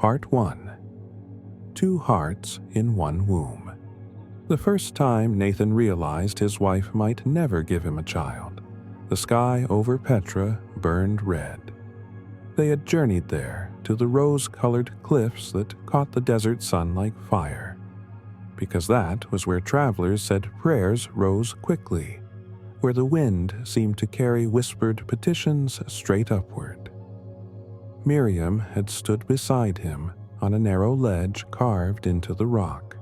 Part 1. Two Hearts in One Womb. The first time Nathan realized his wife might never give him a child, the sky over Petra burned red. They had journeyed there to the rose-colored cliffs that caught the desert sun like fire, because that was where travelers said prayers rose quickly, where the wind seemed to carry whispered petitions straight upward. Miriam had stood beside him on a narrow ledge carved into the rock,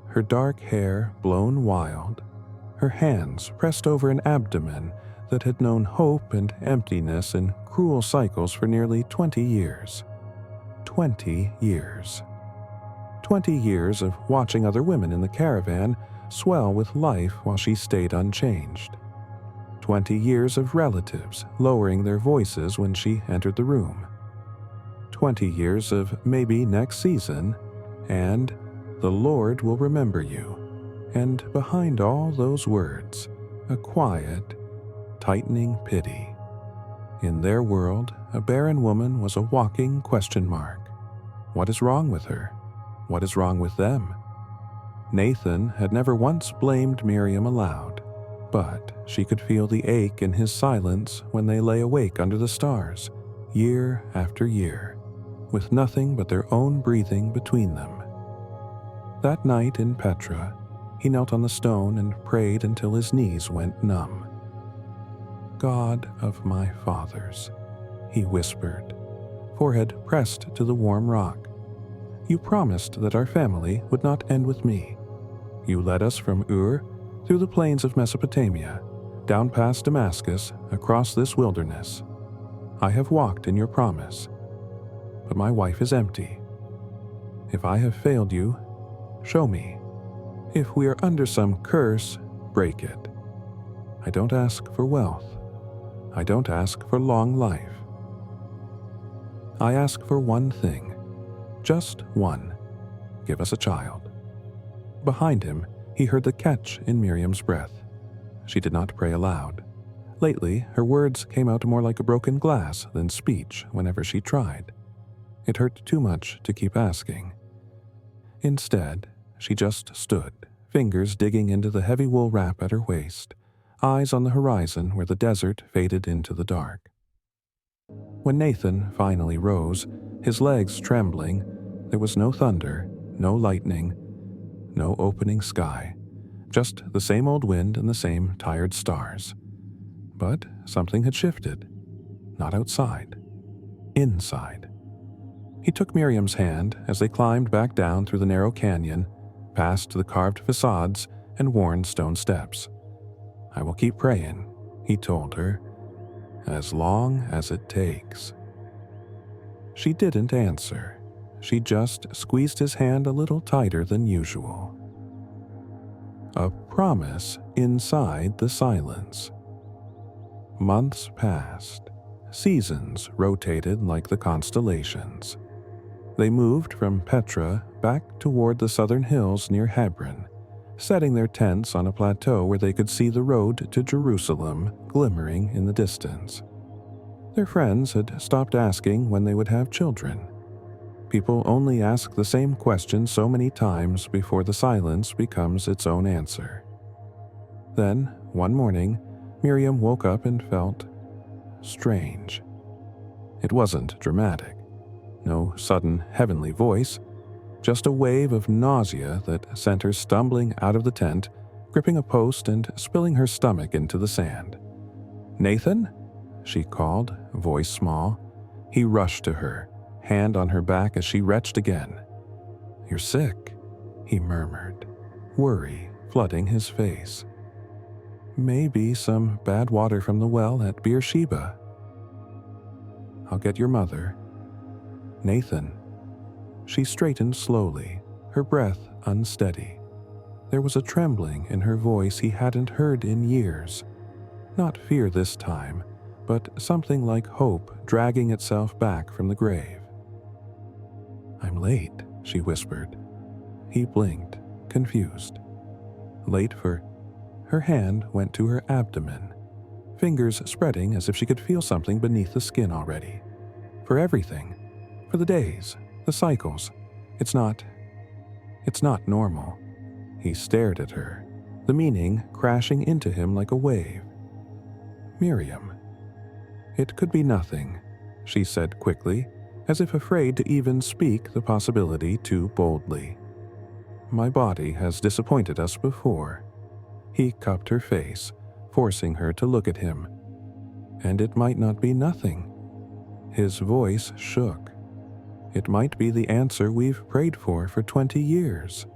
her dark hair blown wild, her hands pressed over an abdomen that had known hope and emptiness in cruel cycles for nearly 20 years. 20 years. 20 years of watching other women in the caravan swell with life while she stayed unchanged. 20 years of relatives lowering their voices when she entered the room. 20 years of maybe next season, and the Lord will remember you. And behind all those words, a quiet, tightening pity. In their world, a barren woman was a walking question mark. What is wrong with her? What is wrong with them? Nathan had never once blamed Miriam aloud, but she could feel the ache in his silence when they lay awake under the stars, year after year, with nothing but their own breathing between them. That night in Petra, he knelt on the stone and prayed until his knees went numb. God of my fathers, he whispered, forehead pressed to the warm rock. You promised that our family would not end with me. You led us from Ur, through the plains of Mesopotamia, down past Damascus, across this wilderness. I have walked in your promise, but my wife is empty. If I have failed you, show me. If we are under some curse, break it. I don't ask for wealth. I don't ask for long life. I ask for one thing, just one. Give us a child. Behind him, he heard the catch in Miriam's breath. She did not pray aloud. Lately, her words came out more like a broken glass than speech whenever she tried. It hurt too much to keep asking. Instead, she just stood, fingers digging into the heavy wool wrap at her waist, eyes on the horizon where the desert faded into the dark. When Nathan finally rose, his legs trembling, there was no thunder, no lightning, no opening sky, just the same old wind and the same tired stars. But something had shifted. Not outside. Inside. He took Miriam's hand as they climbed back down through the narrow canyon, past the carved facades and worn stone steps. I will keep praying, he told her, as long as it takes. She didn't answer. She just squeezed his hand a little tighter than usual. A promise inside the silence. Months passed. Seasons rotated like the constellations. They moved from Petra back toward the southern hills near Hebron, setting their tents on a plateau where they could see the road to Jerusalem glimmering in the distance. Their friends had stopped asking when they would have children. People only ask the same question so many times before the silence becomes its own answer. Then, one morning, Miriam woke up and felt strange. It wasn't dramatic. No sudden heavenly voice, just a wave of nausea that sent her stumbling out of the tent, gripping a post and spilling her stomach into the sand. "Nathan?" she called, voice small. He rushed to her, hand on her back as she retched again. "You're sick," he murmured, worry flooding his face. "Maybe some bad water from the well at Beersheba." "I'll get your mother." "Nathan." She straightened slowly, her breath unsteady. There was a trembling in her voice he hadn't heard in years. Not fear this time, but something like hope dragging itself back from the grave. "I'm late," she whispered. He blinked, confused. "Late for..." Her hand went to her abdomen, fingers spreading as if she could feel something beneath the skin already. For everything. For the days, The cycles. It's not normal. He stared at her, the meaning crashing into him like a wave. Miriam. It could be nothing, she said quickly, as if afraid to even speak the possibility too boldly. My body has disappointed us before. He cupped her face, forcing her to look at him. And it might not be nothing. His voice shook. It might be the answer we've prayed for 20 years.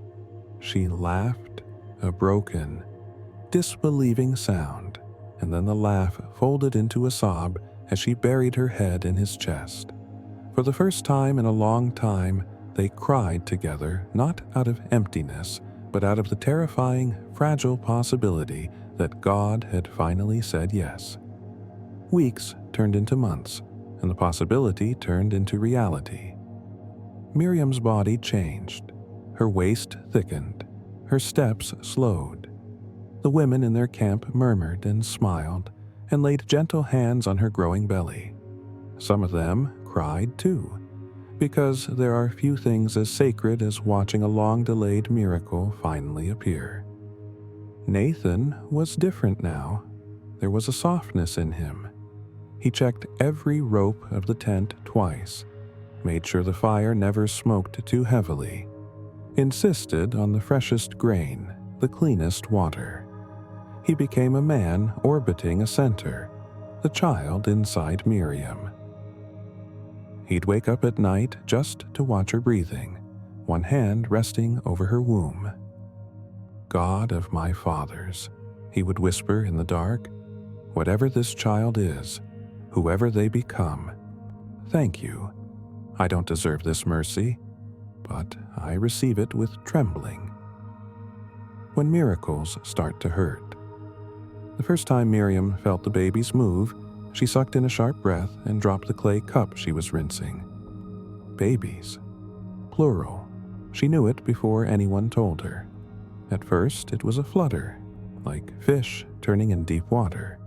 She laughed, a broken, disbelieving sound, and then the laugh folded into a sob as she buried her head in his chest. For the first time in a long time, they cried together, not out of emptiness, but out of the terrifying, fragile possibility that God had finally said yes. Weeks turned into months, and the possibility turned into reality. Miriam's body changed. Her waist thickened. Her steps slowed. The women in their camp murmured and smiled and laid gentle hands on her growing belly. Some of them cried too, because there are few things as sacred as watching a long-delayed miracle finally appear. Nathan was different now. There was a softness in him. He checked every rope of the tent twice, made sure the fire never smoked too heavily, insisted on the freshest grain, the cleanest water. He became a man orbiting a center, the child inside Miriam. He'd wake up at night just to watch her breathing, one hand resting over her womb. God of my fathers, he would whisper in the dark, whatever this child is, whoever they become, thank you. I don't deserve this mercy, but I receive it with trembling. When miracles start to hurt. The first time Miriam felt the babies move, she sucked in a sharp breath and dropped the clay cup she was rinsing. Babies. Plural. She knew it before anyone told her. At first, it was a flutter, like fish turning in deep water.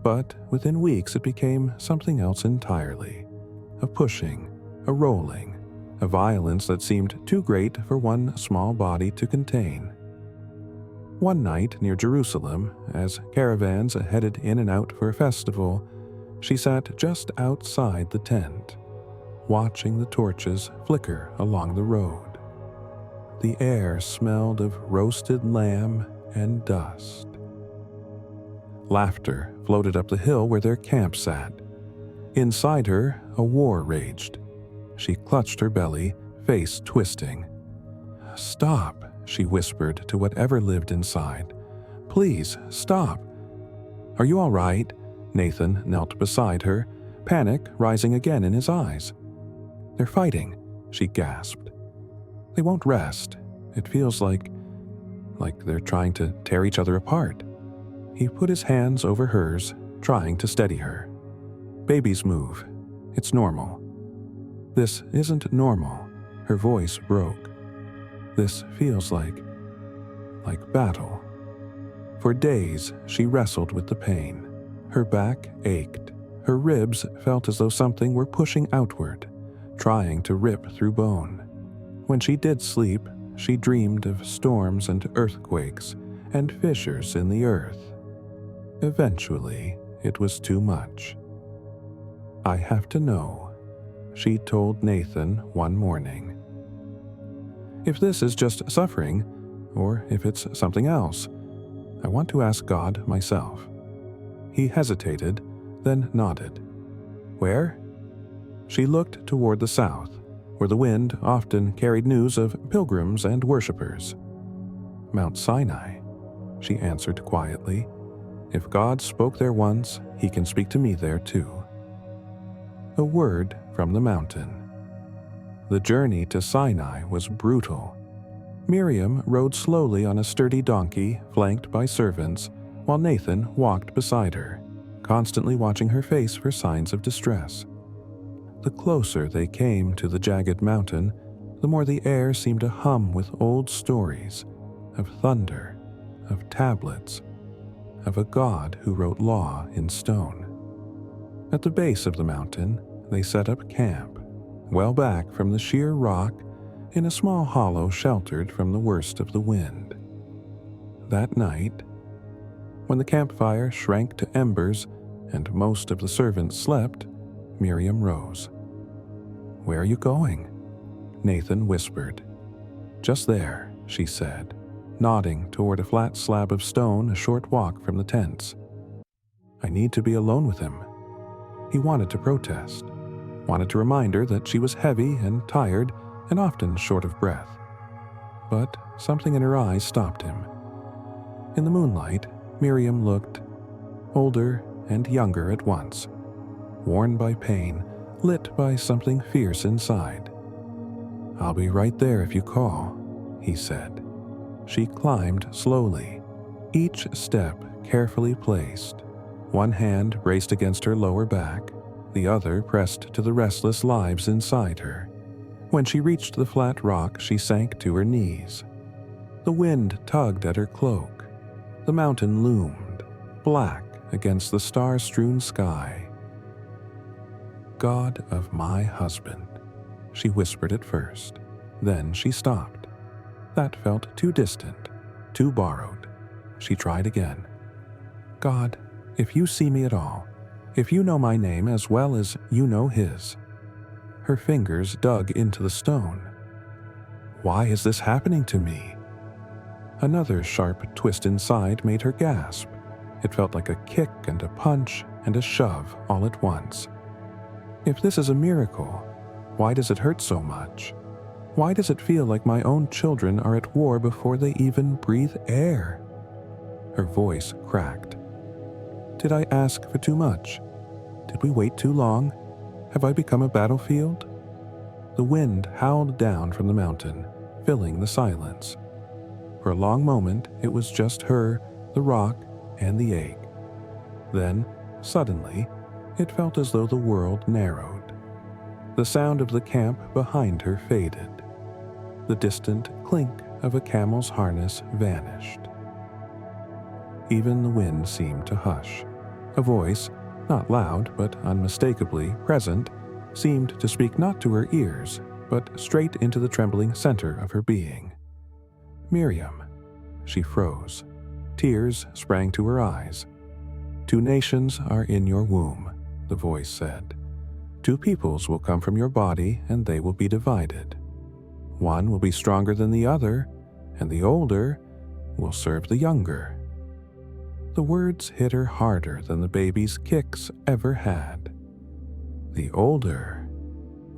But within weeks, it became something else entirely. A pushing, a rolling, a violence that seemed too great for one small body to contain. One night near Jerusalem, as caravans headed in and out for a festival, she sat just outside the tent, watching the torches flicker along the road. The air smelled of roasted lamb and dust. Laughter floated up the hill where their camp sat. Inside her, a war raged. She clutched her belly, face twisting. "Stop," she whispered to whatever lived inside. "Please, stop." "Are you all right?" Nathan knelt beside her, panic rising again in his eyes. "They're fighting," she gasped. "They won't rest. It feels like they're trying to tear each other apart." He put his hands over hers, trying to steady her. "Babies move. It's normal." "This isn't normal." Her voice broke. "This feels like battle." For days, she wrestled with the pain. Her back ached. Her ribs felt as though something were pushing outward, trying to rip through bone. When she did sleep, she dreamed of storms and earthquakes and fissures in the earth. Eventually, it was too much. "I have to know," she told Nathan one morning. "If this is just suffering, or if it's something else, I want to ask God myself." He hesitated, then nodded. "Where?" She looked toward the south, where the wind often carried news of pilgrims and worshippers. "Mount Sinai," she answered quietly. "If God spoke there once, he can speak to me there too." A word from the mountain. The journey to Sinai was brutal. Miriam rode slowly on a sturdy donkey flanked by servants, while Nathan walked beside her, constantly watching her face for signs of distress. The closer they came to the jagged mountain, the more the air seemed to hum with old stories of thunder, of tablets, of a God who wrote law in stone. At the base of the mountain, they set up camp. well back from the sheer rock in a small hollow sheltered from the worst of the wind. That night, when the campfire shrank to embers and most of the servants slept, Miriam rose. "Where are you going?" Nathan whispered. "Just there," she said, nodding toward a flat slab of stone a short walk from the tents. "I need to be alone with him." He wanted to protest, wanted to remind her that she was heavy and tired and often short of breath. But something in her eyes stopped him. In the moonlight, Miriam looked older and younger at once, worn by pain, lit by something fierce inside. "I'll be right there if you call," he said. She climbed slowly, each step carefully placed. One hand braced against her lower back, the other pressed to the restless lives inside her. When she reached the flat rock, she sank to her knees. The wind tugged at her cloak. The mountain loomed, black against the star-strewn sky. "God of my husband," she whispered at first. Then she stopped. That felt too distant, too borrowed. She tried again. "God, if you see me at all, if you know my name as well as you know his." Her fingers dug into the stone. "Why is this happening to me?" Another sharp twist inside made her gasp. It felt like a kick and a punch and a shove all at once. If this is a miracle, why does it hurt so much? Why does it feel like my own children are at war before they even breathe air? Her voice cracked. Did I ask for too much? Did we wait too long? Have I become a battlefield? The wind howled down from the mountain, filling the silence. For a long moment, it was just her, the rock, and the egg. Then, suddenly, it felt as though the world narrowed. The sound of the camp behind her faded. The distant clink of a camel's harness vanished. Even the wind seemed to hush. A voice, not loud but unmistakably present, seemed to speak not to her ears, but straight into the trembling center of her being. "Miriam." She froze. Tears sprang to her eyes. "Two nations are in your womb," the voice said. "Two peoples will come from your body, and they will be divided. One will be stronger than the other, and the older will serve the younger." The words hit her harder than the baby's kicks ever had. "The older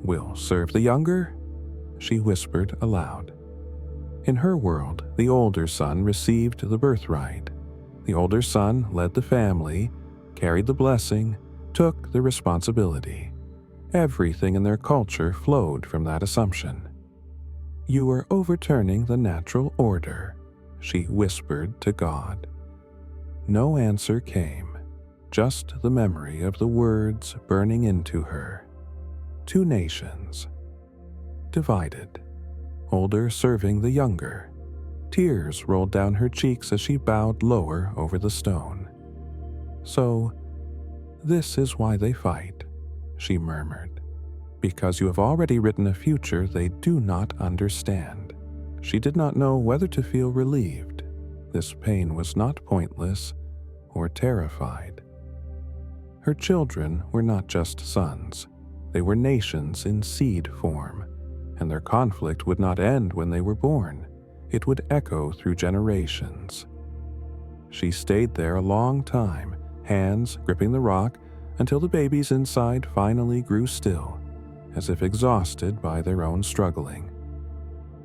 will serve the younger?" she whispered aloud. In her world, the older son received the birthright. The older son led the family, carried the blessing, took the responsibility. Everything in their culture flowed from that assumption. "You are overturning the natural order," she whispered to God. No answer came, just the memory of the words burning into her. Two nations. Divided. Older serving the younger. Tears rolled down her cheeks as she bowed lower over the stone. "So, this is why they fight," she murmured. "Because you have already written a future they do not understand." She did not know whether to feel relieved. This pain was not pointless or terrified. Her children were not just sons. They were nations in seed form, and their conflict would not end when they were born. It would echo through generations. She stayed there a long time, hands gripping the rock, until the babies inside finally grew still, as if exhausted by their own struggling.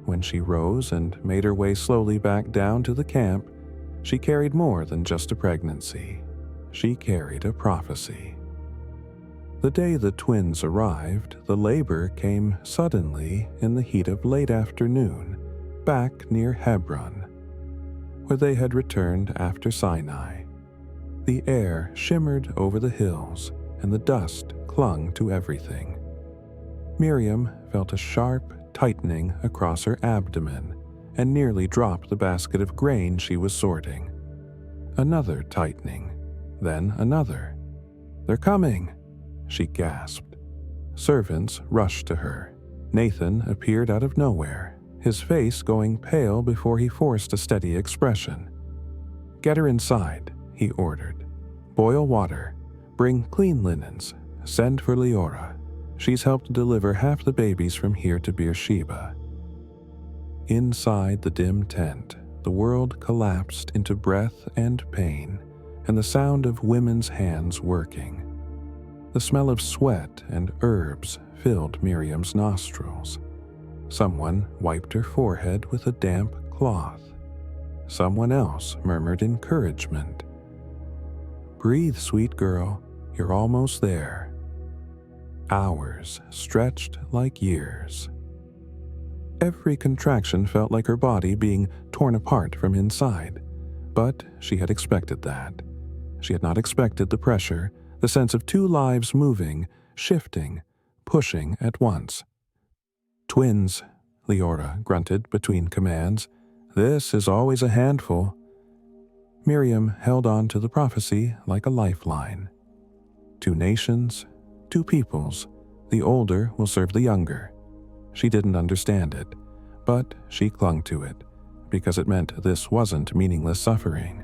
When she rose and made her way slowly back down to the camp, she carried more than just a pregnancy. She carried a prophecy. The day the twins arrived, the labor came suddenly in the heat of late afternoon, back near Hebron, where they had returned after Sinai. The air shimmered over the hills, and the dust clung to everything. Miriam felt a sharp tightening across her abdomen and nearly dropped the basket of grain she was sorting. Another tightening, then another. "They're coming!" she gasped. Servants rushed to her. Nathan appeared out of nowhere, his face going pale before he forced a steady expression. "Get her inside," he ordered. "Boil water. Bring clean linens. Send for Leora. She's helped deliver half the babies from here to Beersheba." Inside the dim tent, the world collapsed into breath and pain and the sound of women's hands working. The smell of sweat and herbs filled Miriam's nostrils. Someone wiped her forehead with a damp cloth. Someone else murmured encouragement. "Breathe, sweet girl, you're almost there." Hours stretched like years. Every contraction felt like her body being torn apart from inside, but she had expected that. She had not expected the pressure, the sense of two lives moving, shifting, pushing at once. "Twins," Leora grunted between commands. "This is always a handful." Miriam held on to the prophecy like a lifeline. 2 nations, 2 peoples, the older will serve the younger. She didn't understand it, but she clung to it, because it meant this wasn't meaningless suffering.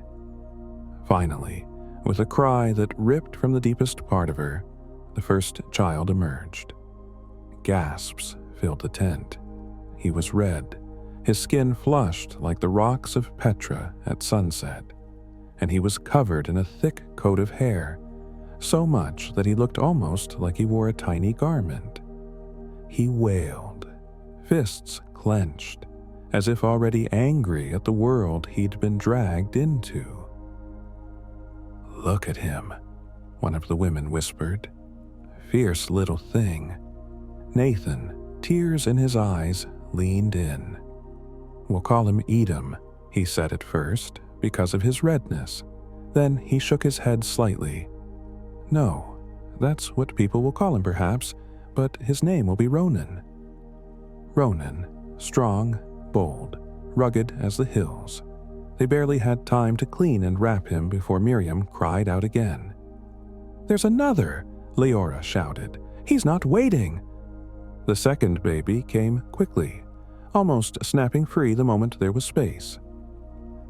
Finally, with a cry that ripped from the deepest part of her, the first child emerged. Gasps filled the tent. He was red, his skin flushed like the rocks of Petra at sunset, and he was covered in a thick coat of hair, so much that he looked almost like he wore a tiny garment. He wailed, fists clenched, as if already angry at the world he'd been dragged into. "Look at him," one of the women whispered. "Fierce little thing." Nathan, tears in his eyes, leaned in. "We'll call him Edom," he said at first, because of his redness. Then he shook his head slightly. "No, that's what people will call him perhaps, but his name will be Ronan." Ronan, strong, bold, rugged as the hills. They barely had time to clean and wrap him before Miriam cried out again. "There's another!" Leora shouted. "He's not waiting!" The second baby came quickly, almost snapping free the moment there was space.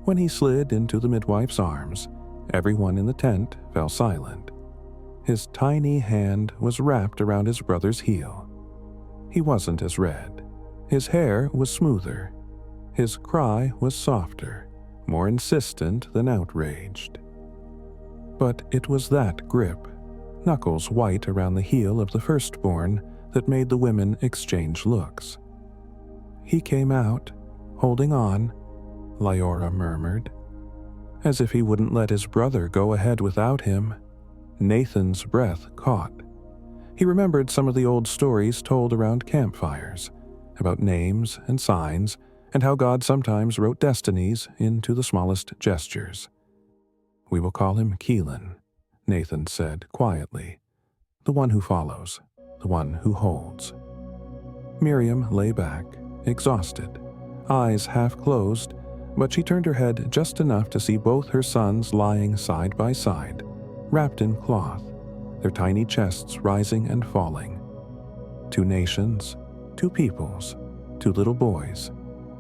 When he slid into the midwife's arms, everyone in the tent fell silent. His tiny hand was wrapped around his brother's heel. He wasn't as red. His hair was smoother. His cry was softer, more insistent than outraged. But it was that grip, knuckles white around the heel of the firstborn, that made the women exchange looks. "He came out, holding on," Leora murmured. As if he wouldn't let his brother go ahead without him. Nathan's breath caught. He remembered some of the old stories told around campfires, about names and signs, and how God sometimes wrote destinies into the smallest gestures. "We will call him Keelan," Nathan said quietly. "The one who follows, the one who holds." Miriam lay back, exhausted, eyes half closed, but she turned her head just enough to see both her sons lying side by side, wrapped in cloth, their tiny chests rising and falling. 2 nations, 2 peoples, 2 little boys.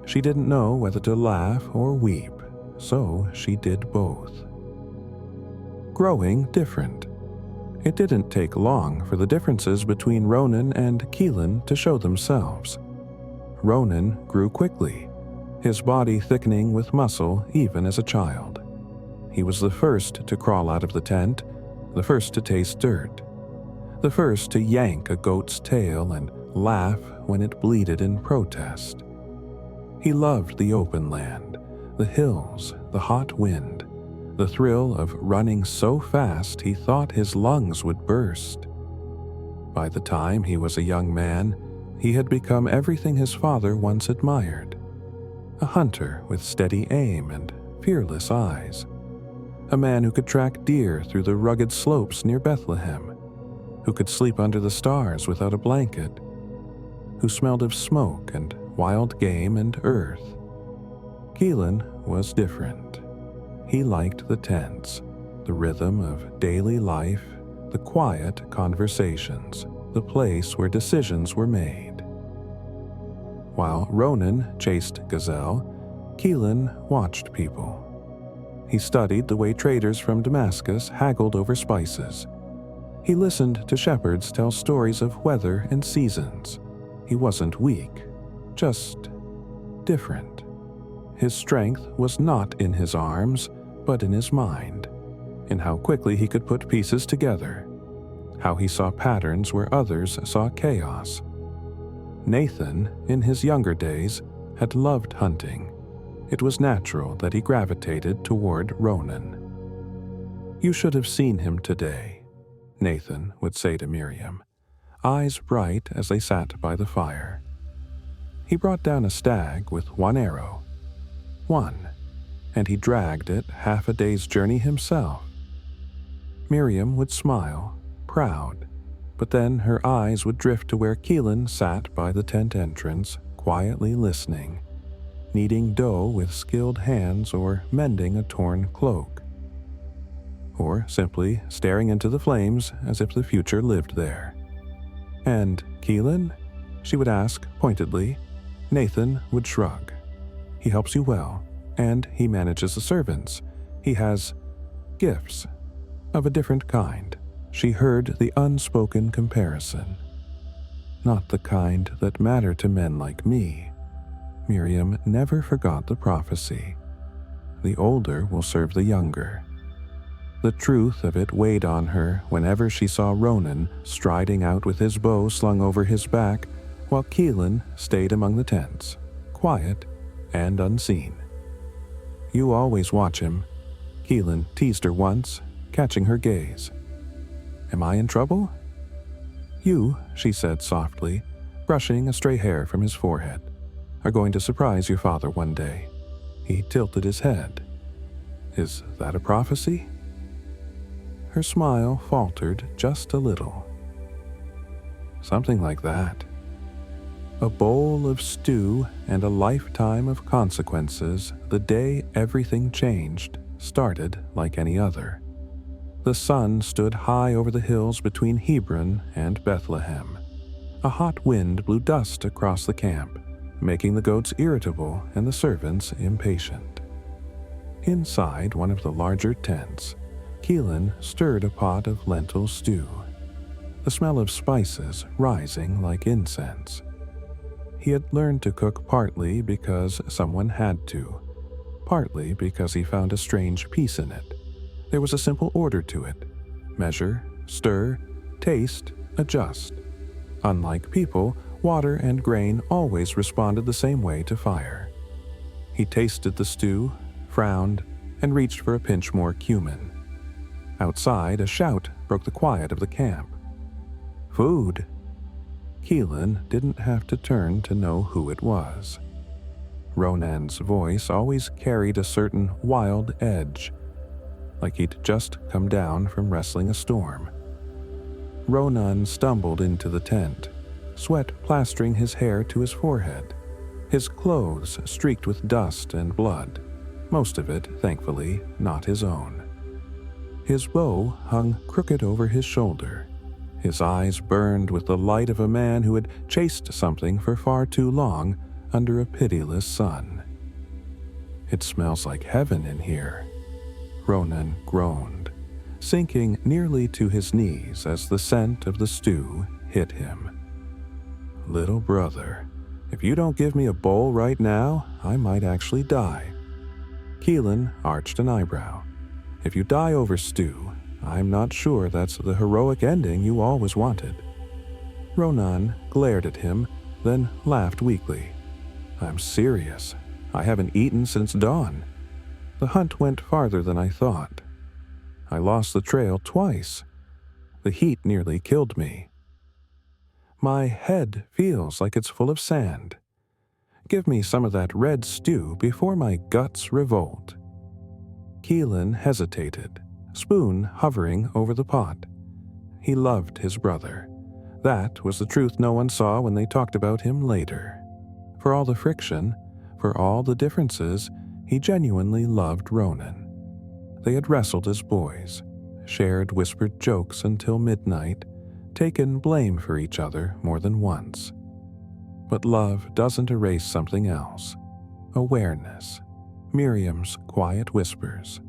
She didn't know whether to laugh or weep, so she did both. Growing different. It didn't take long for the differences between Ronan and Keelan to show themselves. Ronan grew quickly, his body thickening with muscle even as a child. He was the first to crawl out of the tent, the first to taste dirt, the first to yank a goat's tail and laugh when it bleated in protest. He loved the open land, the hills, the hot wind, the thrill of running so fast he thought his lungs would burst. By the time he was a young man, he had become everything his father once admired. A hunter with steady aim and fearless eyes. A man who could track deer through the rugged slopes near Bethlehem, who could sleep under the stars without a blanket, who smelled of smoke and wild game and earth. Keelan was different. He liked the tents, the rhythm of daily life, the quiet conversations. the place where decisions were made. While Ronan chased Gazelle, Keelan watched people. He studied the way traders from Damascus haggled over spices. He listened to shepherds tell stories of weather and seasons. He wasn't weak, just different. His strength was not in his arms, but in his mind, in how quickly he could put pieces together, how he saw patterns where others saw chaos. Nathan, in his younger days, had loved hunting. It was natural that he gravitated toward Ronan. "You should have seen him today," Nathan would say to Miriam, eyes bright as they sat by the fire. "He brought down a stag with one arrow. One, and he dragged it half a day's journey himself." Miriam would smile, proud, but then her eyes would drift to where Keelan sat by the tent entrance, quietly listening, kneading dough with skilled hands or mending a torn cloak, or simply staring into the flames as if the future lived there. "And Keelan?" she would ask pointedly. Nathan would shrug. "He helps you well, and he manages the servants. He has gifts of a different kind." She heard the unspoken comparison. "Not the kind that matter to men like me." Miriam never forgot the prophecy. The older will serve the younger. The truth of it weighed on her whenever she saw Ronan striding out with his bow slung over his back, while Keelan stayed among the tents, quiet and unseen. "You always watch him," Keelan teased her once, catching her gaze. "Am I in trouble?" "You," she said softly, brushing a stray hair from his forehead, "are going to surprise your father one day." He tilted his head. "Is that a prophecy?" Her smile faltered just a little. "Something like that. A bowl of stew and a lifetime of consequences the day everything changed started like any other. The sun stood high over the hills between Hebron and Bethlehem. A hot wind blew dust across the camp, making the goats irritable and the servants impatient. Inside one of the larger tents, Keelan stirred a pot of lentil stew, the smell of spices rising like incense. He had learned to cook partly because someone had to, partly because he found a strange peace in it. There was a simple order to it: measure, stir, taste, adjust. Unlike people, water and grain always responded the same way to fire. He tasted the stew, frowned, and reached for a pinch more cumin. Outside, a shout broke the quiet of the camp. "Food!" Keelan didn't have to turn to know who it was. Ronan's voice always carried a certain wild edge, like he'd just come down from wrestling a storm. Ronan stumbled into the tent, sweat plastering his hair to his forehead, his clothes streaked with dust and blood, most of it, thankfully, not his own. His bow hung crooked over his shoulder. His eyes burned with the light of a man who had chased something for far too long under a pitiless sun. "It smells like heaven in here," Ronan groaned, sinking nearly to his knees as the scent of the stew hit him. "Little brother, if you don't give me a bowl right now, I might actually die." Keelan arched an eyebrow. "If you die over stew, I'm not sure that's the heroic ending you always wanted." Ronan glared at him, then laughed weakly. "I'm serious. I haven't eaten since dawn. The hunt went farther than I thought. I lost the trail twice. The heat nearly killed me. My head feels like it's full of sand. Give me some of that red stew before my guts revolt." Keelan hesitated, spoon hovering over the pot. He loved his brother. That was the truth no one saw when they talked about him later. For all the friction, for all the differences, he genuinely loved Ronan. They had wrestled as boys, shared whispered jokes until midnight, taken blame for each other more than once. But love doesn't erase something else. Awareness. Miriam's quiet whispers.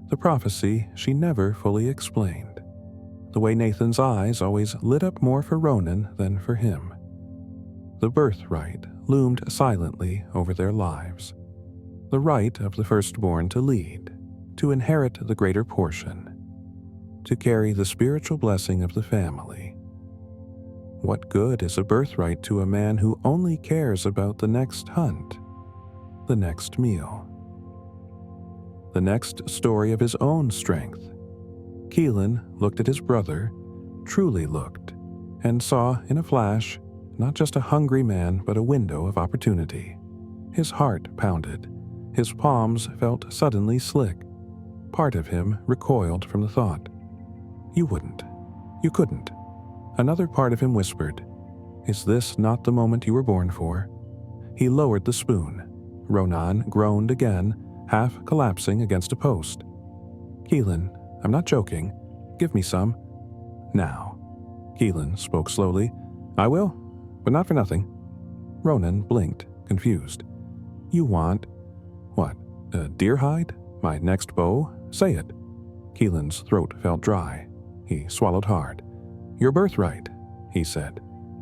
The prophecy she never fully explained. The way Nathan's eyes always lit up more for Ronan than for him. The birthright loomed silently over their lives. The right of the firstborn to lead, to inherit the greater portion, to carry the spiritual blessing of the family. What good is a birthright to a man who only cares about the next hunt, the next meal, the next story of his own strength? Keelan looked at his brother, truly looked, and saw in a flash not just a hungry man but a window of opportunity. His heart pounded. His palms felt suddenly slick. Part of him recoiled from the thought. You wouldn't. You couldn't. Another part of him whispered, Is this not the moment you were born for? He lowered the spoon. Ronan groaned again, half collapsing against a post. Keelan, I'm not joking. Give me some. Now. Keelan spoke slowly. I will, but not for nothing. Ronan blinked, confused. You want... What, a deer hide? My next bow? Say it. Keelan's throat felt dry. He swallowed hard. Your birthright, he said.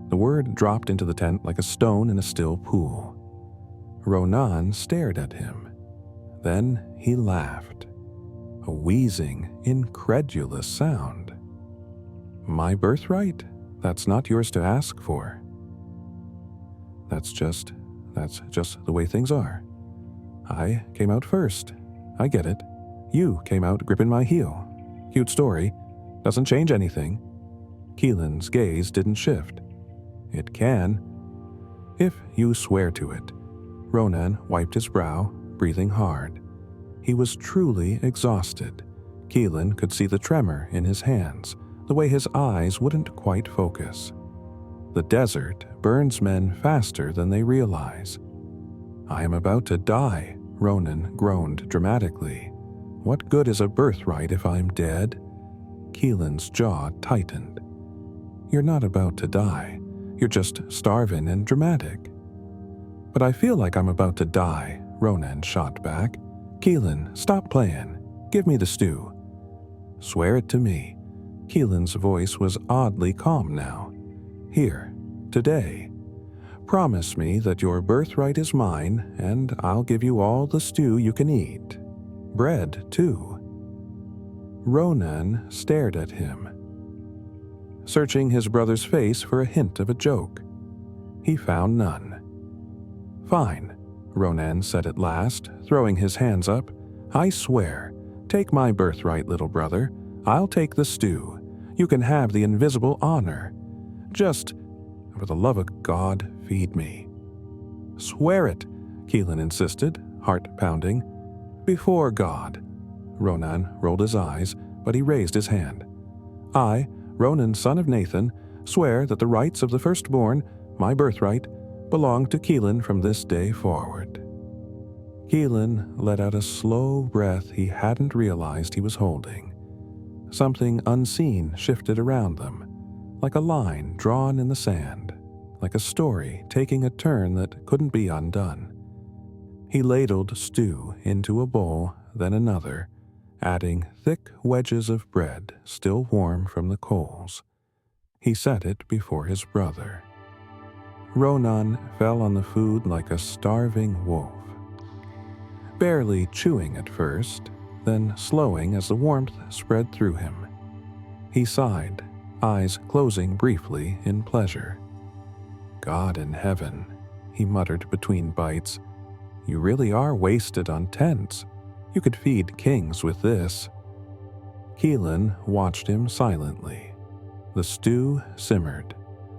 The word dropped into the tent like a stone in a still pool. Ronan stared at him. Then he laughed. A wheezing, incredulous sound. My birthright? That's not yours to ask for. That's just the way things are. I came out first. I get it. You came out gripping my heel. Cute story. Doesn't change anything. Keelan's gaze didn't shift. It can, if you swear to it. Ronan wiped his brow, breathing hard. He was truly exhausted. Keelan could see the tremor in his hands, the way his eyes wouldn't quite focus. The desert burns men faster than they realize. I am about to die, Ronan groaned dramatically. What good is a birthright if I'm dead? Keelan's jaw tightened. You're not about to die. You're just starving and dramatic. But I feel like I'm about to die, Ronan shot back. Keelan, stop playing. Give me the stew. Swear it to me. Keelan's voice was oddly calm now. Here, today. Promise me that your birthright is mine, and I'll give you all the stew you can eat. Bread, too. Ronan stared at him, searching his brother's face for a hint of a joke. He found none. Fine, Ronan said at last, throwing his hands up. I swear, take my birthright, little brother. I'll take the stew. You can have the invisible honor. Just, for the love of God, feed me. Swear it, Keelan insisted, heart pounding. Before God. Ronan rolled his eyes, but he raised his hand. I, Ronan, son of Nathan, swear that the rights of the firstborn, my birthright, belong to Keelan from this day forward. Keelan let out a slow breath he hadn't realized he was holding. Something unseen shifted around them, like a line drawn in the sand, like a story taking a turn that couldn't be undone. He ladled stew into a bowl, then another, adding thick wedges of bread still warm from the coals. He set it before his brother. Ronan fell on the food like a starving wolf, barely chewing at first, then slowing as the warmth spread through him. He sighed, eyes closing briefly in pleasure. God in heaven, he muttered between bites. You really are wasted on tents. You could feed kings with this. Keelan watched him silently. The stew simmered.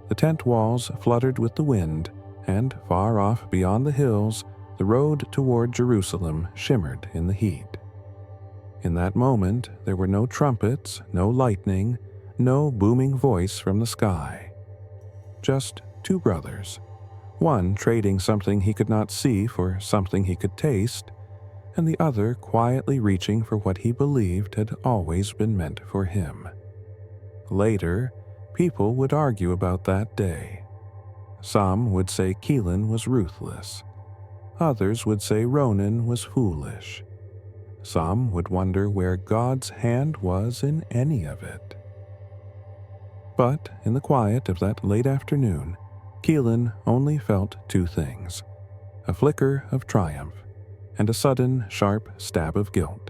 The tent walls fluttered with the wind, and far off beyond the hills, the road toward Jerusalem shimmered in the heat. In that moment, there were no trumpets, no lightning, no booming voice from the sky. Just two brothers, one trading something he could not see for something he could taste, and the other quietly reaching for what he believed had always been meant for him. Later, People would argue about that day. Some would say Keelan was ruthless. Others would say Ronan was foolish. Some would wonder where God's hand was in any of it. But in the quiet of that late afternoon, Keelan only felt two things: a flicker of triumph and a sudden, sharp stab of guilt.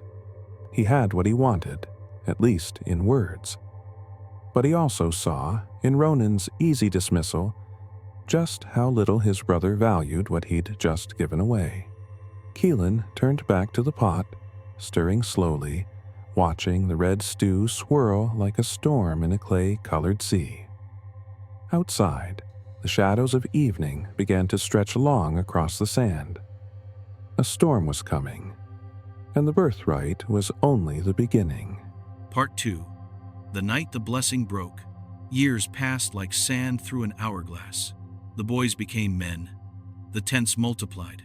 He had what he wanted, at least in words. But he also saw, in Ronan's easy dismissal, just how little his brother valued what he'd just given away. Keelan turned back to the pot, stirring slowly, watching the red stew swirl like a storm in a clay-colored sea. Outside, the shadows of evening began to stretch long across the sand. A storm was coming, and the birthright was only the beginning. Part 2. The night the blessing broke. Years passed like sand through an hourglass. The boys became men. The tents multiplied.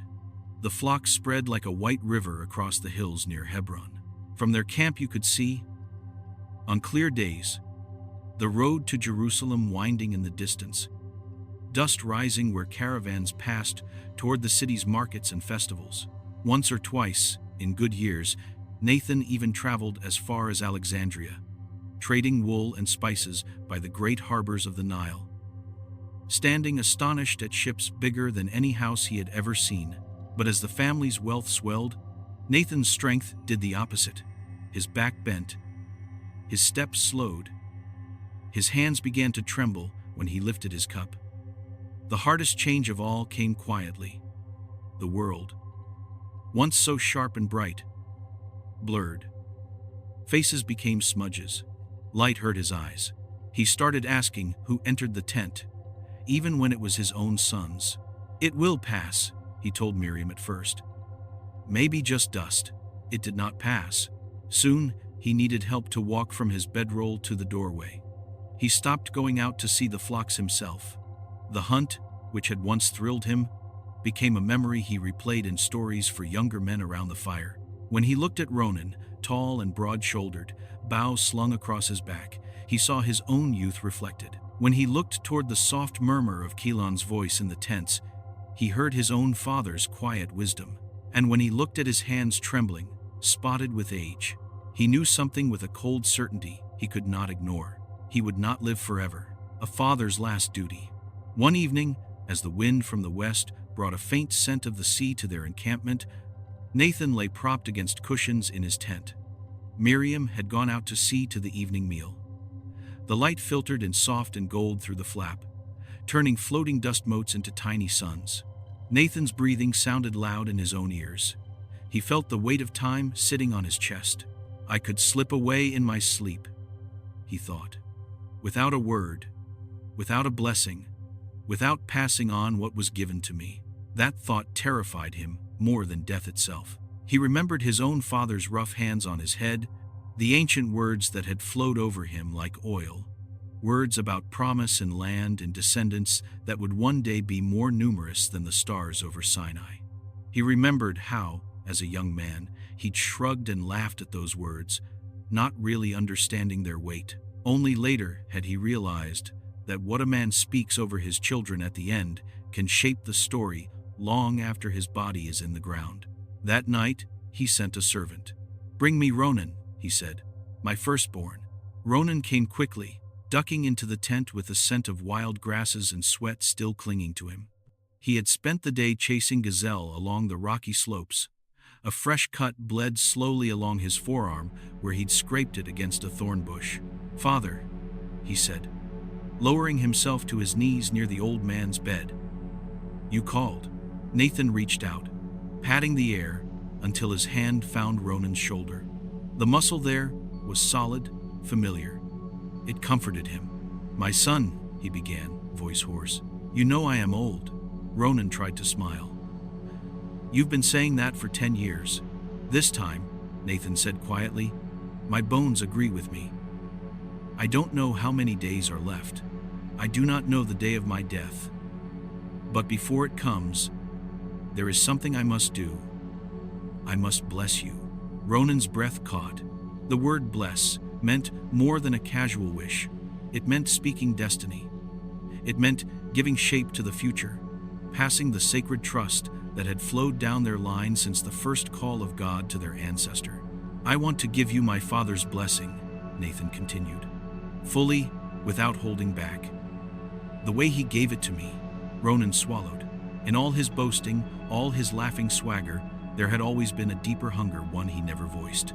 The flock spread like a white river across the hills near Hebron. From their camp you could see, on clear days, the road to Jerusalem winding in the distance, dust rising where caravans passed toward the city's markets and festivals. Once or twice, in good years, Nathan even traveled as far as Alexandria, trading wool and spices by the great harbors of the Nile. Standing astonished at ships bigger than any house he had ever seen. But as the family's wealth swelled, Nathan's strength did the opposite. His back bent, his steps slowed, his hands began to tremble when he lifted his cup. The hardest change of all came quietly. The world, once so sharp and bright, blurred. Faces became smudges. Light hurt his eyes. He started asking who entered the tent, even when it was his own sons. "It will pass," he told Miriam at first. "Maybe just dust." It did not pass. Soon, he needed help to walk from his bedroll to the doorway. He stopped going out to see the flocks himself. The hunt, which had once thrilled him, became a memory he replayed in stories for younger men around the fire. When he looked at Ronan, tall and broad-shouldered, bow slung across his back, he saw his own youth reflected. When he looked toward the soft murmur of Keelan's voice in the tents, he heard his own father's quiet wisdom. And when he looked at his hands trembling, spotted with age, he knew something with a cold certainty he could not ignore. He would not live forever. A father's last duty. One evening, as the wind from the west brought a faint scent of the sea to their encampment, Nathan lay propped against cushions in his tent. Miriam had gone out to see to the evening meal. The light filtered in soft and gold through the flap, turning floating dust motes into tiny suns. Nathan's breathing sounded loud in his own ears. He felt the weight of time sitting on his chest. "I could slip away in my sleep," he thought. "Without a word, without a blessing, without passing on what was given to me." That thought terrified him more than death itself. He remembered his own father's rough hands on his head, the ancient words that had flowed over him like oil, words about promise and land and descendants that would one day be more numerous than the stars over Sinai. He remembered how, as a young man, he'd shrugged and laughed at those words, not really understanding their weight. Only later had he realized that what a man speaks over his children at the end can shape the story long after his body is in the ground. That night, he sent a servant. "Bring me Ronan," he said, "my firstborn." Ronan came quickly, ducking into the tent with the scent of wild grasses and sweat still clinging to him. He had spent the day chasing gazelle along the rocky slopes. A fresh cut bled slowly along his forearm where he'd scraped it against a thorn bush. "Father," he said, lowering himself to his knees near the old man's bed. "You called." Nathan reached out, patting the air until his hand found Ronan's shoulder. The muscle there was solid, familiar. It comforted him. "My son," he began, voice hoarse. "You know I am old." Ronan tried to smile. "You've been saying that for 10 years. This time," Nathan said quietly, "my bones agree with me. I don't know how many days are left. I do not know the day of my death. But before it comes, there is something I must do. I must bless you." Ronan's breath caught. The word bless meant more than a casual wish. It meant speaking destiny. It meant giving shape to the future, passing the sacred trust that had flowed down their line since the first call of God to their ancestor. "I want to give you my father's blessing," Nathan continued, fully, without holding back. "The way he gave it to me," Ronan swallowed. In all his boasting, all his laughing swagger, there had always been a deeper hunger, one he never voiced.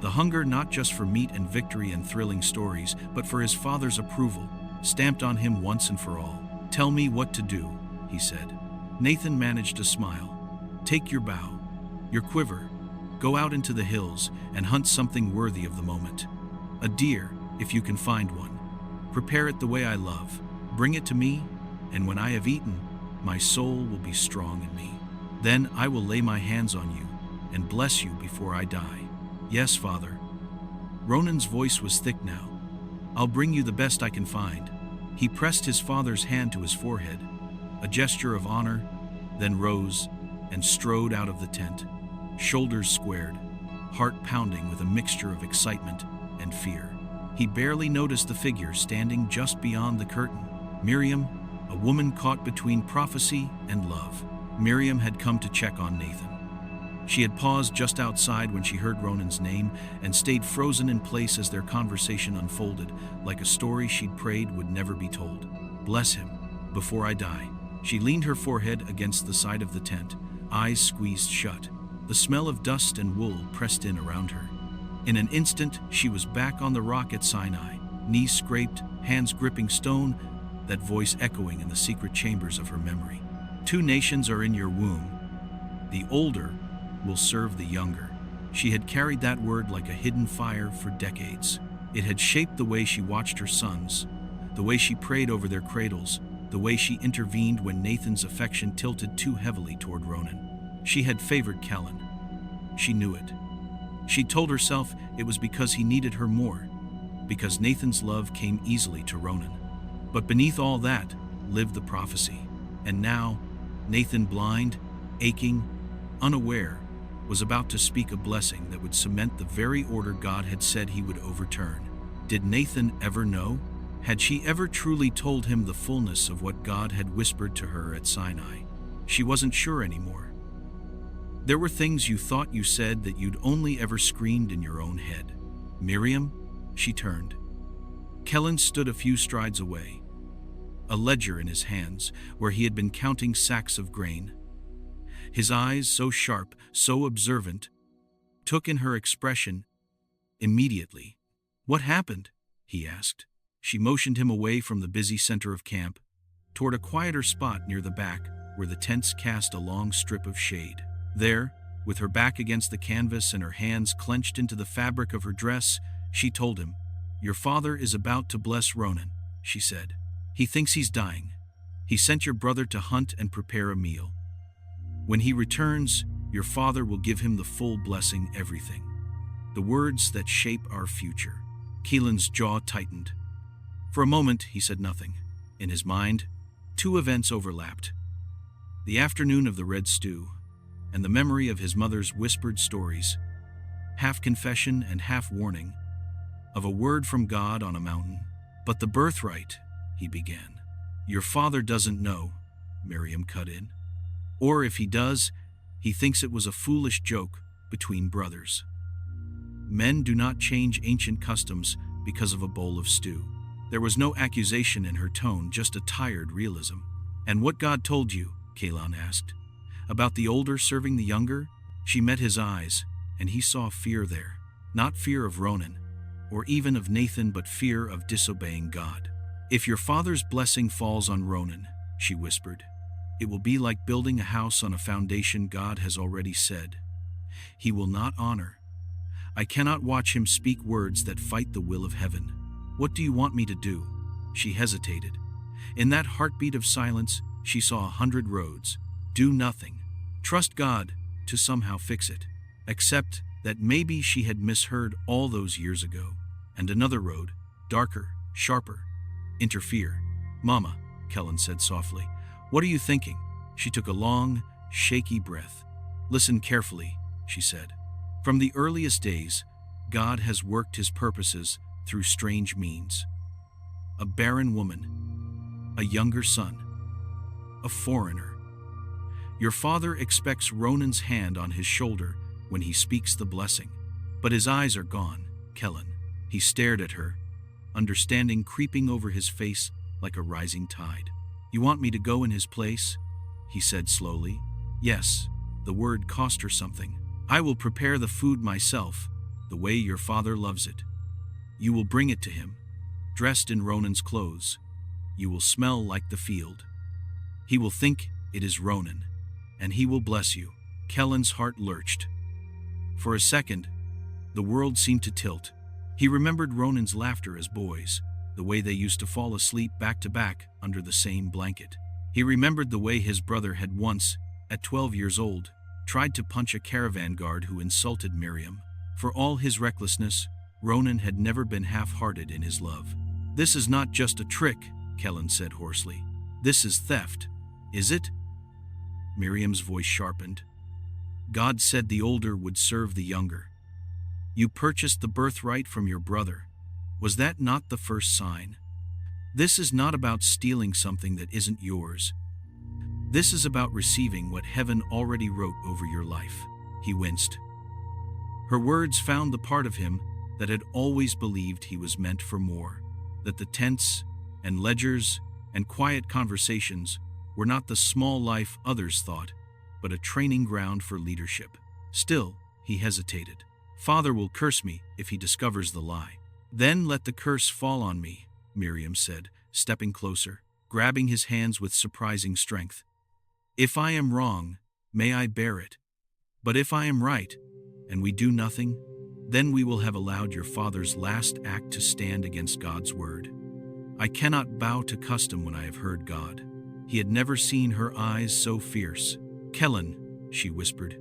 The hunger not just for meat and victory and thrilling stories, but for his father's approval, stamped on him once and for all. "Tell me what to do," he said. Nathan managed a smile. "Take your bow, your quiver, go out into the hills and hunt something worthy of the moment. A deer, if you can find one. Prepare it the way I love. Bring it to me, and when I have eaten, my soul will be strong in me. Then I will lay my hands on you and bless you before I die." "Yes, father." Ronan's voice was thick now. "I'll bring you the best I can find." He pressed his father's hand to his forehead, a gesture of honor, then rose and strode out of the tent, shoulders squared, heart pounding with a mixture of excitement and fear. He barely noticed the figure standing just beyond the curtain. Miriam, a woman caught between prophecy and love. Miriam had come to check on Nathan. She had paused just outside when she heard Ronan's name and stayed frozen in place as their conversation unfolded, like a story she'd prayed would never be told. "Bless him, before I die." She leaned her forehead against the side of the tent, eyes squeezed shut. The smell of dust and wool pressed in around her. In an instant, she was back on the rock at Sinai, knees scraped, hands gripping stone, that voice echoing in the secret chambers of her memory. "Two nations are in your womb. The older will serve the younger." She had carried that word like a hidden fire for decades. It had shaped the way she watched her sons, the way she prayed over their cradles, the way she intervened when Nathan's affection tilted too heavily toward Ronan. She had favored Kellen. She knew it. She told herself it was because he needed her more, because Nathan's love came easily to Ronan. But beneath all that lived the prophecy. And now, Nathan, blind, aching, unaware, was about to speak a blessing that would cement the very order God had said he would overturn. Did Nathan ever know? Had she ever truly told him the fullness of what God had whispered to her at Sinai? She wasn't sure anymore. There were things you thought you said that you'd only ever screamed in your own head. "Miriam?" She turned. Kellen stood a few strides away, a ledger in his hands where he had been counting sacks of grain. His eyes, so sharp, so observant, took in her expression immediately. "What happened?" he asked. She motioned him away from the busy center of camp, toward a quieter spot near the back where the tents cast a long strip of shade. There, with her back against the canvas and her hands clenched into the fabric of her dress, she told him, "Your father is about to bless Ronan," she said. "He thinks he's dying. He sent your brother to hunt and prepare a meal. When he returns, your father will give him the full blessing, everything. The words that shape our future." Keelan's jaw tightened. For a moment, he said nothing. In his mind, two events overlapped. The afternoon of the red stew, and the memory of his mother's whispered stories, half confession and half warning, of a word from God on a mountain. "But the birthright," he began. "Your father doesn't know," Miriam cut in. "Or if he does, he thinks it was a foolish joke between brothers. Men do not change ancient customs because of a bowl of stew." There was no accusation in her tone, just a tired realism. "And what God told you?" Keelan asked. "About the older serving the younger?" She met his eyes, and he saw fear there. Not fear of Ronan, or even of Nathan, but fear of disobeying God. "If your father's blessing falls on Ronan," she whispered, "it will be like building a house on a foundation God has already said he will not honor. I cannot watch him speak words that fight the will of heaven. What do you want me to do?" She hesitated. In that heartbeat of silence, she saw 100 roads. Do nothing. Trust God to somehow fix it. Except that maybe she had misheard all those years ago. And another road, darker, sharper. Interfere. "Mama," Kellen said softly, "what are you thinking?" She took a long, shaky breath. "Listen carefully," she said. "From the earliest days, God has worked his purposes through strange means. a barren woman, a younger son, a foreigner. Your father expects Ronan's hand on his shoulder when he speaks the blessing. But his eyes are gone, Kellen. He stared at her, understanding creeping over his face like a rising tide. You want me to go in his place? He said slowly. Yes, the word cost her something. I will prepare the food myself, the way your father loves it. You will bring it to him, dressed in Ronan's clothes. You will smell like the field. He will think it is Ronan, and he will bless you. Kellen's heart lurched. For a second, the world seemed to tilt. He remembered Ronan's laughter as boys, the way they used to fall asleep back to back under the same blanket. He remembered the way his brother had once, at 12 years old, tried to punch a caravan guard who insulted Miriam. For all his recklessness, Ronan had never been half-hearted in his love. This is not just a trick, Kellen said hoarsely. This is theft. Is it? Miriam's voice sharpened. God said the older would serve the younger. You purchased the birthright from your brother. Was that not the first sign? This is not about stealing something that isn't yours. This is about receiving what heaven already wrote over your life. He winced. Her words found the part of him that had always believed he was meant for more, that the tents and ledgers and quiet conversations were not the small life others thought, but a training ground for leadership. Still, he hesitated. Father will curse me if he discovers the lie. Then let the curse fall on me, Miriam said, stepping closer, grabbing his hands with surprising strength. If I am wrong, may I bear it. But if I am right, and we do nothing, then we will have allowed your father's last act to stand against God's word. I cannot bow to custom when I have heard God. He had never seen her eyes so fierce. Kellen, she whispered,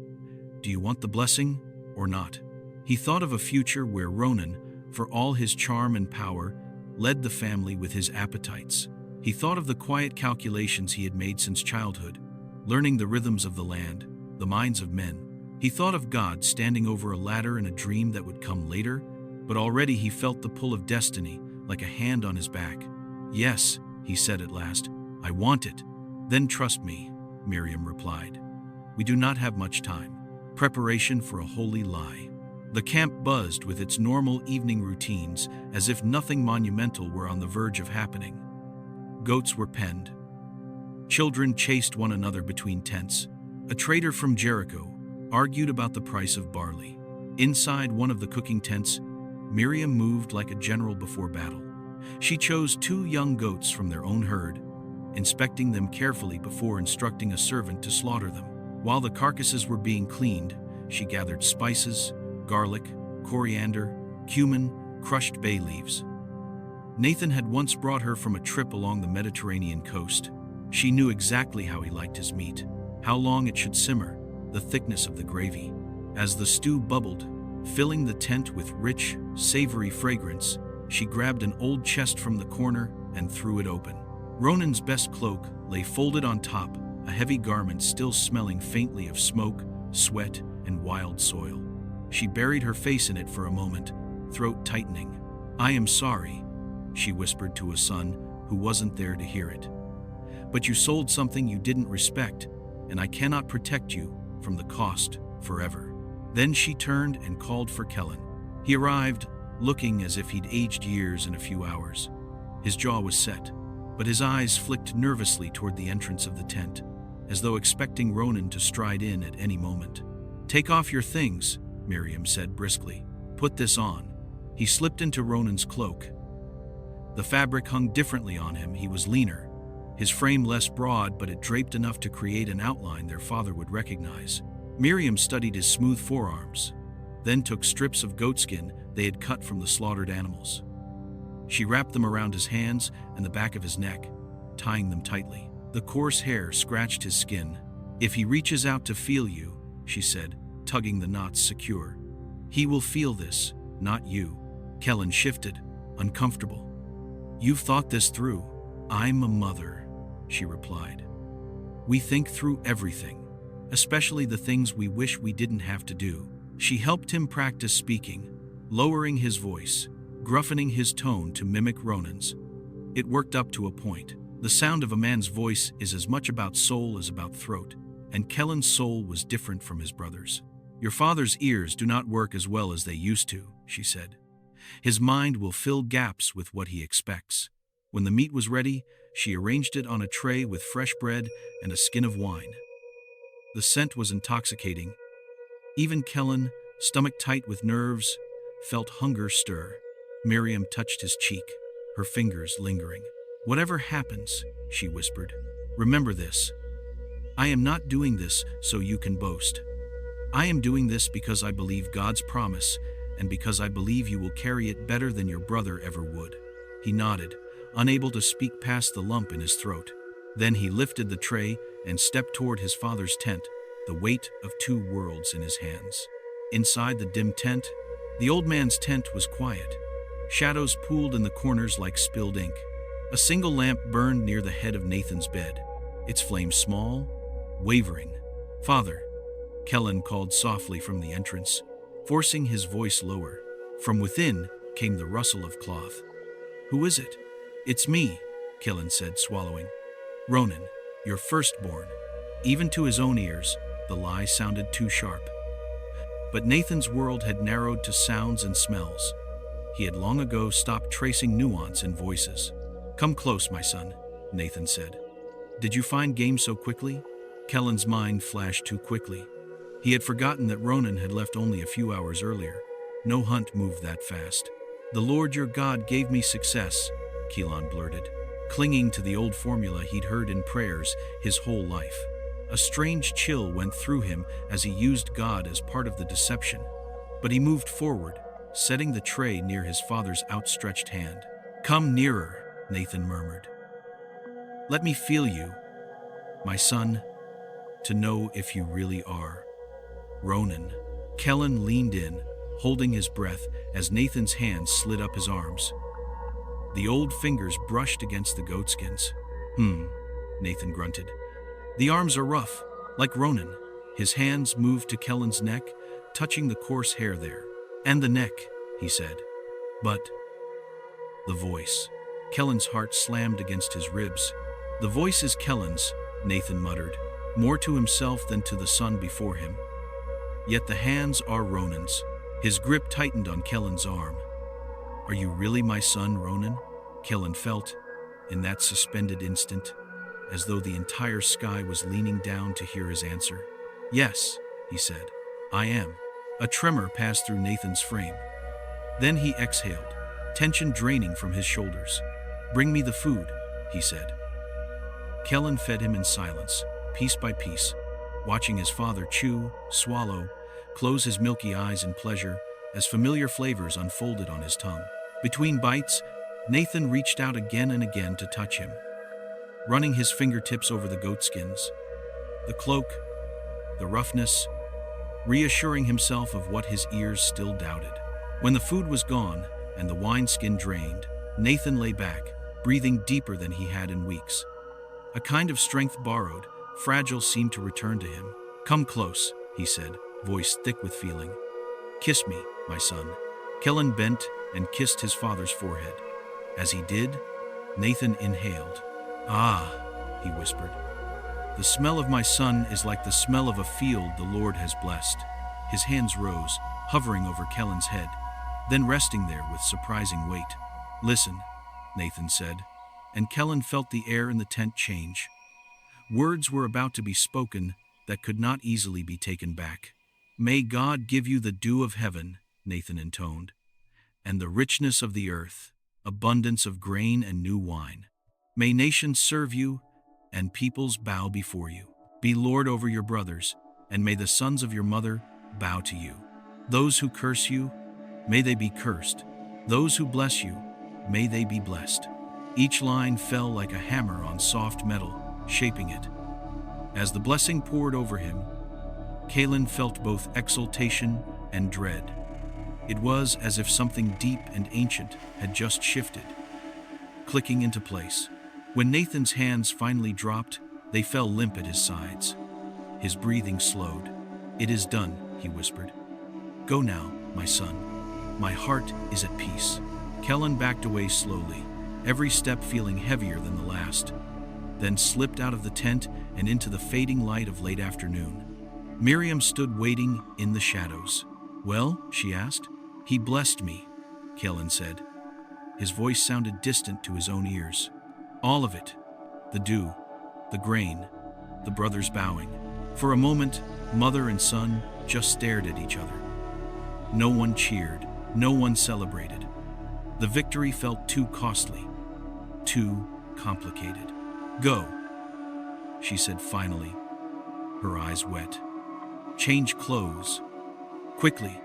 do you want the blessing or not? He thought of a future where Ronan, for all his charm and power, led the family with his appetites. He thought of the quiet calculations he had made since childhood, learning the rhythms of the land, the minds of men. He thought of God standing over a ladder in a dream that would come later, but already he felt the pull of destiny like a hand on his back. Yes, he said at last, I want it. Then trust me, Miriam replied. We do not have much time. Preparation for a holy lie. The camp buzzed with its normal evening routines as if nothing monumental were on the verge of happening. Goats were penned. Children chased one another between tents. A trader from Jericho argued about the price of barley. Inside one of the cooking tents, Miriam moved like a general before battle. She chose 2 young goats from their own herd, inspecting them carefully before instructing a servant to slaughter them. While the carcasses were being cleaned, she gathered spices, garlic, coriander, cumin, crushed bay leaves. Nathan had once brought her from a trip along the Mediterranean coast. She knew exactly how he liked his meat, how long it should simmer, the thickness of the gravy. As the stew bubbled, filling the tent with rich, savory fragrance, she grabbed an old chest from the corner and threw it open. Ronan's best cloak lay folded on top, a heavy garment still smelling faintly of smoke, sweat, and wild soil. She buried her face in it for a moment, throat tightening. I am sorry, she whispered to a son who wasn't there to hear it. But you sold something you didn't respect, and I cannot protect you from the cost forever. Then she turned and called for Kellen. He arrived, looking as if he'd aged years in a few hours. His jaw was set, but his eyes flicked nervously toward the entrance of the tent, as though expecting Ronan to stride in at any moment. Take off your things, Miriam said briskly. Put this on. He slipped into Ronan's cloak. The fabric hung differently on him. He was leaner, his frame less broad, but it draped enough to create an outline their father would recognize. Miriam studied his smooth forearms, then took strips of goatskin they had cut from the slaughtered animals. She wrapped them around his hands and the back of his neck, tying them tightly. The coarse hair scratched his skin. If he reaches out to feel you, she said, tugging the knots secure, he will feel this, not you. Kellen shifted, uncomfortable. You've thought this through. I'm a mother, she replied. We think through everything, especially the things we wish we didn't have to do. She helped him practice speaking, lowering his voice, gruffening his tone to mimic Ronan's. It worked up to a point. The sound of a man's voice is as much about soul as about throat, and Kellen's soul was different from his brother's. "Your father's ears do not work as well as they used to," she said. "His mind will fill gaps with what he expects." When the meat was ready, she arranged it on a tray with fresh bread and a skin of wine. The scent was intoxicating. Even Kellen, stomach tight with nerves, felt hunger stir. Miriam touched his cheek, her fingers lingering. "Whatever happens," she whispered, "remember this. I am not doing this so you can boast. I am doing this because I believe God's promise and because I believe you will carry it better than your brother ever would." He nodded, unable to speak past the lump in his throat. Then he lifted the tray and stepped toward his father's tent, the weight of 2 worlds in his hands. Inside the dim tent, the old man's tent was quiet. Shadows pooled in the corners like spilled ink. A single lamp burned near the head of Nathan's bed, its flame small, wavering. "Father," Kellen called softly from the entrance, forcing his voice lower. From within came the rustle of cloth. "Who is it?" "It's me," Kellen said, swallowing. "Ronan, your firstborn." Even to his own ears, the lie sounded too sharp. But Nathan's world had narrowed to sounds and smells. He had long ago stopped tracing nuance in voices. "Come close, my son," Nathan said. "Did you find game so quickly?" Kellen's mind flashed too quickly. He had forgotten that Ronan had left only a few hours earlier. No hunt moved that fast. "The Lord your God gave me success," Kellan blurted, clinging to the old formula he'd heard in prayers his whole life. A strange chill went through him as he used God as part of the deception. But he moved forward, setting the tray near his father's outstretched hand. "Come nearer," Nathan murmured. "Let me feel you, my son, to know if you really are Ronan." Kellen leaned in, holding his breath as Nathan's hands slid up his arms. The old fingers brushed against the goatskins. Nathan grunted. "The arms are rough, like Ronan." His hands moved to Kellen's neck, touching the coarse hair there. "And the neck," he said. "But..." The voice. Kellen's heart slammed against his ribs. "The voice is Kellen's," Nathan muttered, more to himself than to the son before him. "Yet the hands are Ronan's." His grip tightened on Kellen's arm. "Are you really my son, Ronan?" Kellen felt, in that suspended instant, as though the entire sky was leaning down to hear his answer. "Yes," he said, "I am." A tremor passed through Nathan's frame. Then he exhaled, tension draining from his shoulders. "Bring me the food," he said. Kellen fed him in silence, piece by piece, watching his father chew, swallow, close his milky eyes in pleasure as familiar flavors unfolded on his tongue. Between bites, Nathan reached out again and again to touch him, running his fingertips over the goatskins, the cloak, the roughness, reassuring himself of what his ears still doubted. When the food was gone and the wineskin drained, Nathan lay back, breathing deeper than he had in weeks. A kind of strength borrowed, fragile, seemed to return to him. "Come close," he said, voice thick with feeling. "Kiss me, my son." Kellen bent and kissed his father's forehead. As he did, Nathan inhaled. "Ah," he whispered. "The smell of my son is like the smell of a field the Lord has blessed." His hands rose, hovering over Kellen's head, then resting there with surprising weight. "Listen," Nathan said, and Kellen felt the air in the tent change. Words were about to be spoken that could not easily be taken back. "May God give you the dew of heaven," Nathan intoned, "and the richness of the earth, abundance of grain and new wine. May nations serve you, and peoples bow before you. Be Lord over your brothers, and may the sons of your mother bow to you. Those who curse you, may they be cursed. Those who bless you, may they be blessed." Each line fell like a hammer on soft metal, shaping it. As the blessing poured over him, Kellen felt both exultation and dread. It was as if something deep and ancient had just shifted, clicking into place. When Nathan's hands finally dropped, they fell limp at his sides. His breathing slowed. "It is done," he whispered. "Go now, my son. My heart is at peace." Kellen backed away slowly, every step feeling heavier than the last, then slipped out of the tent and into the fading light of late afternoon. Miriam stood waiting in the shadows. "Well?" she asked. "He blessed me," Kellen said. His voice sounded distant to his own ears. "All of it. The dew, the grain, the brothers bowing." For a moment, mother and son just stared at each other. No one cheered, no one celebrated. The victory felt too costly, too complicated. "Go," she said finally, her eyes wet. "Change clothes. Quickly,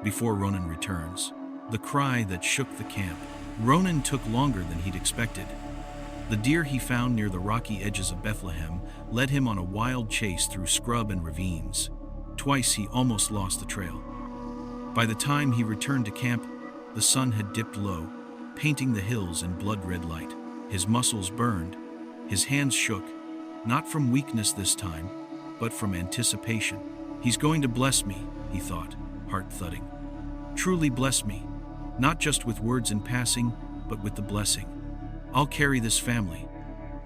before Ronan returns." The cry that shook the camp. Ronan took longer than he'd expected. The deer he found near the rocky edges of Bethlehem led him on a wild chase through scrub and ravines. Twice he almost lost the trail. By the time he returned to camp, the sun had dipped low, painting the hills in blood-red light. His muscles burned, his hands shook, not from weakness this time, but from anticipation. "He's going to bless me," he thought, heart thudding. "Truly bless me, not just with words in passing, but with the blessing. I'll carry this family.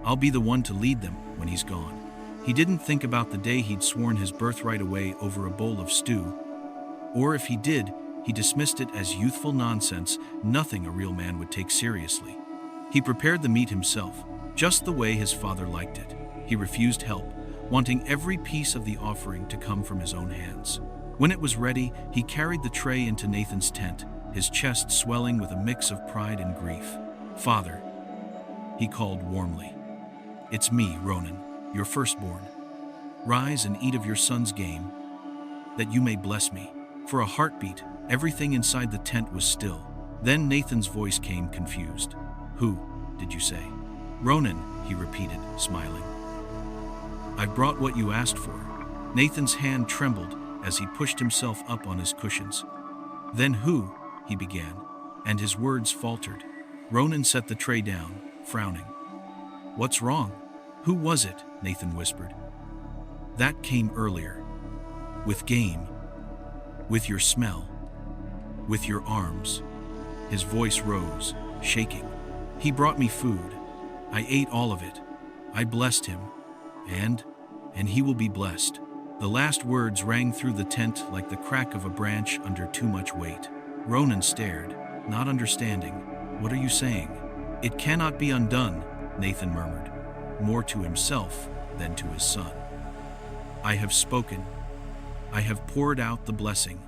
I'll be the one to lead them when he's gone." He didn't think about the day he'd sworn his birthright away over a bowl of stew. Or if he did, he dismissed it as youthful nonsense, nothing a real man would take seriously. He prepared the meat himself, just the way his father liked it. He refused help, wanting every piece of the offering to come from his own hands. When it was ready, he carried the tray into Nathan's tent, his chest swelling with a mix of pride and grief. "Father," he called warmly. "It's me, Ronan, your firstborn. Rise and eat of your son's game, that you may bless me." For a heartbeat, everything inside the tent was still. Then Nathan's voice came confused. "Who, did you say?" "Ronan," he repeated, smiling. "I've brought what you asked for." Nathan's hand trembled as he pushed himself up on his cushions. "Then who?" he began, and his words faltered. Ronan set the tray down, frowning. "What's wrong? Who was it?" Nathan whispered. "That came earlier. With game. With your smell. With your arms." His voice rose, shaking. "He brought me food. I ate all of it. I blessed him. And he will be blessed." The last words rang through the tent like the crack of a branch under too much weight. Ronan stared, not understanding. "What are you saying?" "It cannot be undone," Nathan murmured, more to himself than to his son. "I have spoken. I have poured out the blessing."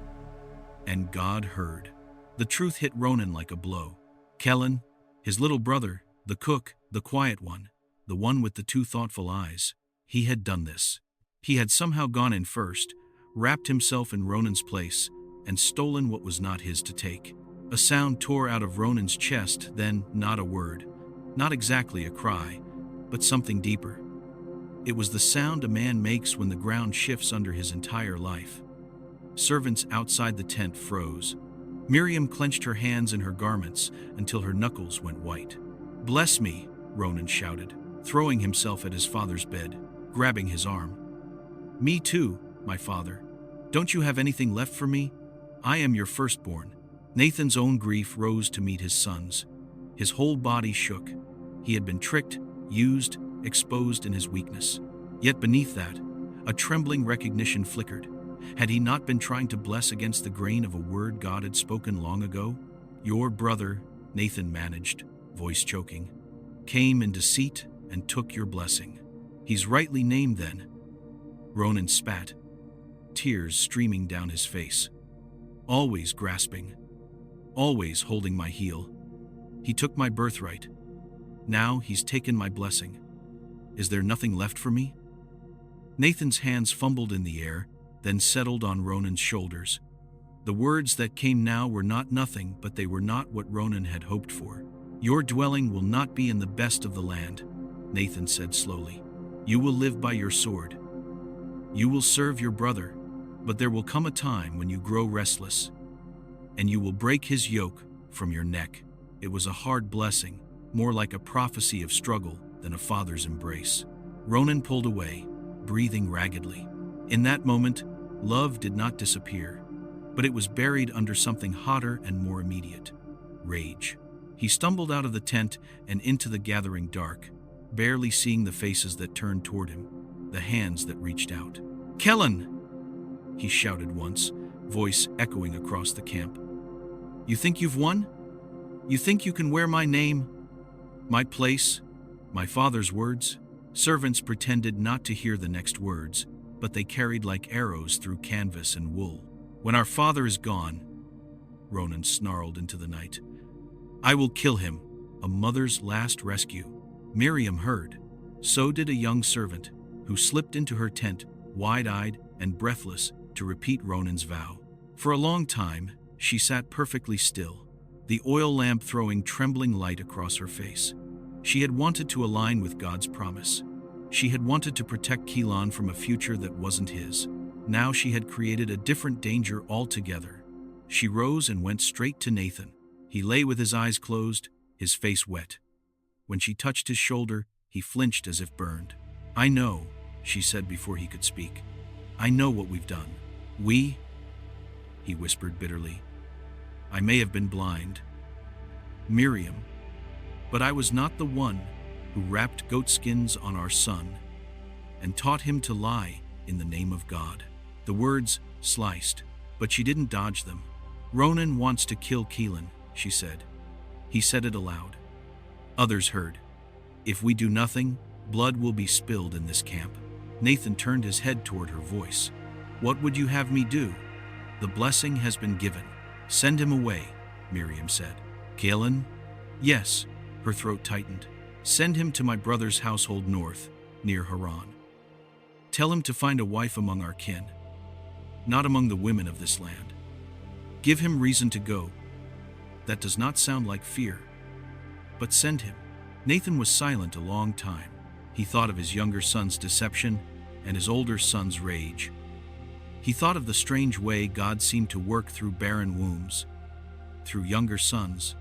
And God heard. The truth hit Ronan like a blow. Kellen, his little brother, the cook, the quiet one, the one with the two thoughtful eyes, he had done this. He had somehow gone in first, wrapped himself in Ronan's place, and stolen what was not his to take. A sound tore out of Ronan's chest, then not a word. Not exactly a cry, but something deeper. It was the sound a man makes when the ground shifts under his entire life. Servants outside the tent froze. Miriam clenched her hands in her garments until her knuckles went white. "Bless me," Ronan shouted, throwing himself at his father's bed, grabbing his arm. "Me too, my father. Don't you have anything left for me? I am your firstborn." Nathan's own grief rose to meet his son's. His whole body shook. He had been tricked, used, exposed in his weakness. Yet beneath that, a trembling recognition flickered. Had he not been trying to bless against the grain of a word God had spoken long ago? "Your brother," Nathan managed, voice choking, "came in deceit and took your blessing. He's rightly named then." Ronan spat, tears streaming down his face. "Always grasping. Always holding my heel. He took my birthright. Now he's taken my blessing. Is there nothing left for me?" Nathan's hands fumbled in the air, then settled on Ronan's shoulders. The words that came now were not nothing, but they were not what Ronan had hoped for. "Your dwelling will not be in the best of the land," Nathan said slowly. "You will live by your sword. You will serve your brother, but there will come a time when you grow restless, and you will break his yoke from your neck." It was a hard blessing, more like a prophecy of struggle than a father's embrace. Ronan pulled away, breathing raggedly. In that moment, love did not disappear, but it was buried under something hotter and more immediate: rage. He stumbled out of the tent and into the gathering dark, barely seeing the faces that turned toward him, the hands that reached out. "Kellen!" he shouted once, voice echoing across the camp. "You think you've won? You think you can wear my name, my place, my father's words?" Servants pretended not to hear the next words, but they carried like arrows through canvas and wool. "When our father is gone," Ronan snarled into the night, "I will kill him." A mother's last rescue. Miriam heard. So did a young servant, who slipped into her tent, wide-eyed and breathless, to repeat Ronan's vow. For a long time, she sat perfectly still, the oil lamp throwing trembling light across her face. She had wanted to align with God's promise. She had wanted to protect Keelan from a future that wasn't his. Now she had created a different danger altogether. She rose and went straight to Nathan. He lay with his eyes closed, his face wet. When she touched his shoulder, he flinched as if burned. "I know," she said before he could speak. "I know what we've done." "We?" he whispered bitterly. "I may have been blind, Miriam, but I was not the one who wrapped goatskins on our son and taught him to lie in the name of God." The words sliced, but she didn't dodge them. "Ronan wants to kill Keelan," she said. He said it aloud. Others heard. "If we do nothing, blood will be spilled in this camp." Nathan turned his head toward her voice. "What would you have me do?" "The blessing has been given. Send him away," Miriam said. "Keelan?" "Yes." Her throat tightened. "Send him to my brother's household north, near Haran. Tell him to find a wife among our kin, not among the women of this land. Give him reason to go." That does not sound like fear, but send him. Nathan was silent a long time. He thought of his younger son's deception and his older son's rage. He thought of the strange way God seemed to work through barren wombs, through younger sons,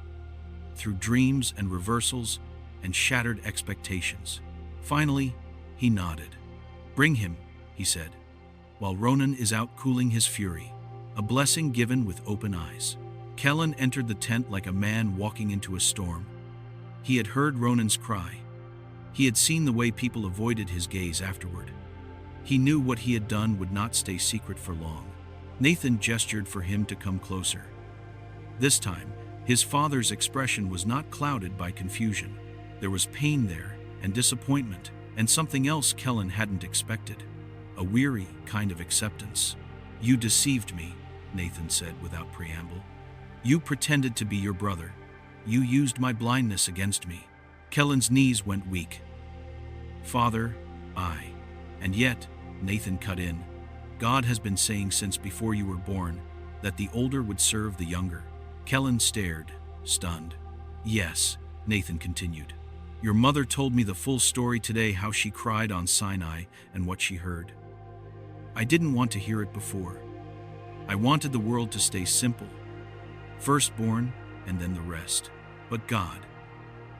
through dreams and reversals and shattered expectations. Finally, he nodded. "Bring him," he said, "while Ronan is out cooling his fury." A blessing given with open eyes. Kellen entered the tent like a man walking into a storm. He had heard Ronan's cry. He had seen the way people avoided his gaze afterward. He knew what he had done would not stay secret for long. Nathan gestured for him to come closer. This time, his father's expression was not clouded by confusion. There was pain there, and disappointment, and something else Kellen hadn't expected. A weary kind of acceptance. "You deceived me," Nathan said without preamble. "You pretended to be your brother. You used my blindness against me." Kellen's knees went weak. "Father, and yet," Nathan cut in, "God has been saying since before you were born that the older would serve the younger." Kellen stared, stunned. "Yes," Nathan continued. "Your mother told me the full story today, how she cried on Sinai and what she heard. I didn't want to hear it before. I wanted the world to stay simple. Firstborn, and then the rest. But God,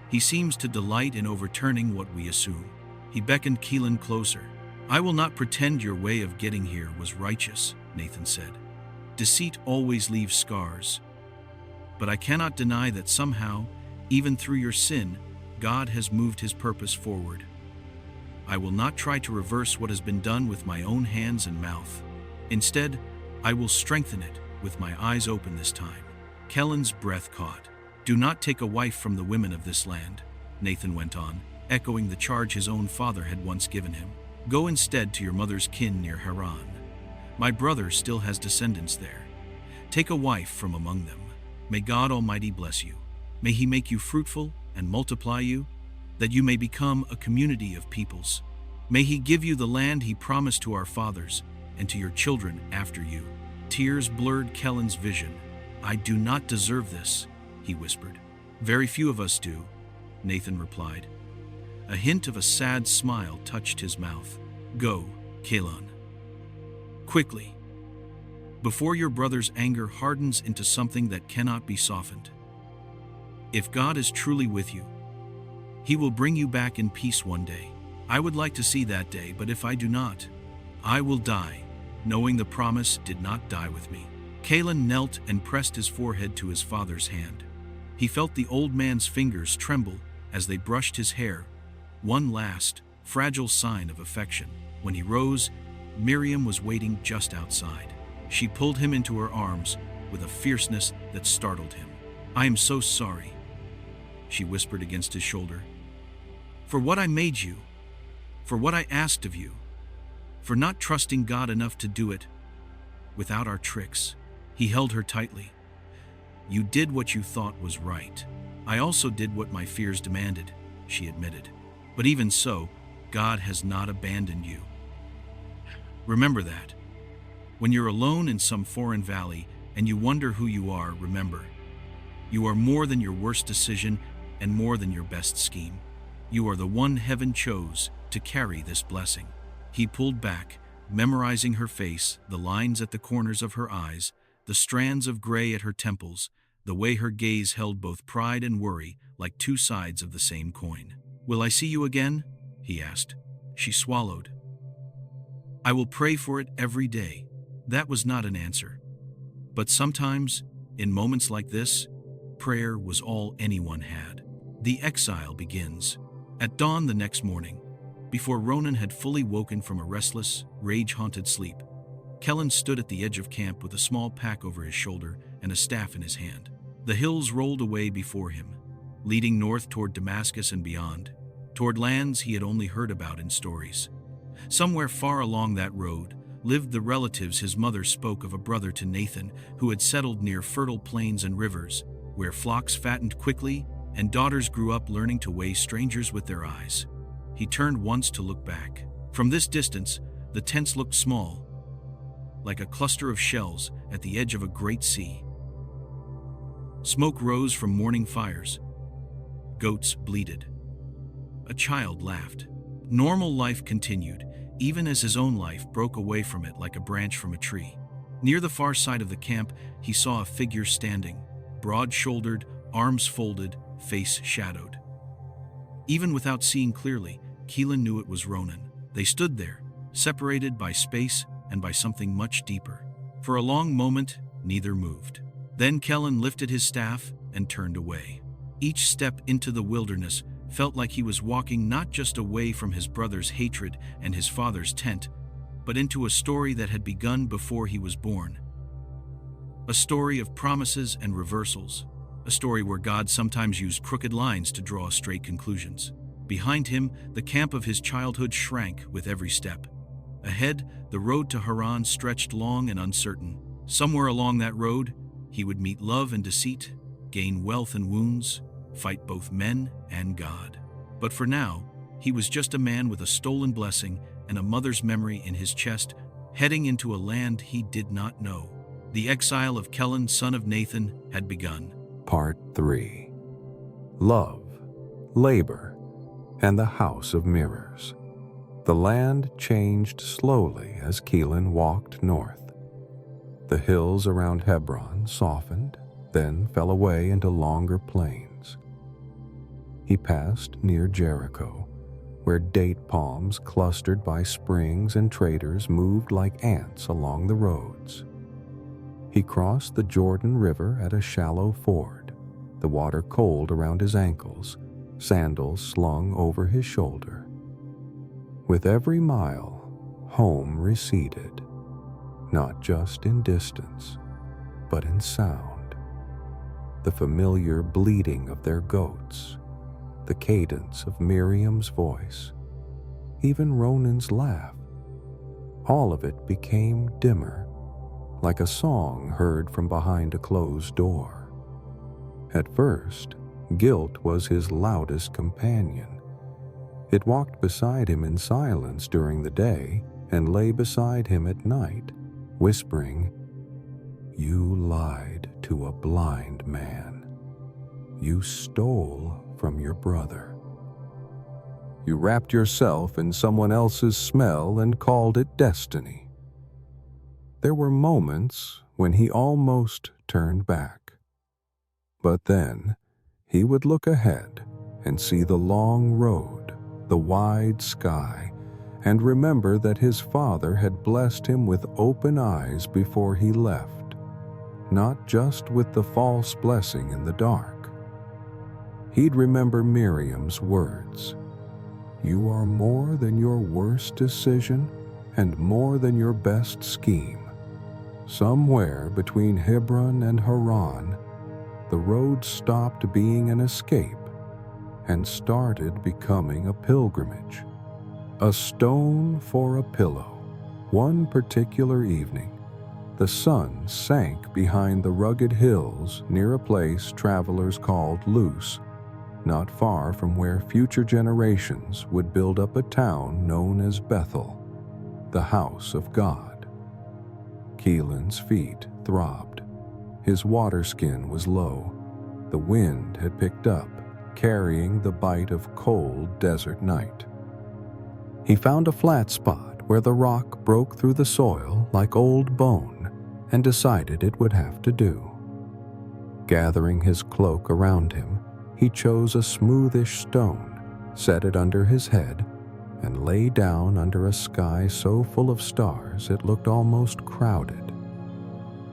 He seems to delight in overturning what we assume." He beckoned Keelan closer. "I will not pretend your way of getting here was righteous," Nathan said. "Deceit always leaves scars. But I cannot deny that somehow, even through your sin, God has moved His purpose forward. I will not try to reverse what has been done with my own hands and mouth. Instead, I will strengthen it with my eyes open this time." Kellen's breath caught. "Do not take a wife from the women of this land," Nathan went on, echoing the charge his own father had once given him. "Go instead to your mother's kin near Haran. My brother still has descendants there. Take a wife from among them. May God Almighty bless you. May He make you fruitful and multiply you, that you may become a community of peoples. May He give you the land He promised to our fathers and to your children after you." Tears blurred Kellen's vision. "I do not deserve this," he whispered. "Very few of us do," Nathan replied. A hint of a sad smile touched his mouth. "Go, Keelan. Quickly, before your brother's anger hardens into something that cannot be softened. If God is truly with you, He will bring you back in peace one day. I would like to see that day, but if I do not, I will die, knowing the promise did not die with me." Keelan knelt and pressed his forehead to his father's hand. He felt the old man's fingers tremble as they brushed his hair, one last, fragile sign of affection. When he rose, Miriam was waiting just outside. She pulled him into her arms with a fierceness that startled him. "I am so sorry," she whispered against his shoulder. "For what I made you, for what I asked of you, for not trusting God enough to do it without our tricks." He held her tightly. "You did what you thought was right. I also did what my fears demanded," she admitted. "But even so, God has not abandoned you. Remember that. When you're alone in some foreign valley and you wonder who you are, remember, you are more than your worst decision and more than your best scheme. You are the one heaven chose to carry this blessing." He pulled back, memorizing her face, the lines at the corners of her eyes, the strands of gray at her temples, the way her gaze held both pride and worry like two sides of the same coin. "Will I see you again?" he asked. She swallowed. "I will pray for it every day." That was not an answer. But sometimes, in moments like this, prayer was all anyone had. The exile begins. At dawn the next morning, before Ronan had fully woken from a restless, rage-haunted sleep, Kellen stood at the edge of camp with a small pack over his shoulder and a staff in his hand. The hills rolled away before him, leading north toward Damascus and beyond, toward lands he had only heard about in stories. Somewhere far along that road lived the relatives his mother spoke of, a brother to Nathan who had settled near fertile plains and rivers, where flocks fattened quickly and daughters grew up learning to weigh strangers with their eyes. He turned once to look back. From this distance, the tents looked small, like a cluster of shells at the edge of a great sea. Smoke rose from morning fires. Goats bleated. A child laughed. Normal life continued, even as his own life broke away from it like a branch from a tree. Near the far side of the camp, he saw a figure standing, broad-shouldered, arms folded, face shadowed. Even without seeing clearly, Keelan knew it was Ronan. They stood there, separated by space and by something much deeper. For a long moment, neither moved. Then Kellen lifted his staff and turned away. Each step into the wilderness felt like he was walking not just away from his brother's hatred and his father's tent, but into a story that had begun before he was born. A story of promises and reversals. A story where God sometimes used crooked lines to draw straight conclusions. Behind him, the camp of his childhood shrank with every step. Ahead, the road to Haran stretched long and uncertain. Somewhere along that road, he would meet love and deceit, gain wealth and wounds, fight both men and God. But for now, he was just a man with a stolen blessing and a mother's memory in his chest, heading into a land he did not know. The exile of Kellen, son of Nathan, had begun. Part 3. Love, Labor, and the House of Mirrors. The land changed slowly as Keelan walked north. The hills around Hebron softened, then fell away into longer plains. He passed near Jericho, where date palms clustered by springs and traders moved like ants along the roads. He crossed the Jordan River at a shallow ford, the water cold around his ankles, sandals slung over his shoulder. With every mile, home receded, not just in distance, but in sound. The familiar bleating of their goats, the cadence of Miriam's voice, even Ronan's laugh. All of it became dimmer, like a song heard from behind a closed door. At first, guilt was his loudest companion. It walked beside him in silence during the day and lay beside him at night, whispering, "You lied to a blind man. You stole from your brother. You wrapped yourself in someone else's smell and called it destiny." There were moments when he almost turned back. But then he would look ahead and see the long road, the wide sky, and remember that his father had blessed him with open eyes before he left, not just with the false blessing in the dark, he'd remember Miriam's words. "You are more than your worst decision and more than your best scheme." Somewhere between Hebron and Haran, the road stopped being an escape and started becoming a pilgrimage. A stone for a pillow. One particular evening, the sun sank behind the rugged hills near a place travelers called Luz, not far from where future generations would build up a town known as Bethel, the house of God. Keelan's feet throbbed. His water skin was low. The wind had picked up, carrying the bite of cold desert night. He found a flat spot where the rock broke through the soil like old bone and decided it would have to do. Gathering his cloak around him, he chose a smoothish stone, set it under his head, and lay down under a sky so full of stars it looked almost crowded.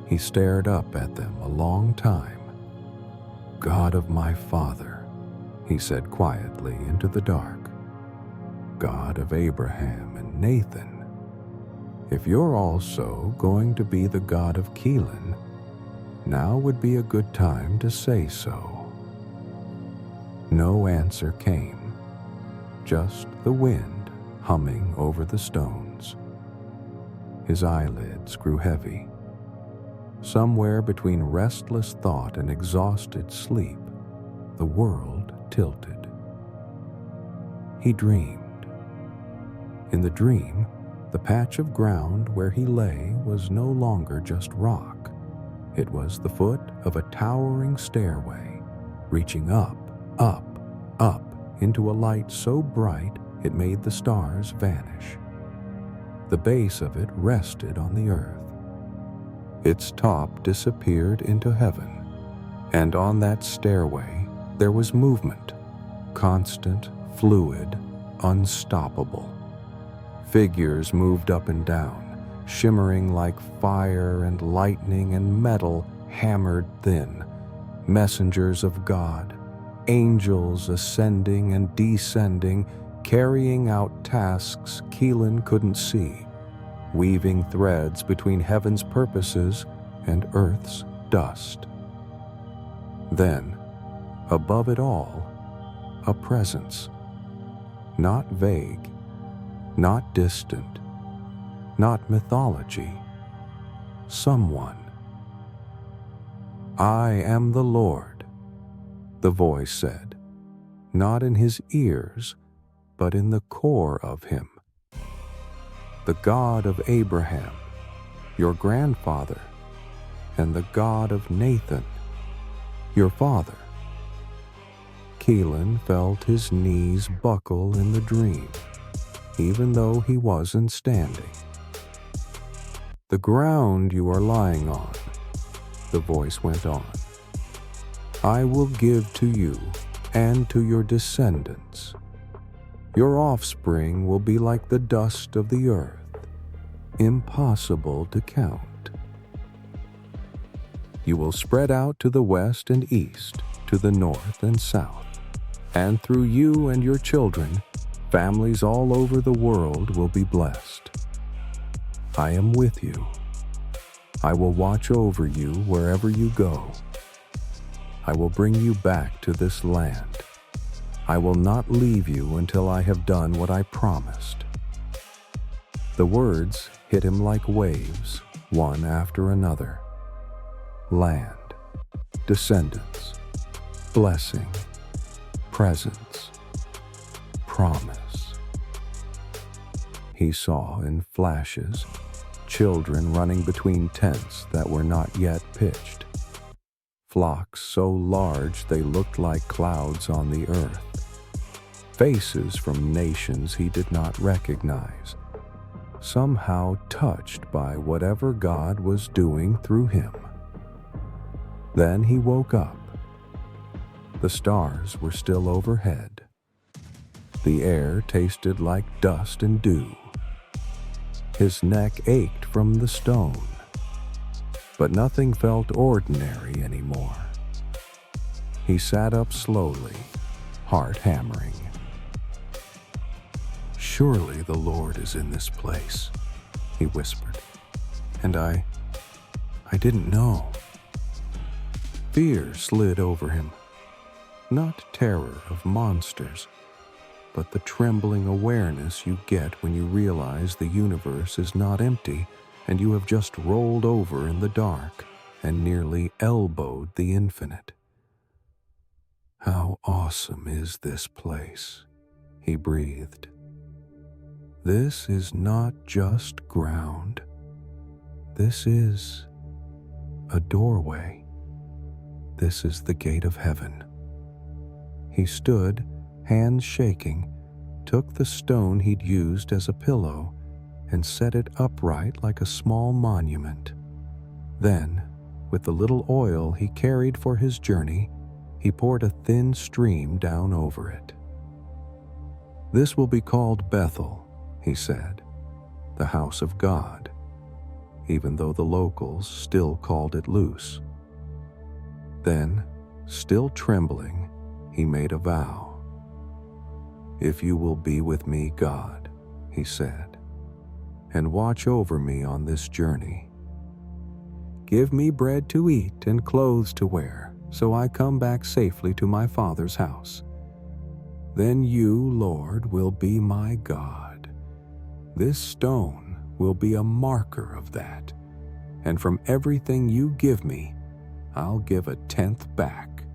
He stared up at them a long time. "God of my father," he said quietly into the dark. "God of Abraham and Nathan. If you're also going to be the God of Keelan, now would be a good time to say so." No answer came, just the wind humming over the stones. His eyelids grew heavy. Somewhere between restless thought and exhausted sleep, the world tilted. He dreamed. In the dream, the patch of ground where he lay was no longer just rock. It was the foot of a towering stairway, reaching up, up, into a light so bright it made the stars vanish. The base of it rested on the earth. Its top disappeared into heaven, and on that stairway there was movement, constant, fluid, unstoppable. Figures moved up and down, shimmering like fire and lightning and metal hammered thin, messengers of God, angels ascending and descending, carrying out tasks Keelan couldn't see, weaving threads between heaven's purposes and earth's dust. Then, above it all, a presence, not vague, not distant, not mythology, someone. "I am the Lord," the voice said, not in his ears, but in the core of him. "The God of Abraham, your grandfather, and the God of Nathan, your father." Keelan felt his knees buckle in the dream, even though he wasn't standing. "The ground you are lying on," the voice went on, "I will give to you and to your descendants. Your offspring will be like the dust of the earth, impossible to count. You will spread out to the west and east, to the north and south, and through you and your children, families all over the world will be blessed. I am with you. I will watch over you wherever you go. I will bring you back to this land. I will not leave you until I have done what I promised." The words hit him like waves, one after another. Land, descendants, blessing, presence, promise. He saw in flashes children running between tents that were not yet pitched. Flocks so large they looked like clouds on the earth. Faces from nations he did not recognize, somehow touched by whatever God was doing through him. Then he woke up. The stars were still overhead. The air tasted like dust and dew. His neck ached from the stone, but nothing felt ordinary anymore. He sat up slowly, heart hammering. "Surely the Lord is in this place," he whispered. "And I didn't know." Fear slid over him. Not terror of monsters, but the trembling awareness you get when you realize the universe is not empty and you have just rolled over in the dark and nearly elbowed the infinite. "How awesome is this place," he breathed. "This is not just ground. This is a doorway. This is the gate of heaven." He stood, hands shaking, took the stone he'd used as a pillow and set it upright like a small monument. Then, with the little oil he carried for his journey, he poured a thin stream down over it. "This will be called Bethel," he said, "the house of God," even though the locals still called it Luz. Then, still trembling, he made a vow. "If you will be with me, God," he said, "and watch over me on this journey. Give me bread to eat and clothes to wear, so I come back safely to my Father's house. Then you, Lord, will be my God. This stone will be a marker of that, and from everything you give me, I'll give 1/10 back."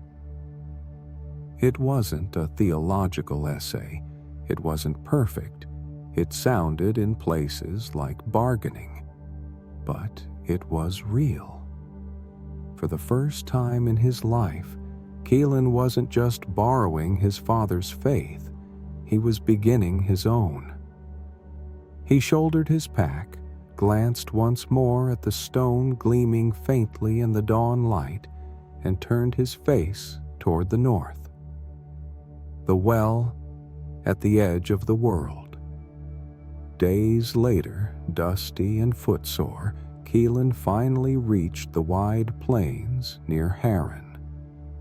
It wasn't a theological essay. It wasn't perfect. It sounded in places like bargaining. But it was real. For the first time in his life, Keelan wasn't just borrowing his father's faith. He was beginning his own. He shouldered his pack, glanced once more at the stone gleaming faintly in the dawn light, and turned his face toward the north. The well at the edge of the world. Days later, dusty and footsore, Keelan finally reached the wide plains near Haran,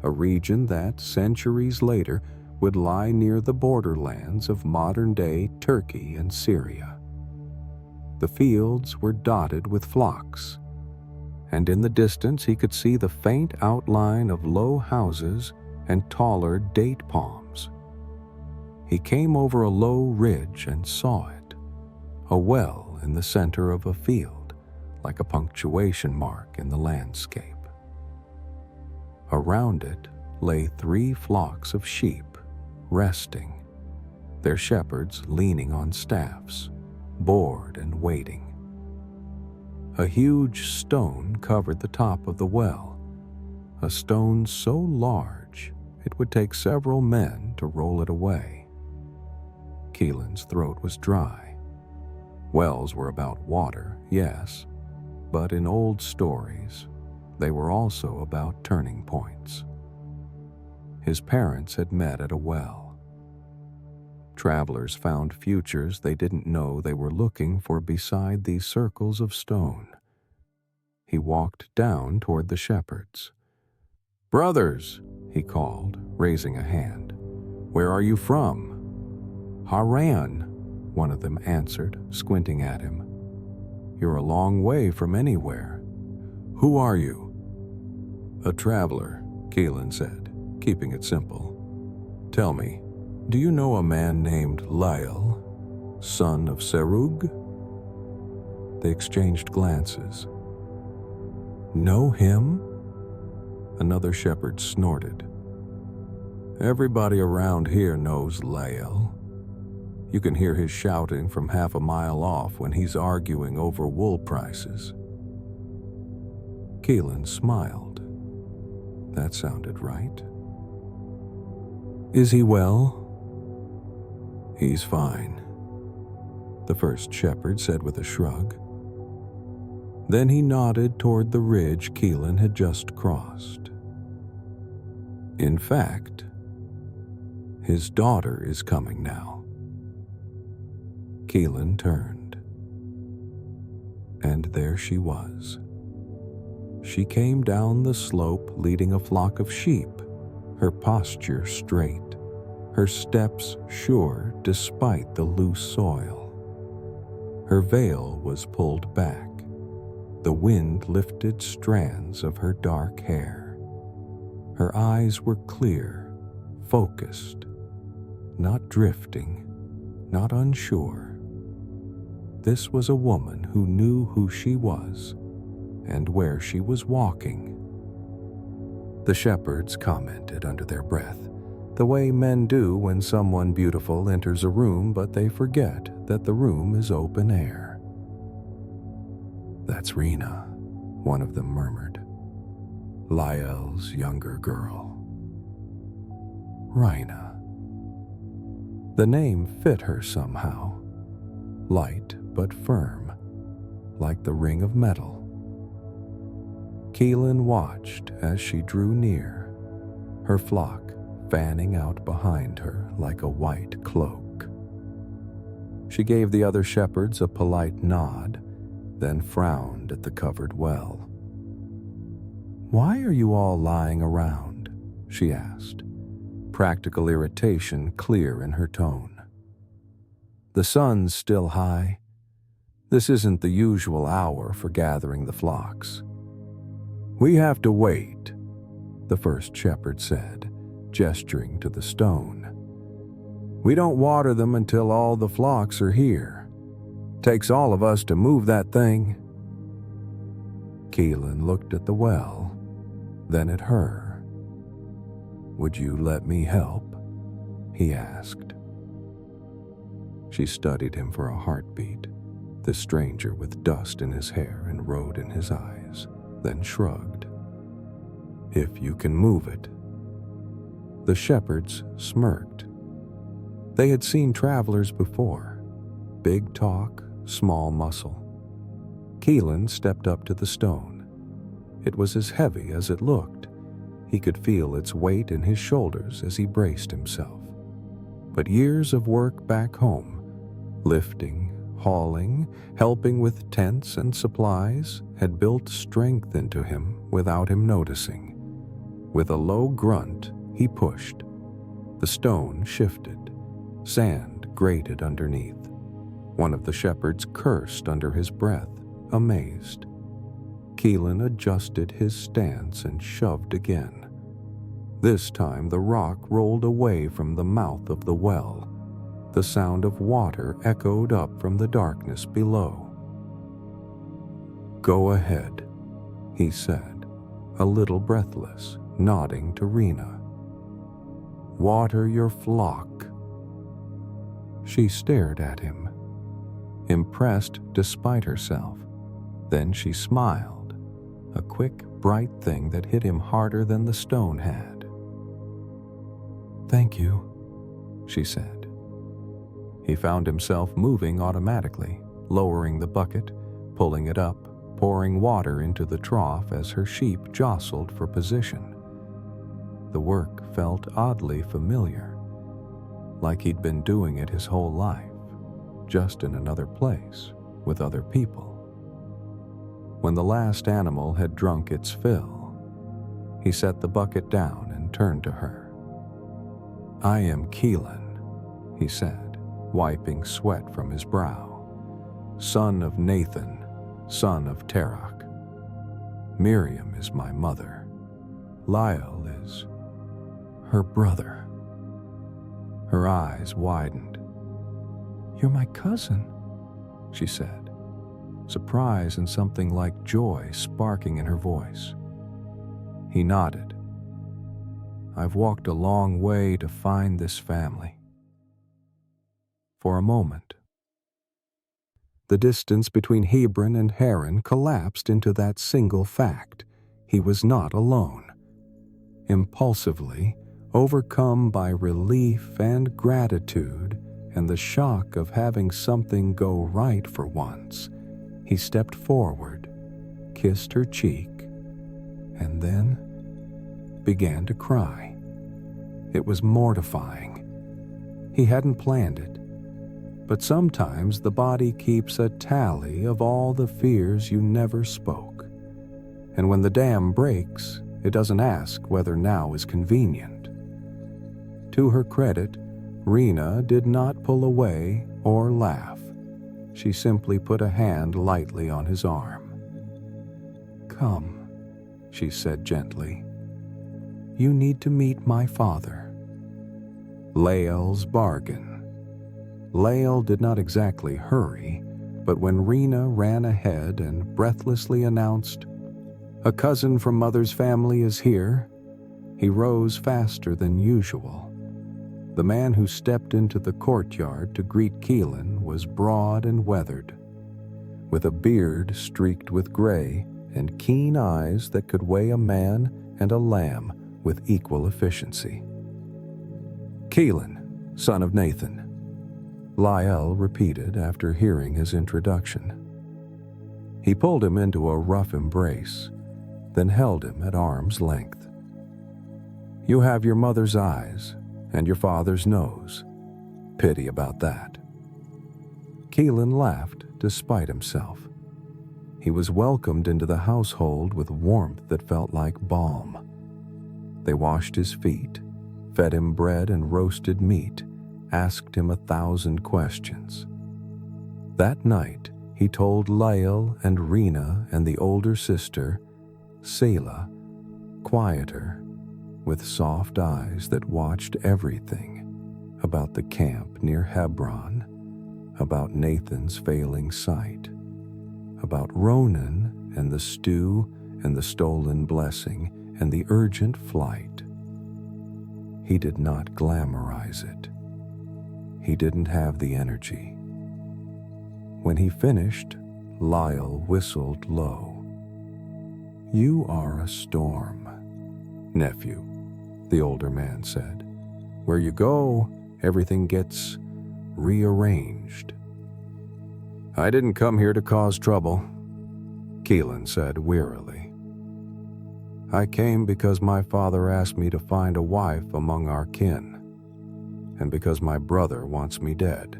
a region that centuries later would lie near the borderlands of modern-day Turkey and Syria. The fields were dotted with flocks, and in the distance he could see the faint outline of low houses and taller date palms. He came over a low ridge and saw it, a well in the center of a field, like a punctuation mark in the landscape. Around it lay 3 flocks of sheep, resting, their shepherds leaning on staffs, bored and waiting. A huge stone covered the top of the well, a stone so large it would take several men to roll it away. Keelan's throat was dry. Wells were about water, yes, but in old stories, they were also about turning points. His parents had met at a well. Travelers found futures they didn't know they were looking for beside these circles of stone. He walked down toward the shepherds. "Brothers," he called, raising a hand. "Where are you from?" "Haran," one of them answered, squinting at him. "You're a long way from anywhere. Who are you?" "A traveler," Keelan said, keeping it simple. "Tell me, do you know a man named Lael, son of Serug?" They exchanged glances. "Know him?" Another shepherd snorted. "Everybody around here knows Lael. You can hear his shouting from half a mile off when he's arguing over wool prices." Keelan smiled. That sounded right. "Is he well?" "He's fine," the first shepherd said with a shrug. Then he nodded toward the ridge Keelan had just crossed. "In fact, his daughter is coming now." Keelan turned, and there she was. She came down the slope leading a flock of sheep, her posture straight, her steps sure despite the loose soil. Her veil was pulled back. The wind lifted strands of her dark hair. Her eyes were clear, focused, not drifting, not unsure. This was a woman who knew who she was and where she was walking. The shepherds commented under their breath, the way men do when someone beautiful enters a room but they forget that the room is open air. "That's Rena," one of them murmured. "Lyell's younger girl." Rina. The name fit her somehow, light but firm, like the ring of metal. Keelan watched as she drew near, her flock fanning out behind her like a white cloak. She gave the other shepherds a polite nod, then frowned at the covered well. "Why are you all lying around?" she asked, practical irritation clear in her tone. "The sun's still high. This isn't the usual hour for gathering the flocks." "We have to wait," the first shepherd said, gesturing to the stone. "We don't water them until all the flocks are here. Takes all of us to move that thing." Keelan looked at the well, then at her. "Would you let me help?" he asked. She studied him for a heartbeat, this stranger with dust in his hair and road in his eyes, then shrugged. "If you can move it." The shepherds smirked. They had seen travelers before. Big talk, small muscle. Keelan stepped up to the stone. It was as heavy as it looked. He could feel its weight in his shoulders as he braced himself. But years of work back home, lifting, hauling, helping with tents and supplies, had built strength into him without him noticing. With a low grunt, he pushed. The stone shifted. Sand grated underneath. One of the shepherds cursed under his breath, amazed. Keelan adjusted his stance and shoved again. This time the rock rolled away from the mouth of the well. The sound of water echoed up from the darkness below. "Go ahead," he said, a little breathless, nodding to Rena. "Water your flock." She stared at him, impressed despite herself. Then she smiled, a quick, bright thing that hit him harder than the stone had. "Thank you," she said. He found himself moving automatically, lowering the bucket, pulling it up, pouring water into the trough as her sheep jostled for position. The work felt oddly familiar, like he'd been doing it his whole life, just in another place, with other people. When the last animal had drunk its fill, he set the bucket down and turned to her. "I am Keelan," he said, wiping sweat from his brow. "Son of Nathan, son of Terach. Miriam is my mother. Lyle is her brother." Her eyes widened. "You're my cousin," she said, surprise and something like joy sparking in her voice. He nodded. "I've walked a long way to find this family." For a moment, the distance between Hebron and Haran collapsed into that single fact: he was not alone. Impulsively, overcome by relief and gratitude and the shock of having something go right for once, he stepped forward, kissed her cheek, and then began to cry. It was mortifying. He hadn't planned it. But sometimes the body keeps a tally of all the fears you never spoke. And when the dam breaks, it doesn't ask whether now is convenient. To her credit, Rena did not pull away or laugh. She simply put a hand lightly on his arm. "Come," she said gently. "You need to meet my father." Lael's bargain. Lael did not exactly hurry, but when Rena ran ahead and breathlessly announced, "A cousin from Mother's family is here," he rose faster than usual. The man who stepped into the courtyard to greet Keelan was broad and weathered, with a beard streaked with gray and keen eyes that could weigh a man and a lamb with equal efficiency. "Keelan, son of Nathan," Lael repeated after hearing his introduction. He pulled him into a rough embrace, then held him at arm's length. "You have your mother's eyes and your father's nose. Pity about that." Keelan laughed despite himself. He was welcomed into the household with warmth that felt like balm. They washed his feet, fed him bread and roasted meat, asked him 1,000 questions. That night, he told Lael and Rena and the older sister, Selah, quieter, with soft eyes that watched everything, about the camp near Hebron, about Nathan's failing sight, about Ronan and the stew and the stolen blessing and the urgent flight. He did not glamorize it. He didn't have the energy. When he finished, Lyle whistled low. "You are a storm, nephew," the older man said. "Where you go, everything gets rearranged." "I didn't come here to cause trouble," Keelan said wearily. "I came because my father asked me to find a wife among our kin, and because my brother wants me dead."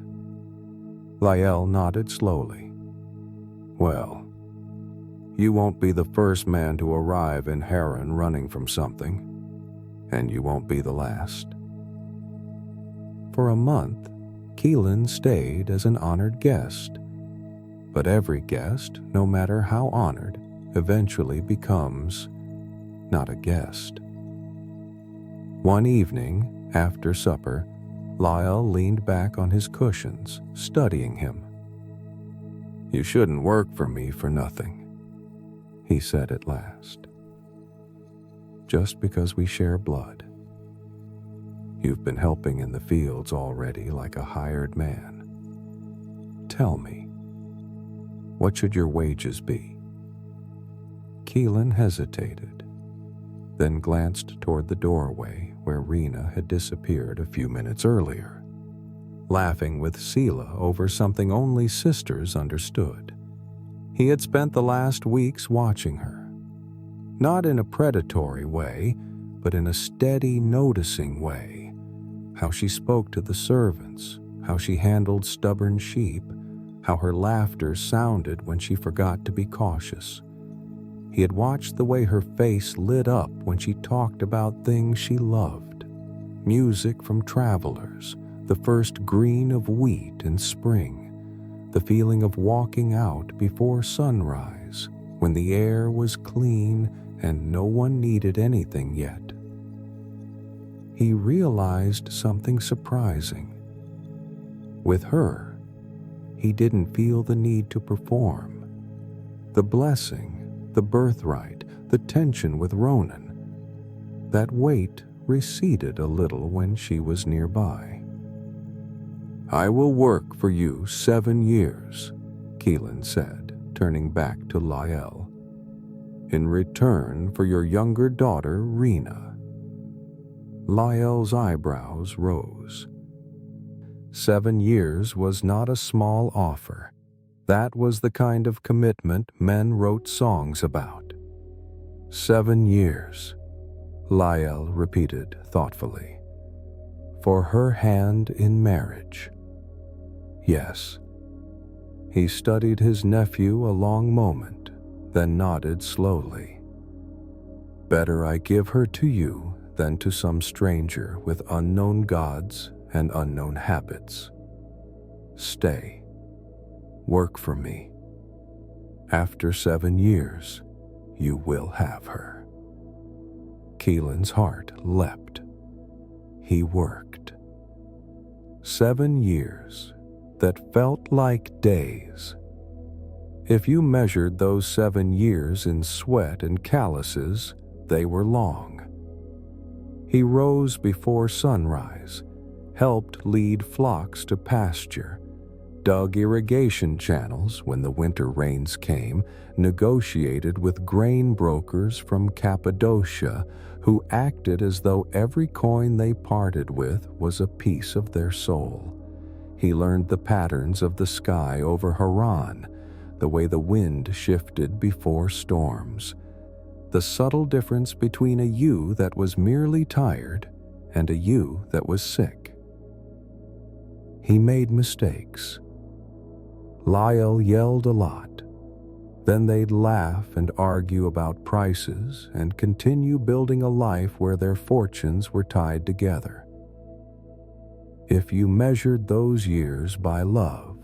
Lael nodded slowly. "Well, you won't be the first man to arrive in Haran running from something, and you won't be the last." For a month, Keelan stayed as an honored guest. But every guest, no matter how honored, eventually becomes not a guest. One evening, after supper, Lyle leaned back on his cushions, studying him. "You shouldn't work for me for nothing," he said at last. "Just because we share blood. You've been helping in the fields already like a hired man. Tell me, what should your wages be?" Keelan hesitated, then glanced toward the doorway where Rena had disappeared a few minutes earlier, laughing with Selah over something only sisters understood. He had spent the last weeks watching her, not in a predatory way, but in a steady, noticing way. How she spoke to the servants, how she handled stubborn sheep, how her laughter sounded when she forgot to be cautious. He had watched the way her face lit up when she talked about things she loved. Music from travelers, the first green of wheat in spring, the feeling of walking out before sunrise when the air was clean and no one needed anything yet. He realized something surprising. With her, he didn't feel the need to perform. The blessing, the birthright, the tension with Ronan, that weight receded a little when she was nearby. "I will work for you 7 years, Keelan said, turning back to Lael, "in return for your younger daughter, Rena." Lael's eyebrows rose. 7 years was not a small offer. That was the kind of commitment men wrote songs about. 7 years, Lael repeated thoughtfully. For her hand in marriage. Yes. He studied his nephew a long moment, then nodded slowly. "Better I give her to you than to some stranger with unknown gods and unknown habits. Stay. Work for me. After 7 years, you will have her. Keelan's heart leapt. He worked. 7 years that felt like days. If you measured those 7 years in sweat and calluses, they were long. He rose before sunrise, helped lead flocks to pasture, dug irrigation channels when the winter rains came, negotiated with grain brokers from Cappadocia who acted as though every coin they parted with was a piece of their soul. He learned the patterns of the sky over Haran, the way the wind shifted before storms, the subtle difference between a you that was merely tired and a you that was sick. He made mistakes. Lyle yelled a lot. Then they'd laugh and argue about prices and continue building a life where their fortunes were tied together. If you measured those years by love,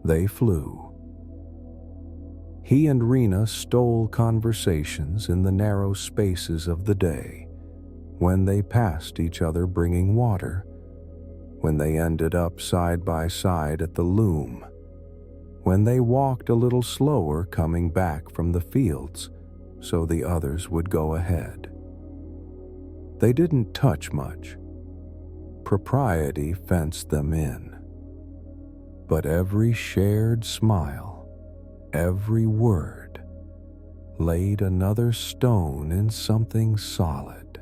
they flew. He and Rena stole conversations in the narrow spaces of the day, when they passed each other bringing water, when they ended up side by side at the loom, when they walked a little slower coming back from the fields so the others would go ahead. They didn't touch much. Propriety fenced them in. But every shared smile, every word, laid another stone in something solid.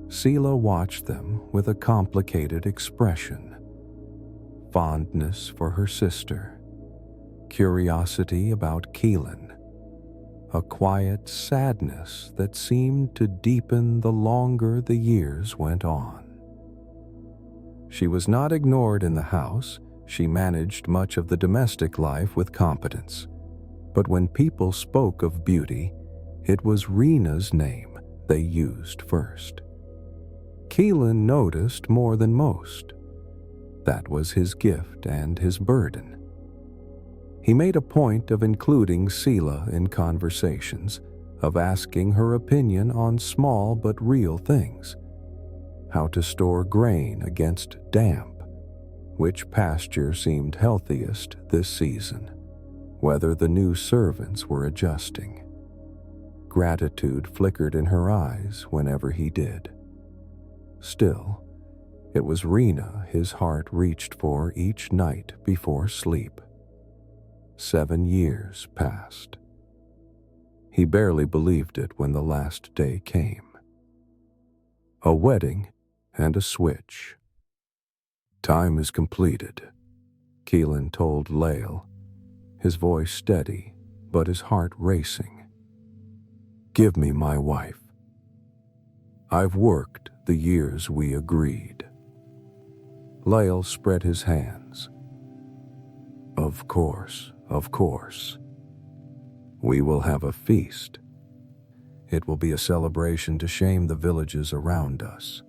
Selah watched them with a complicated expression. Fondness for her sister, curiosity about Keelan, a quiet sadness that seemed to deepen the longer the years went on. She was not ignored in the house. She managed much of the domestic life with competence. But when people spoke of beauty, it was Rena's name they used first. Keelan noticed more than most. That was his gift and his burden. He made a point of including Selah in conversations, of asking her opinion on small but real things. How to store grain against damp, which pasture seemed healthiest this season, whether the new servants were adjusting. Gratitude flickered in her eyes whenever he did. Still, it was Rena his heart reached for each night before sleep. 7 years passed. He barely believed it when the last day came. A wedding and a switch. Time is completed, Keelan told Lael, his voice steady but his heart racing. Give me my wife. I've worked the years we agreed. Lael spread his hands. Of course. We will have a feast. It will be a celebration to shame the villages around us.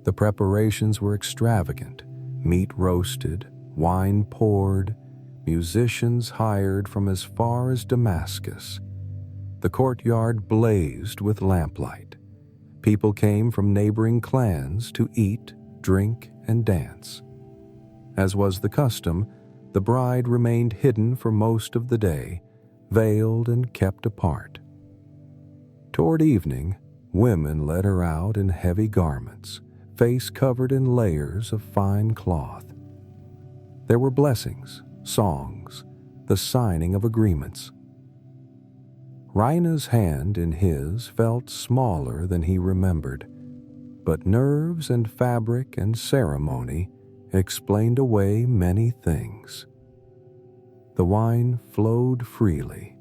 The preparations were extravagant, meat roasted, wine poured, musicians hired from as far as Damascus. The courtyard blazed with lamplight. People came from neighboring clans to eat, drink, and dance. As was the custom, the bride remained hidden for most of the day, veiled and kept apart. Toward evening, women led her out in heavy garments, face covered in layers of fine cloth. There were blessings, songs, the signing of agreements. Rina's hand in his felt smaller than he remembered, but nerves and fabric and ceremony explained away many things. The wine flowed freely.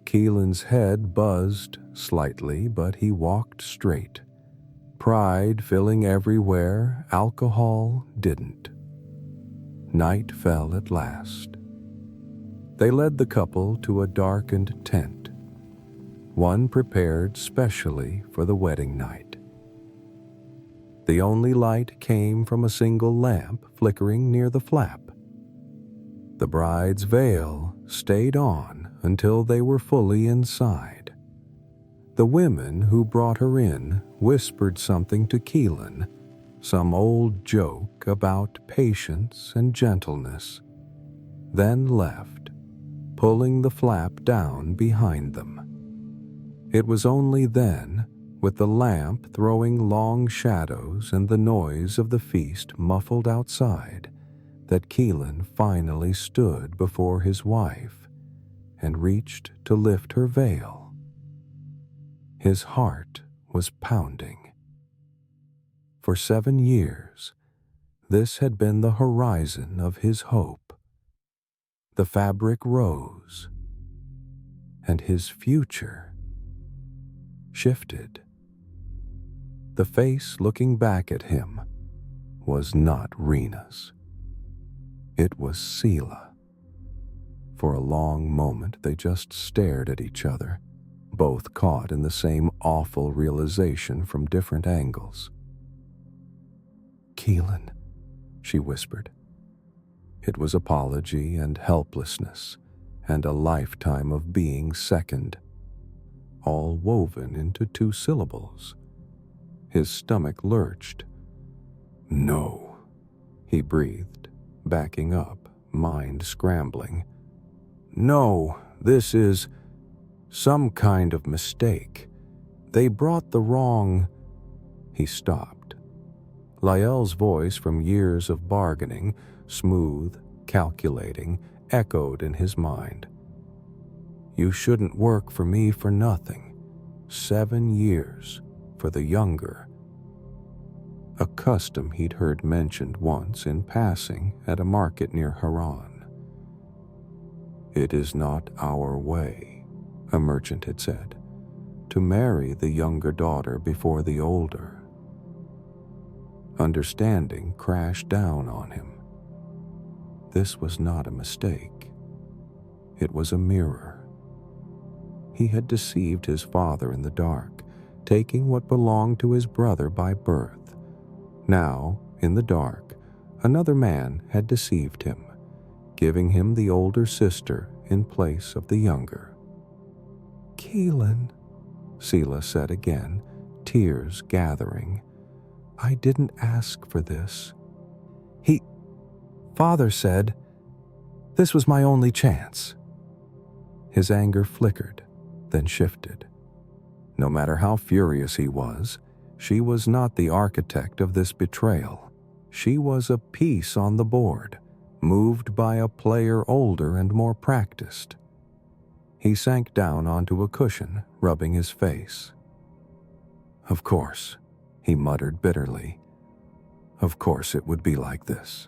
Keelan's head buzzed slightly, but he walked straight. Pride filling everywhere, alcohol didn't. Night fell at last. They led the couple to a darkened tent. one prepared specially for the wedding night. The only light came from a single lamp flickering near the flap. The bride's veil stayed on until they were fully inside. The women who brought her in whispered something to Keelan, some old joke about patience and gentleness, then left, pulling the flap down behind them. It was only then, with the lamp throwing long shadows and the noise of the feast muffled outside, that Keelan finally stood before his wife and reached to lift her veil. His heart was pounding. For 7 years, this had been the horizon of his hope. The fabric rose, and his future shifted. The face looking back at him was not Rena's. It was Selah. For a long moment they just stared at each other, both caught in the same awful realization from different angles. "Keelan," she whispered. It was apology and helplessness, and a lifetime of being second, all woven into 2 syllables. His stomach lurched. "No," he breathed, backing up, mind scrambling. "No, this is some kind of mistake. They brought the wrong—" He stopped. Lyell's voice from years of bargaining, smooth, calculating, echoed in his mind. "You shouldn't work for me for nothing. 7 years for the younger." A custom he'd heard mentioned once in passing at a market near Haran. "It is not our way," a merchant had said, "to marry the younger daughter before the older." Understanding crashed down on him. This was not a mistake. It was a mirror. He had deceived his father in the dark, taking what belonged to his brother by birth. Now, in the dark, another man had deceived him, giving him the older sister in place of the younger. "Keelan," Selah said again, tears gathering. "I didn't ask for this. Father said this was my only chance." His anger flickered, then shifted. No matter how furious he was, she was not the architect of this betrayal. She was a piece on the board, moved by a player older and more practiced. He sank down onto a cushion, rubbing his face. "Of course," he muttered bitterly. "Of course it would be like this."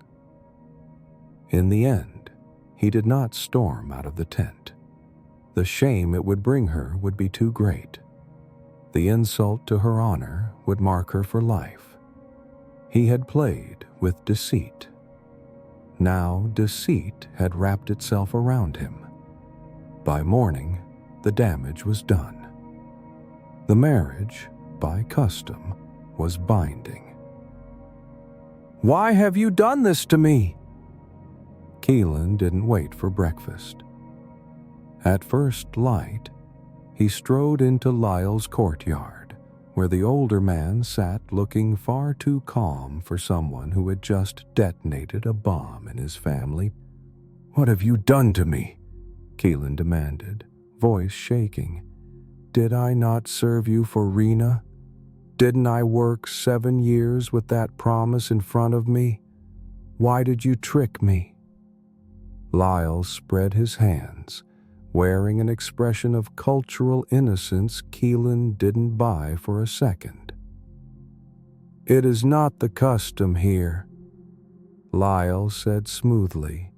In the end, he did not storm out of the tent. The shame it would bring her would be too great. The insult to her honor would mark her for life. He had played with deceit. Now deceit had wrapped itself around him. By morning, the damage was done. The marriage, by custom, was binding. "Why have you done this to me?" Keelan didn't wait for breakfast. At first light, he strode into Lyle's courtyard, where the older man sat looking far too calm for someone who had just detonated a bomb in his family. "What have you done to me?" Keelan demanded, voice shaking. "Did I not serve you for Rena? Didn't I work 7 years with that promise in front of me? Why did you trick me?" Lyle spread his hands, wearing an expression of cultural innocence Keelan didn't buy for a second. "It is not the custom here," Lyle said smoothly,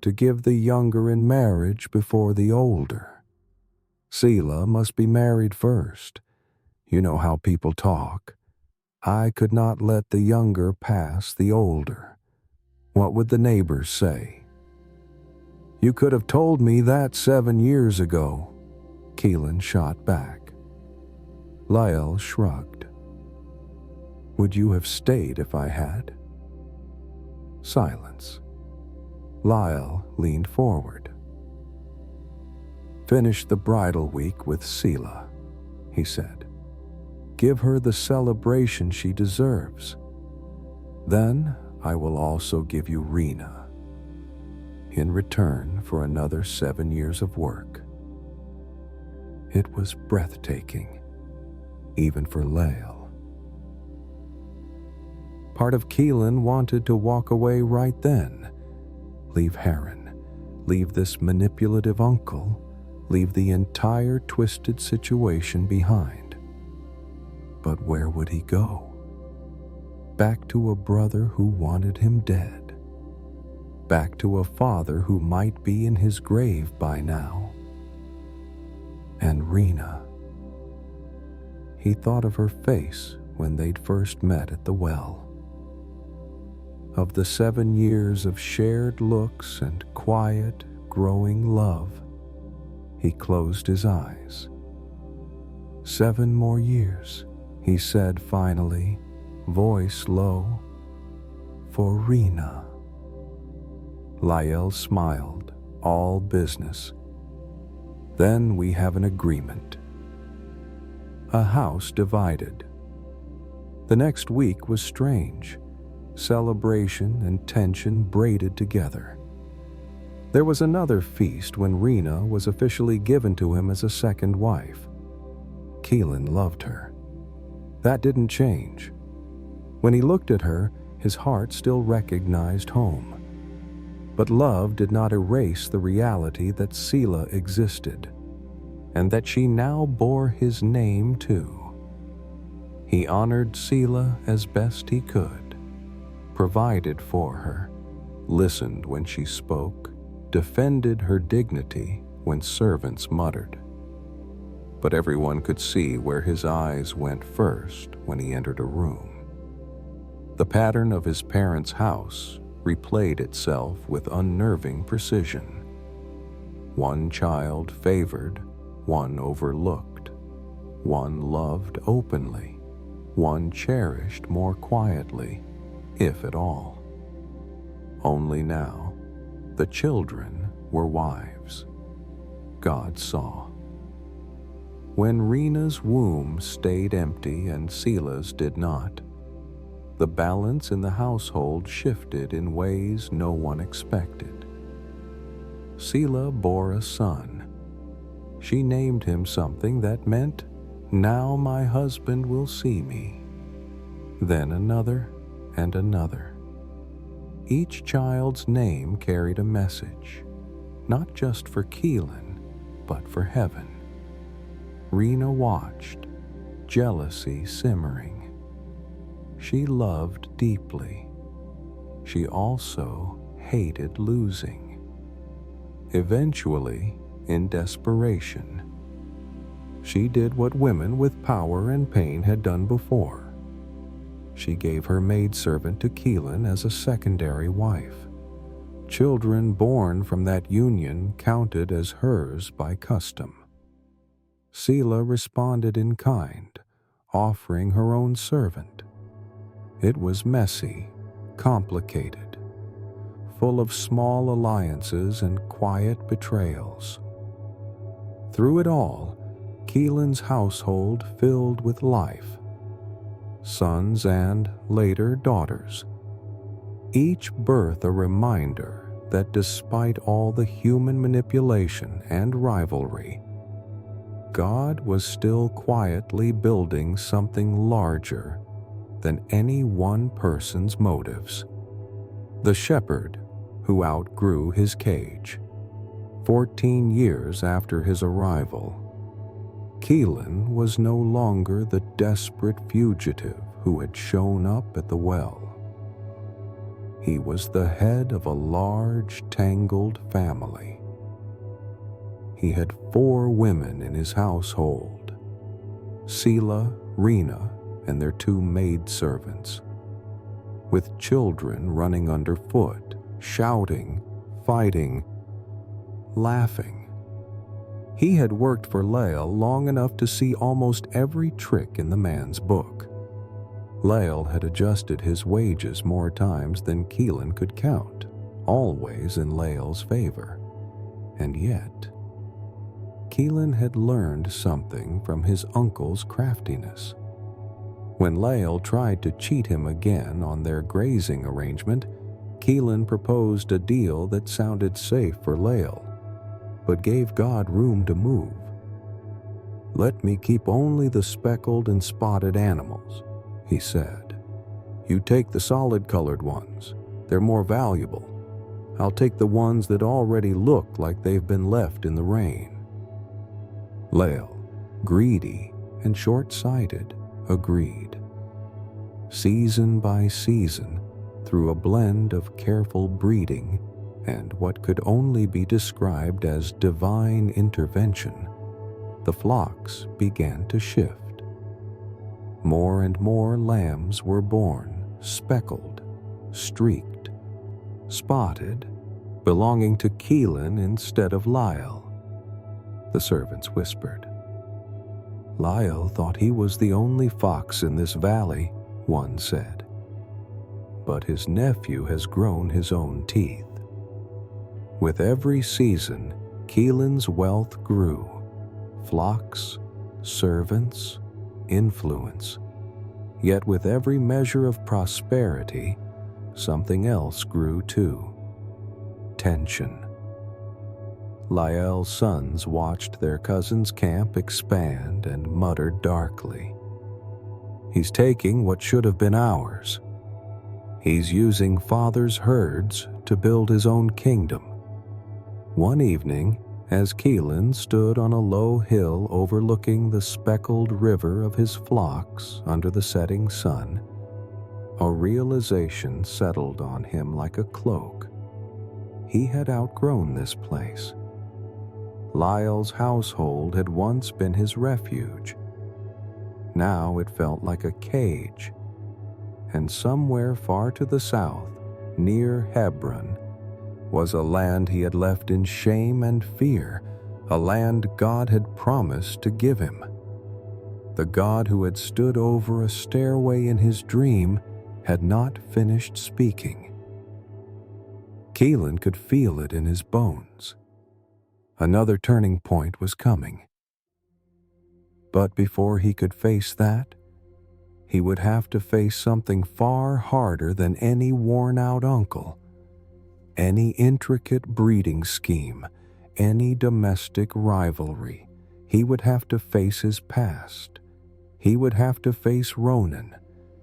"to give the younger in marriage before the older. Selah must be married first. You know how people talk. I could not let the younger pass the older. What would the neighbors say? You could have told me that 7 years ago." Keelan shot back. Lyle shrugged. Would you have stayed if I had? Silence. Lyle leaned forward. Finish the bridal week with Selah, he said. Give her the celebration she deserves. Then I will also give you Rena, in return for another 7 years of work. It was breathtaking, even for Lyle. Part of Keelan wanted to walk away right then, leave Heron, leave this manipulative uncle, leave the entire twisted situation behind. But where would he go? Back to a brother who wanted him dead. Back to a father who might be in his grave by now. And Rena. He thought of her face when they'd first met at the well. Of the 7 years of shared looks and quiet, growing love. He closed his eyes. 7 more years, he said finally, voice low, for Rena. Lyle smiled, all business. Then we have an agreement. A house divided. The next week was strange. Celebration and tension braided together. There was another feast when Rena was officially given to him as a second wife. Keelan loved her. That didn't change. When he looked at her, his heart still recognized home. But love did not erase the reality that Selah existed, and that she now bore his name too. He honored Selah as best he could, provided for her, listened when she spoke, defended her dignity when servants muttered. But everyone could see where his eyes went first when he entered a room. The pattern of his parents' house replayed itself with unnerving precision. One child favored, one overlooked, one loved openly, one cherished more quietly, if at all. Only now, the children were wives. God saw. When Rena's womb stayed empty and Selah's did not, the balance in the household shifted in ways no one expected. Selah bore a son. She named him something that meant, "Now my husband will see me." Then another and another. Each child's name carried a message, not just for Keelan, but for heaven. Rena watched, jealousy simmering. She loved deeply. She also hated losing. Eventually, in desperation, she did what women with power and pain had done before. She gave her maidservant to Keelan as a secondary wife. Children born from that union counted as hers by custom. Selah responded in kind, offering her own servant. It was messy, complicated, full of small alliances and quiet betrayals. Through it all, Keelan's household filled with life. Sons and, later, daughters. Each birth a reminder that despite all the human manipulation and rivalry, God was still quietly building something larger than any one person's motives. The shepherd who outgrew his cage. 14 years after his arrival, Keelan was no longer the desperate fugitive who had shown up at the well. He was the head of a large, tangled family. He had 4 women in his household: Selah, Rena, and their 2 maidservants, with children running underfoot, shouting, fighting, laughing. He had worked for Lael long enough to see almost every trick in the man's book. Lael had adjusted his wages more times than Keelan could count, always in Lael's favor. And yet, Keelan had learned something from his uncle's craftiness. When Lael tried to cheat him again on their grazing arrangement, Keelan proposed a deal that sounded safe for Lael, but gave God room to move. "Let me keep only the speckled and spotted animals," he said. "You take the solid-colored ones. They're more valuable. I'll take the ones that already look like they've been left in the rain." Lael, greedy and short-sighted, agreed. Season by season, through a blend of careful breeding and what could only be described as divine intervention, the flocks began to shift. More and more lambs were born, speckled, streaked, spotted, belonging to Keelan instead of Lyle. The servants whispered. "Lyle thought he was the only fox in this valley," one said. "But his nephew has grown his own teeth." With every season, Keelan's wealth grew. Flocks, servants, influence. Yet with every measure of prosperity, something else grew too. Tension. Lael's sons watched their cousin's camp expand and muttered darkly. "He's taking what should have been ours. He's using father's herds to build his own kingdom." One evening, as Keelan stood on a low hill overlooking the speckled river of his flocks under the setting sun, a realization settled on him like a cloak. He had outgrown this place. Lyle's household had once been his refuge. Now it felt like a cage, and somewhere far to the south, near Hebron, was a land he had left in shame and fear, a land God had promised to give him. The God who had stood over a stairway in his dream had not finished speaking. Keelan could feel it in his bones. Another turning point was coming. But before he could face that, he would have to face something far harder than any worn-out uncle, any intricate breeding scheme, any domestic rivalry. He would have to face his past. He would have to face Ronan,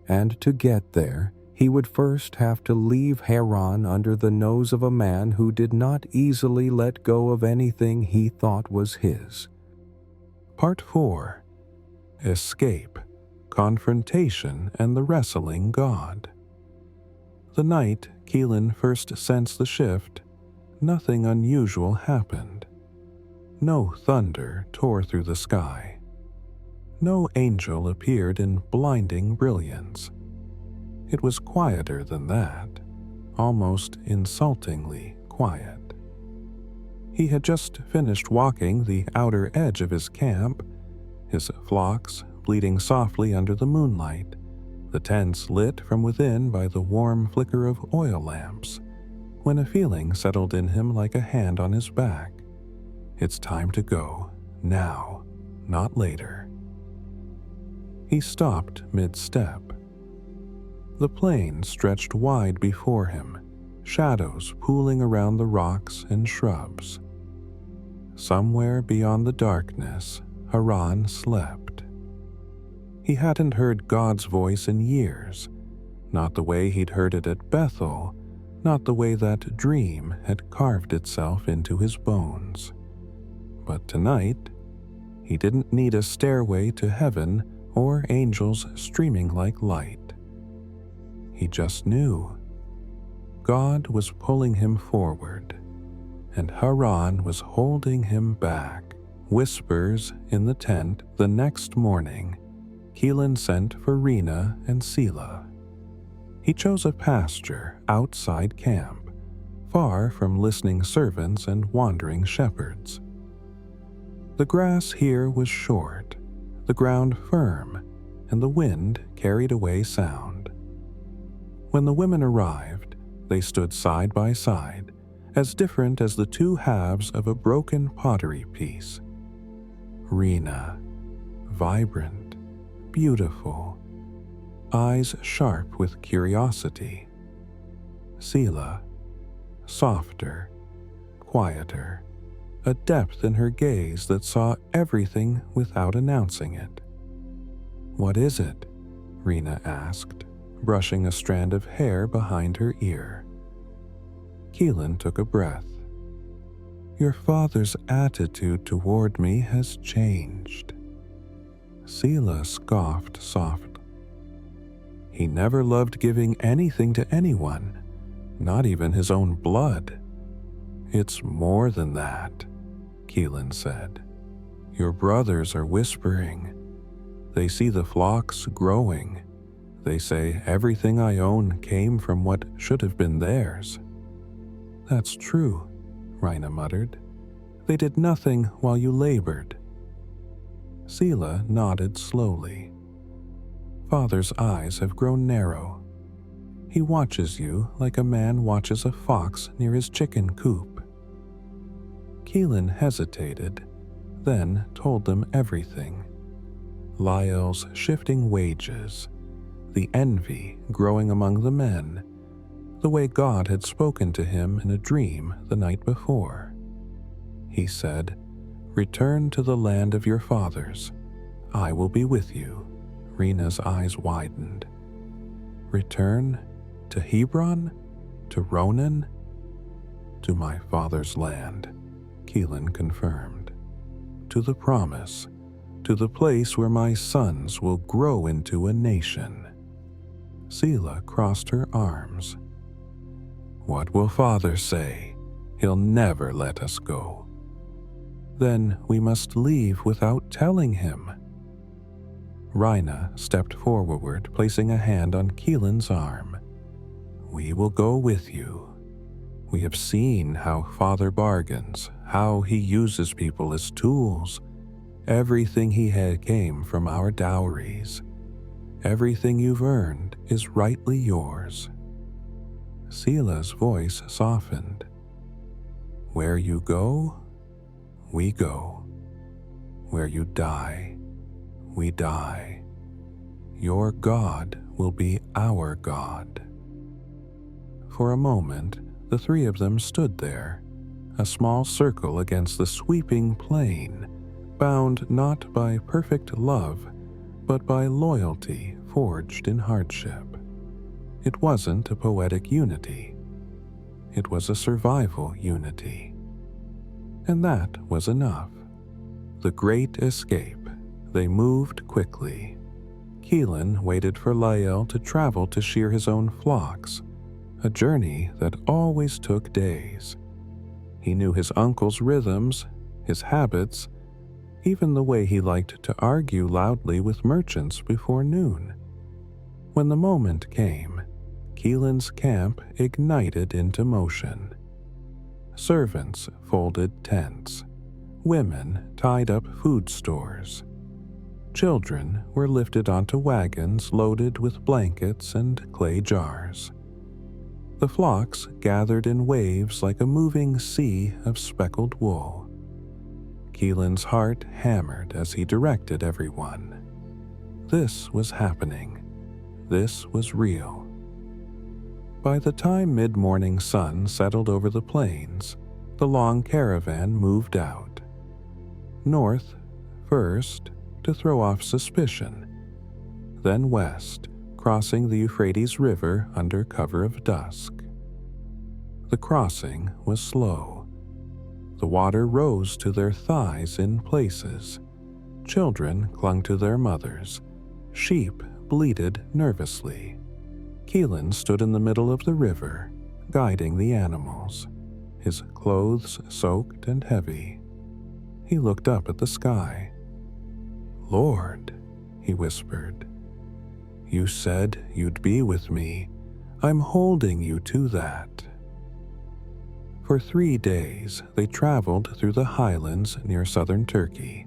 and to get there, he would first have to leave Haran under the nose of a man who did not easily let go of anything he thought was his. Part 4. Escape, Confrontation, and the Wrestling God. The night Keelan first sensed the shift, nothing unusual happened. No thunder tore through the sky. No angel appeared in blinding brilliance. It was quieter than that, almost insultingly quiet. He had just finished walking the outer edge of his camp, his flocks bleating softly under the moonlight, the tents lit from within by the warm flicker of oil lamps, when a feeling settled in him like a hand on his back. It's time to go, now, not later. He stopped mid-step. The plain stretched wide before him, shadows pooling around the rocks and shrubs. Somewhere beyond the darkness, Haran slept. He hadn't heard God's voice in years, not the way he'd heard it at Bethel, not the way that dream had carved itself into his bones. But tonight, he didn't need a stairway to heaven or angels streaming like light. He just knew. God was pulling him forward, and Haran was holding him back. Whispers in the tent the next morning, Keelan sent for Rena and Sela. He chose a pasture outside camp, far from listening servants and wandering shepherds. The grass here was short, the ground firm, and the wind carried away sound. When the women arrived, they stood side by side, as different as the two halves of a broken pottery piece. Rena, vibrant, beautiful, eyes sharp with curiosity. Selah, softer, quieter, a depth in her gaze that saw everything without announcing it. "What is it?" Rena asked, brushing a strand of hair behind her ear. Keelan took a breath. "Your father's attitude toward me has changed." Selah scoffed softly. "He never loved giving anything to anyone, not even his own blood." "It's more than that," Keelan said. "Your brothers are whispering. They see the flocks growing. They say everything I own came from what should have been theirs." "That's true," Rina muttered. "They did nothing while you labored." Selah nodded slowly. "Father's eyes have grown narrow. He watches you like a man watches a fox near his chicken coop." Keelan hesitated, then told them everything. Lyell's shifting wages, the envy growing among the men, the way God had spoken to him in a dream the night before. He said, "Return to the land of your fathers. I will be with you." Rena's eyes widened. "Return to Hebron? To Ronan?" "To my father's land," Keelan confirmed. "To the promise, to the place where my sons will grow into a nation." Selah crossed her arms. "What will father say? He'll never let us go." "Then we must leave without telling him." Rina stepped forward, placing a hand on Keelan's arm. "We will go with you. We have seen how father bargains, how he uses people as tools. Everything he had came from our dowries. Everything you've earned is rightly yours." Selah's voice softened. "Where you go, we go. Where you die, we die. Your God will be our God." For a moment, the three of them stood there, a small circle against the sweeping plain, bound not by perfect love, but by loyalty forged in hardship. It wasn't a poetic unity. It was a survival unity. And that was enough. The great escape. They moved quickly. Keelan waited for Lyell to travel to shear his own flocks, a journey that always took days. He knew his uncle's rhythms, his habits, even the way he liked to argue loudly with merchants before noon. When the moment came, Keelan's camp ignited into motion. Servants folded tents. Women tied up food stores. Children were lifted onto wagons loaded with blankets and clay jars. The flocks gathered in waves like a moving sea of speckled wool. Keelan's heart hammered as he directed everyone. This was happening. This was real. By the time mid-morning sun settled over the plains, the long caravan moved out. North, first, to throw off suspicion. Then west, crossing the Euphrates River under cover of dusk. The crossing was slow. The water rose to their thighs in places. Children clung to their mothers. Sheep bleated nervously. Keelan stood in the middle of the river, guiding the animals, his clothes soaked and heavy. He looked up at the sky. "Lord," he whispered, "you said you'd be with me. I'm holding you to that." For 3 days, they traveled through the highlands near southern Turkey,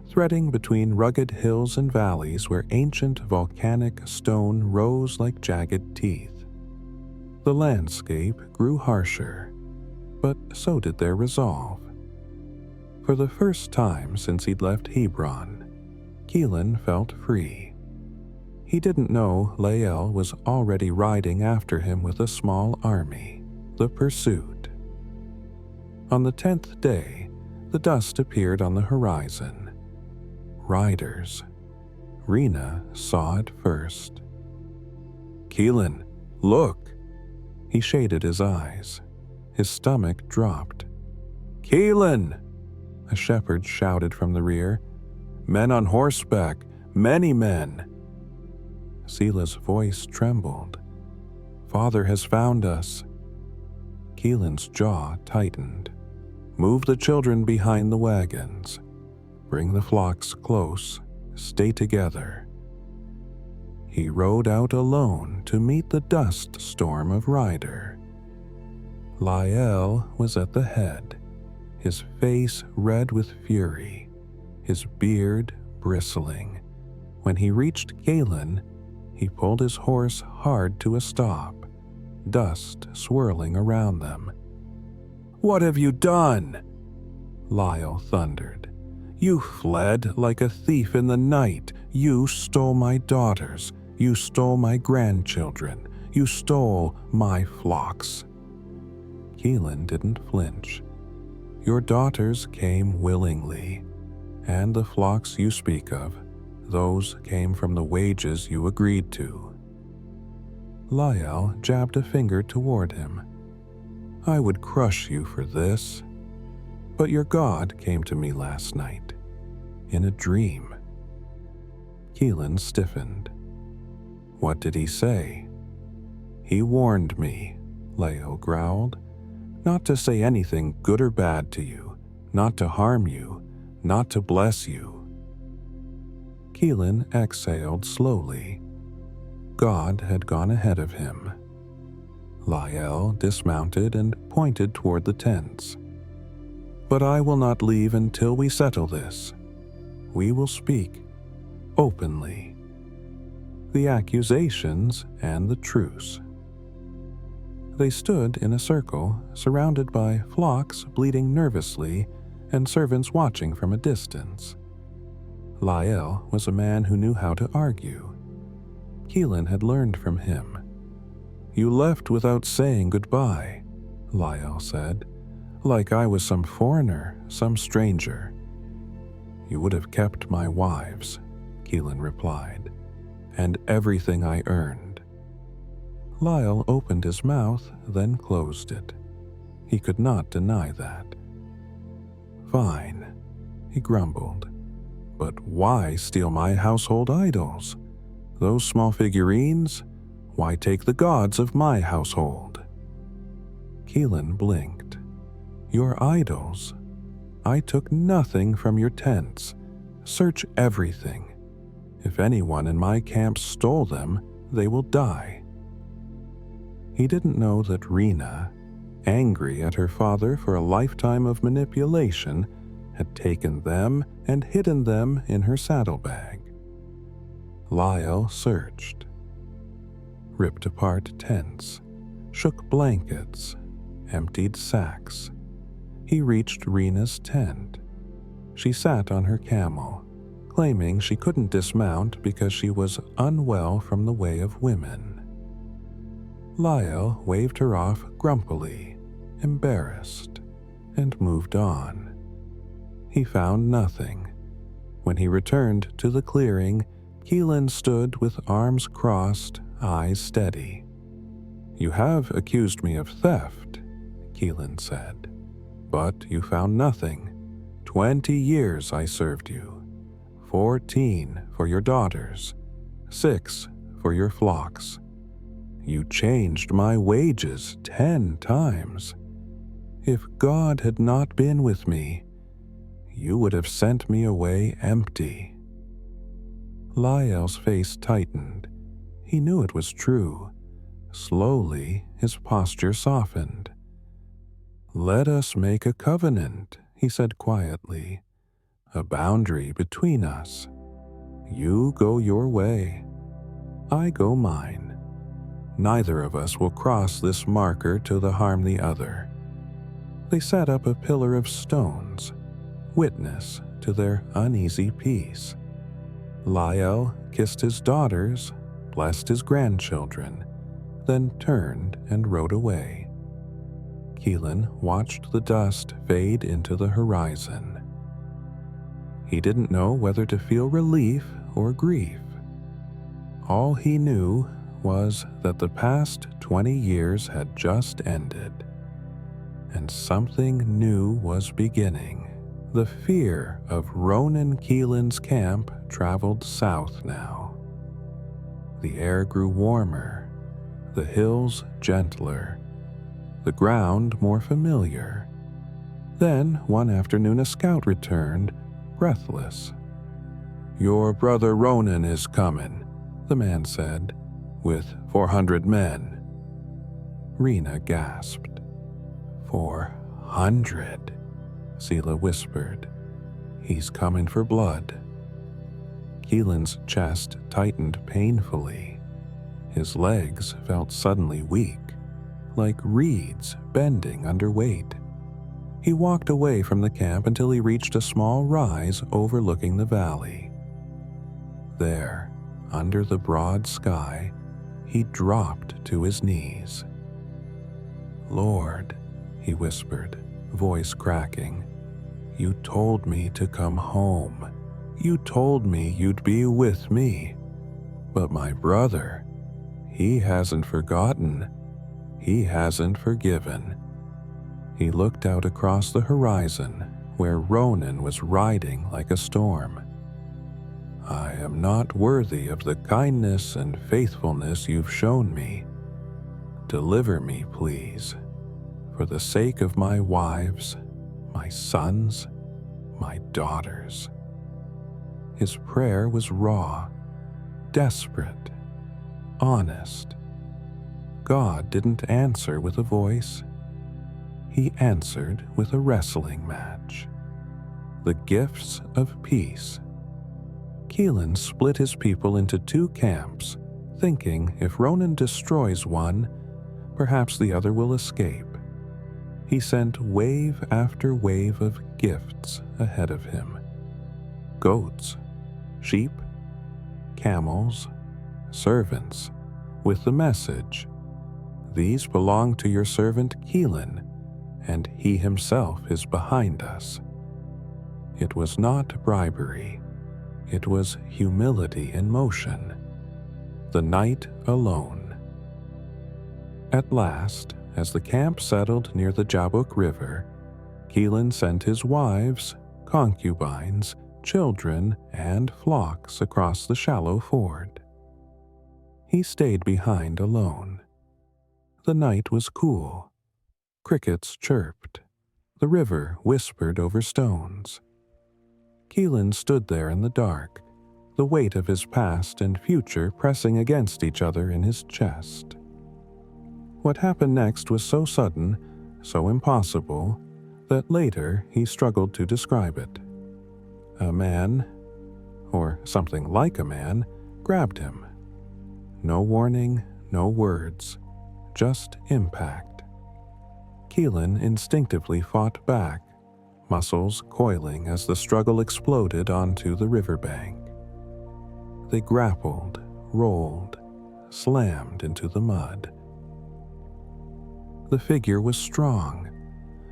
threading between rugged hills and valleys where ancient volcanic stone rose like jagged teeth. The landscape grew harsher, but so did their resolve. For the first time since he'd left Hebron, Keelan felt free. He didn't know Lael was already riding after him with a small army, the pursuit. On the 10th day, the dust appeared on the horizon. Riders. Rena saw it first. "Keelan, look!" He shaded his eyes. His stomach dropped. "Keelan!" A shepherd shouted from the rear. "Men on horseback, many men!" Selah's voice trembled. "Father has found us." Keelan's jaw tightened. "Move the children behind the wagons. Bring the flocks close. Stay together." He rode out alone to meet the dust storm of rider. Lael was at the head, his face red with fury, his beard bristling. When he reached Keelan, he pulled his horse hard to a stop, dust swirling around them. "What have you done?" Lyle thundered. "You fled like a thief in the night. You stole my daughters. You stole my grandchildren. You stole my flocks." Keelan didn't flinch. "Your daughters came willingly, and the flocks you speak of, those came from the wages you agreed to." Lyle jabbed a finger toward him. "I would crush you for this. But your God came to me last night, in a dream." Keelan stiffened. "What did he say?" "He warned me," Leo growled, "not to say anything good or bad to you, not to harm you, not to bless you." Keelan exhaled slowly. God had gone ahead of him. Lael dismounted and pointed toward the tents. "But I will not leave until we settle this. We will speak openly. The accusations and the truce." They stood in a circle, surrounded by flocks bleating nervously and servants watching from a distance. Lael was a man who knew how to argue. Keelan had learned from him. "You left without saying goodbye," Lael said, "like I was some foreigner, some stranger." "You would have kept my wives," Keelan replied, "and everything I earned." Lyle opened his mouth, then closed it. He could not deny that. "Fine," he grumbled, "but why steal my household idols? Those small figurines? Why take the gods of my household?" Keelan blinked. "Your idols? I took nothing from your tents. Search everything. If anyone in my camp stole them, they will die." He didn't know that Rena, angry at her father for a lifetime of manipulation, had taken them and hidden them in her saddlebag. Lyle searched. Ripped apart tents, shook blankets, emptied sacks. He reached Rena's tent. She sat on her camel, claiming she couldn't dismount because she was unwell from the way of women. Lyle waved her off grumpily, embarrassed, and moved on. He found nothing. When he returned to the clearing, Keelan stood with arms crossed, eyes steady. "You have accused me of theft," Keelan said, "but you found nothing. 20 years I served you. 14 for your daughters, 6 for your flocks. You changed my wages 10 times. If God had not been with me, you would have sent me away empty." Lyle's face tightened. He knew it was true. Slowly, his posture softened. "Let us make a covenant," he said quietly, "a boundary between us. You go your way, I go mine. Neither of us will cross this marker to harm the other." They set up a pillar of stones, witness to their uneasy peace. Lyle kissed his daughters, blessed his grandchildren, then turned and rode away. Keelan watched the dust fade into the horizon. He didn't know whether to feel relief or grief. All he knew was that the past 20 years had just ended, and something new was beginning. The fear of Ronan Keelan's camp traveled south now. The air grew warmer, the hills gentler, the ground more familiar. Then, one afternoon, a scout returned, breathless. "Your brother Ronan is coming," the man said, "with 400 men." Rena gasped. 400, Sela whispered. "He's coming for blood." Keelan's chest tightened painfully. His legs felt suddenly weak, like reeds bending under weight. He walked away from the camp until he reached a small rise overlooking the valley. There, under the broad sky, he dropped to his knees. "Lord," he whispered, voice cracking, "you told me to come home. You told me you'd be with me. But my brother, he hasn't forgotten. He hasn't forgiven." He looked out across the horizon, where Ronan was riding like a storm. "I am not worthy of the kindness and faithfulness you've shown me. Deliver me, please, for the sake of my wives, my sons, my daughters." His prayer was raw, desperate, honest. God didn't answer with a voice. He answered with a wrestling match. The gifts of peace. Keelan split his people into 2 camps, thinking if Ronan destroys one, perhaps the other will escape. He sent wave after wave of gifts ahead of him. Goats, sheep, camels, servants, with the message, "These belong to your servant Keelan, and he himself is behind us." It was not bribery. It was humility in motion. The night alone. At last, as the camp settled near the Jabbok River, Keelan sent his wives, concubines, children, and flocks across the shallow ford. He stayed behind alone. The night was cool. Crickets chirped. The river whispered over stones. Keelan stood there in the dark, the weight of his past and future pressing against each other in his chest. What happened next was so sudden, so impossible, that later he struggled to describe it. A man, or something like a man, grabbed him. No warning, no words, just impact. Keelan instinctively fought back, muscles coiling as the struggle exploded onto the riverbank. They grappled, rolled, slammed into the mud. The figure was strong,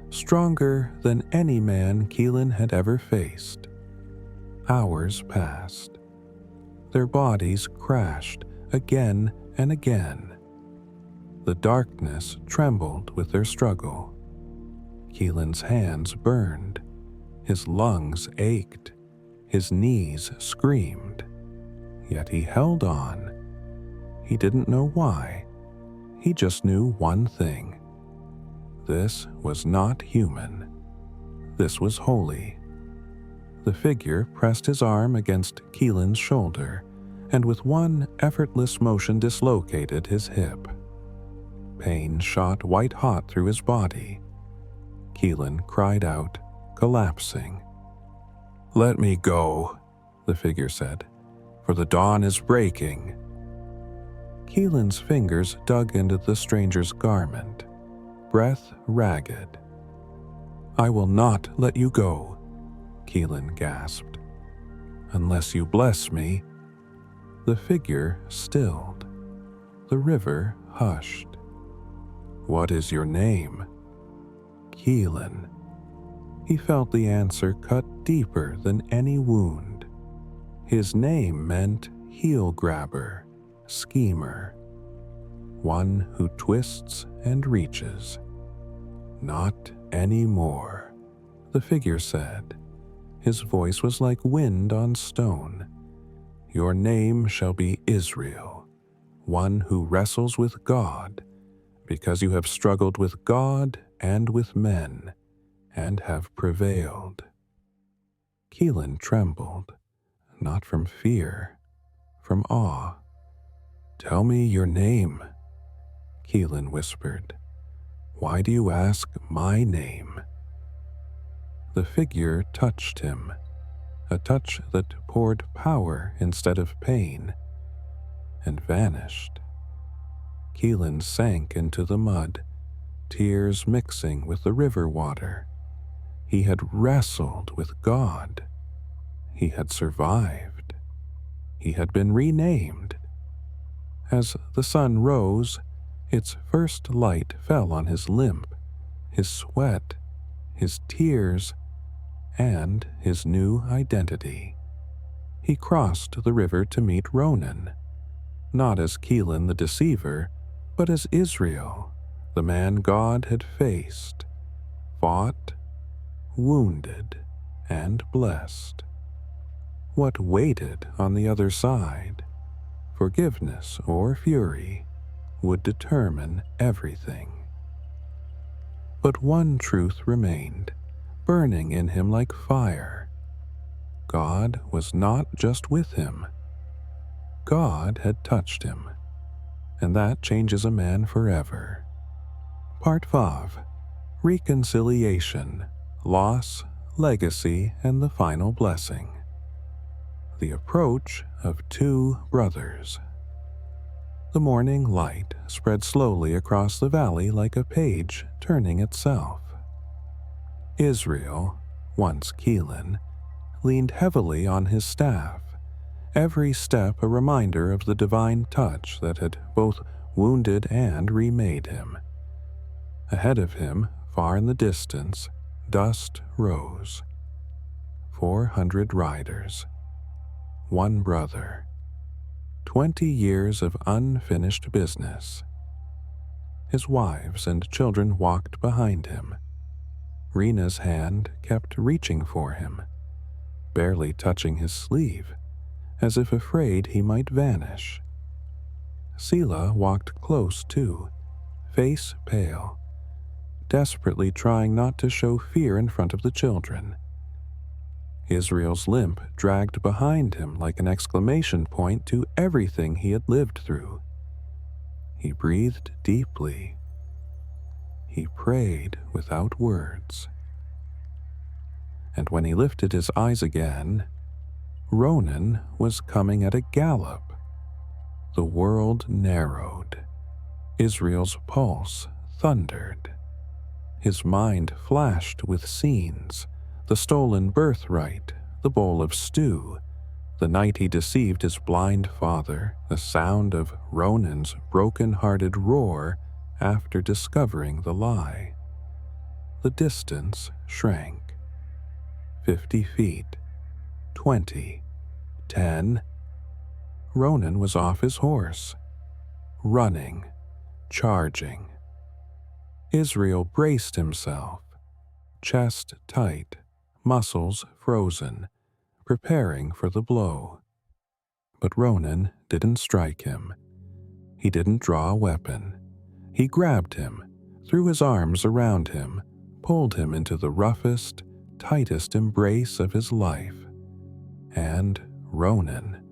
stronger than any man Keelan had ever faced. Hours passed. Their bodies crashed again and again. The darkness trembled with their struggle. Keelan's hands burned. His lungs ached. His knees screamed. Yet he held on. He didn't know why. He just knew one thing. This was not human. This was holy. The figure pressed his arm against Keelan's shoulder, and with one effortless motion dislocated his hip. Pain shot white-hot through his body. Keelan cried out, collapsing. "Let me go," the figure said, "for the dawn is breaking." Keelan's fingers dug into the stranger's garment, breath ragged. "I will not let you go," Keelan gasped. "Unless you bless me." The figure stilled. The river hushed. "What is your name?" "Keelan." He felt the answer cut deeper than any wound. His name meant heel grabber, schemer, one who twists and reaches. "Not anymore," the figure said. His voice was like wind on stone. "Your name shall be Israel, one who wrestles with God, because you have struggled with God and with men, and have prevailed." Keelan trembled, not from fear, from awe. "Tell me your name," Keelan whispered. "Why do you ask my name?" The figure touched him, a touch that poured power instead of pain, and vanished. Keelan sank into the mud, tears mixing with the river water. He had wrestled with God. He had survived. He had been renamed. As the sun rose, its first light fell on his limp, his sweat, his tears, and his new identity. He crossed the river to meet Ronan, not as Keelan the deceiver, but as Israel, the man God had faced, fought, wounded, and blessed. What waited on the other side, forgiveness or fury, would determine everything. But one truth remained, burning in him like fire. God was not just with him. God had touched him, and that changes a man forever. Part 5. Reconciliation, Loss, Legacy, and the Final Blessing. The approach of two brothers. The morning light spread slowly across the valley like a page turning itself. Israel, once Keelan, leaned heavily on his staff, every step a reminder of the divine touch that had both wounded and remade him. Ahead of him, far in the distance, dust rose. 400 riders. One brother. 20 years of unfinished business. His wives and children walked behind him. Rena's hand kept reaching for him, barely touching his sleeve, as if afraid he might vanish. Sela walked close too, face pale, desperately trying not to show fear in front of the children. Israel's limp dragged behind him like an exclamation point to everything he had lived through. He breathed deeply. He prayed without words. And when he lifted his eyes again, Ronan was coming at a gallop. The world narrowed. Israel's pulse thundered. His mind flashed with scenes, the stolen birthright, the bowl of stew, the night he deceived his blind father, the sound of Ronan's broken-hearted roar after discovering the lie. The distance shrank. 50 feet, 20, 10. Ronan was off his horse, running, charging. Israel braced himself, chest tight, muscles frozen, preparing for the blow. But Ronan didn't strike him. He didn't draw a weapon. He grabbed him, threw his arms around him, pulled him into the roughest, tightest embrace of his life. And Ronan,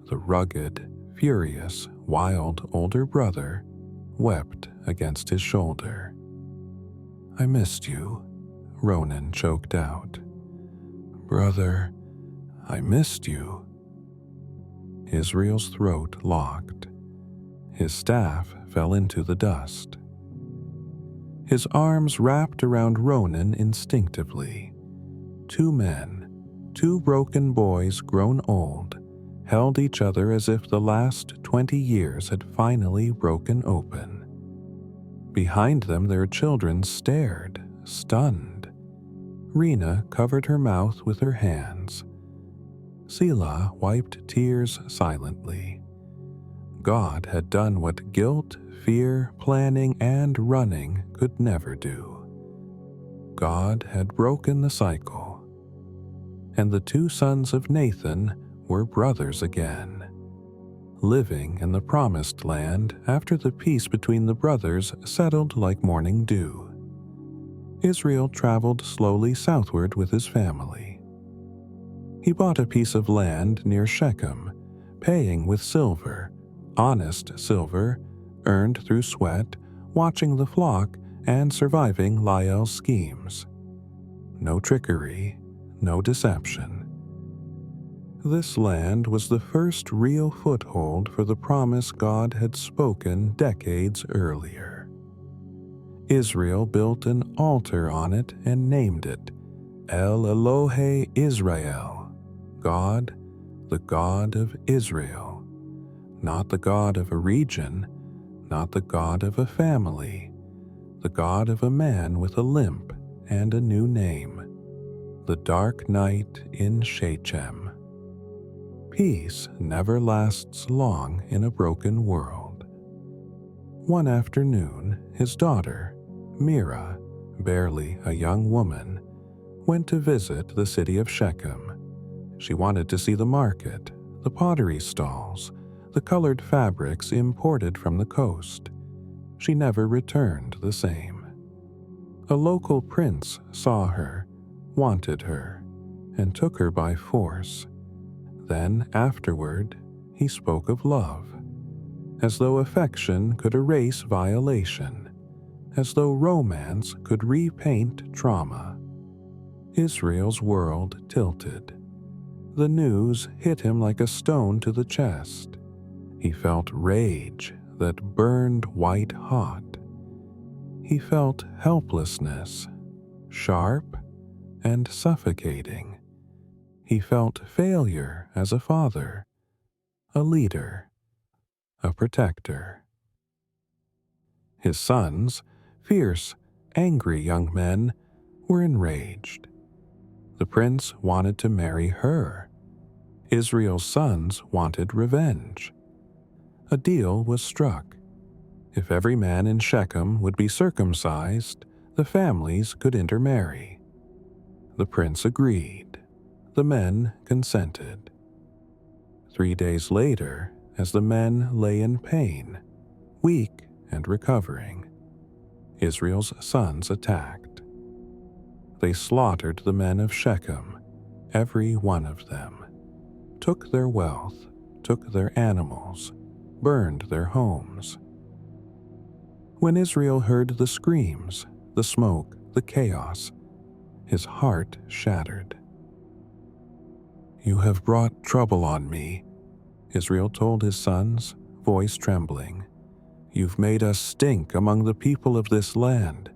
the rugged, furious, wild older brother, wept against his shoulder. "I missed you," Ronan choked out. "Brother, I missed you." Israel's throat locked. His staff fell into the dust. His arms wrapped around Ronan instinctively. Two men, two broken boys grown old, held each other as if the last 20 years had finally broken open. Behind them their children stared, stunned. Rena covered her mouth with her hands. Selah wiped tears silently. God had done what guilt, fear, planning, and running could never do. God had broken the cycle. And the two sons of Nathan were brothers again, living in the promised land after the peace between the brothers settled like morning dew. Israel traveled slowly southward with his family. He bought a piece of land near Shechem, paying with silver, honest silver, earned through sweat, watching the flock, and surviving Lael's schemes. No trickery, no deception. This land was the first real foothold for the promise God had spoken decades earlier. Israel built an altar on it and named it El Elohe Israel, God, the God of Israel, not the God of a region, not the God of a family, the God of a man with a limp and a new name, the dark night in Shechem. Peace never lasts long in a broken world. One afternoon, his daughter, Mira, barely a young woman, went to visit the city of Shechem. She wanted to see the market, the pottery stalls, the colored fabrics imported from the coast. She never returned the same. A local prince saw her, wanted her, and took her by force. Then, afterward, he spoke of love, as though affection could erase violation, as though romance could repaint trauma. Israel's world tilted. The news hit him like a stone to the chest. He felt rage that burned white hot. He felt helplessness, sharp and suffocating. He felt failure as a father, a leader, a protector. His sons, fierce, angry young men, were enraged. The prince wanted to marry her. Israel's sons wanted revenge. A deal was struck. If every man in Shechem would be circumcised, the families could intermarry. The prince agreed. The men consented. 3 days later, as the men lay in pain, weak and recovering, Israel's sons attacked. They slaughtered the men of Shechem, every one of them, took their wealth, took their animals, burned their homes. When Israel heard the screams, the smoke, the chaos, his heart shattered. "You have brought trouble on me," Israel told his sons, voice trembling. "You've made us stink among the people of this land.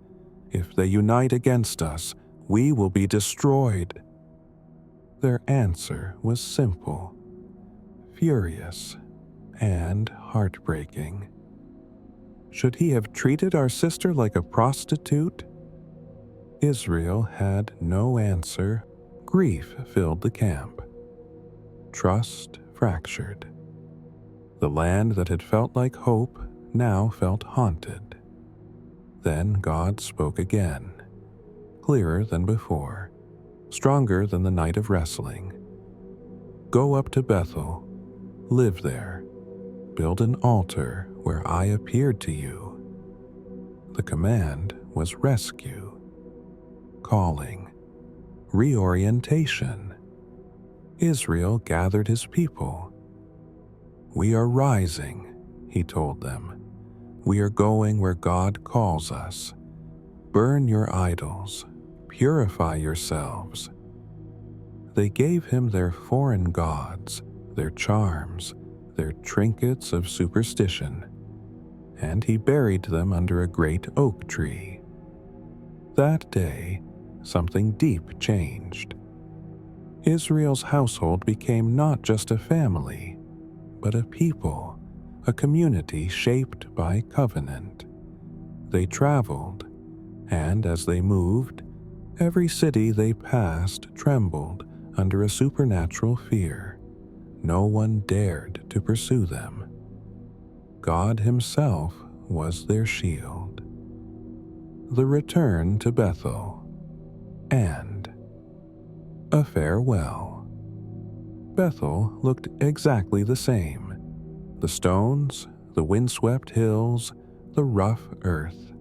If they unite against us, we will be destroyed." Their answer was simple, furious, and heartbreaking. Should he have treated our sister like a prostitute? Israel had no answer. Grief filled the camp. Trust fractured. The land that had felt like hope now felt haunted. Then God spoke again, clearer than before, stronger than the night of wrestling. "Go up to Bethel, live there, build an altar where I appeared to you." The command was rescue, calling, reorientation. Israel gathered his people. "We are rising," he told them. "We are going where God calls us. Burn your idols, Purify yourselves." They gave him their foreign gods, their charms, their trinkets of superstition, and he buried them under a great oak tree. That day, something deep changed. Israel's household became not just a family, but a people, a community shaped by covenant. They traveled, and as they moved, every city they passed trembled under a supernatural fear. No one dared to pursue them. God Himself was their shield. The return to Bethel, and a farewell. Bethel looked exactly the same. The stones, the windswept hills, the rough earth.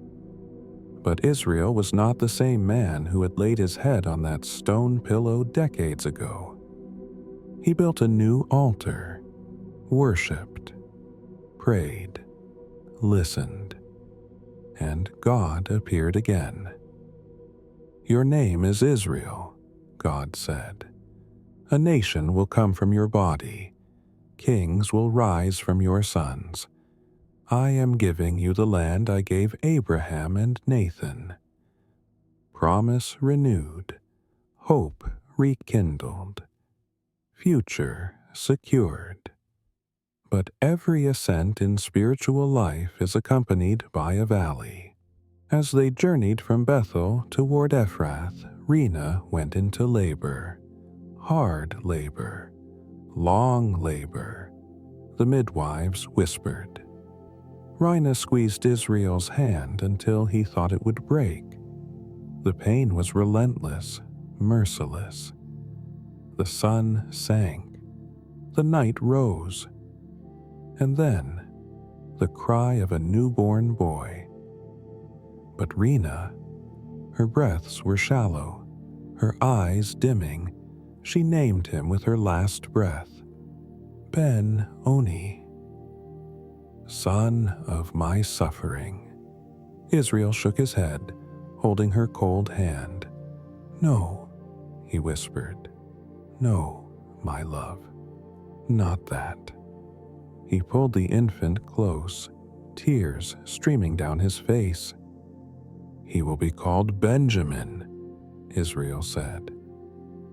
But Israel was not the same man who had laid his head on that stone pillow decades ago. He built a new altar, worshipped, prayed, listened, and God appeared again. "Your name is Israel," God said. "A nation will come from your body. Kings will rise from your sons. I am giving you the land I gave Abraham and Nathan." Promise renewed, hope rekindled, future secured. But every ascent in spiritual life is accompanied by a valley. As they journeyed from Bethel toward Ephrath, Rena went into labor. Hard labor, long labor, the midwives whispered. Rina squeezed Israel's hand until he thought it would break. The pain was relentless, merciless. The sun sank. The night rose. And then, the cry of a newborn boy. But Rena, her breaths were shallow, her eyes dimming. She named him with her last breath. Ben-Oni. Son of my suffering. Israel shook his head, holding her cold hand. "No," he whispered. "No, my love. Not that." He pulled the infant close, tears streaming down his face. "He will be called Benjamin," Israel said.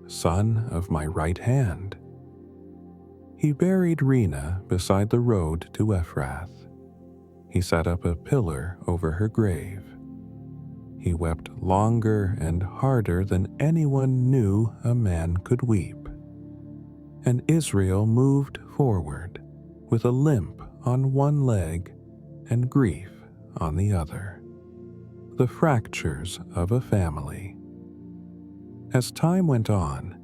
"Son of my right hand." He buried Rena beside the road to Ephrath. He set up a pillar over her grave. He wept longer and harder than anyone knew a man could weep. And Israel moved forward, with a limp on one leg and grief on the other. The fractures of a family. As time went on,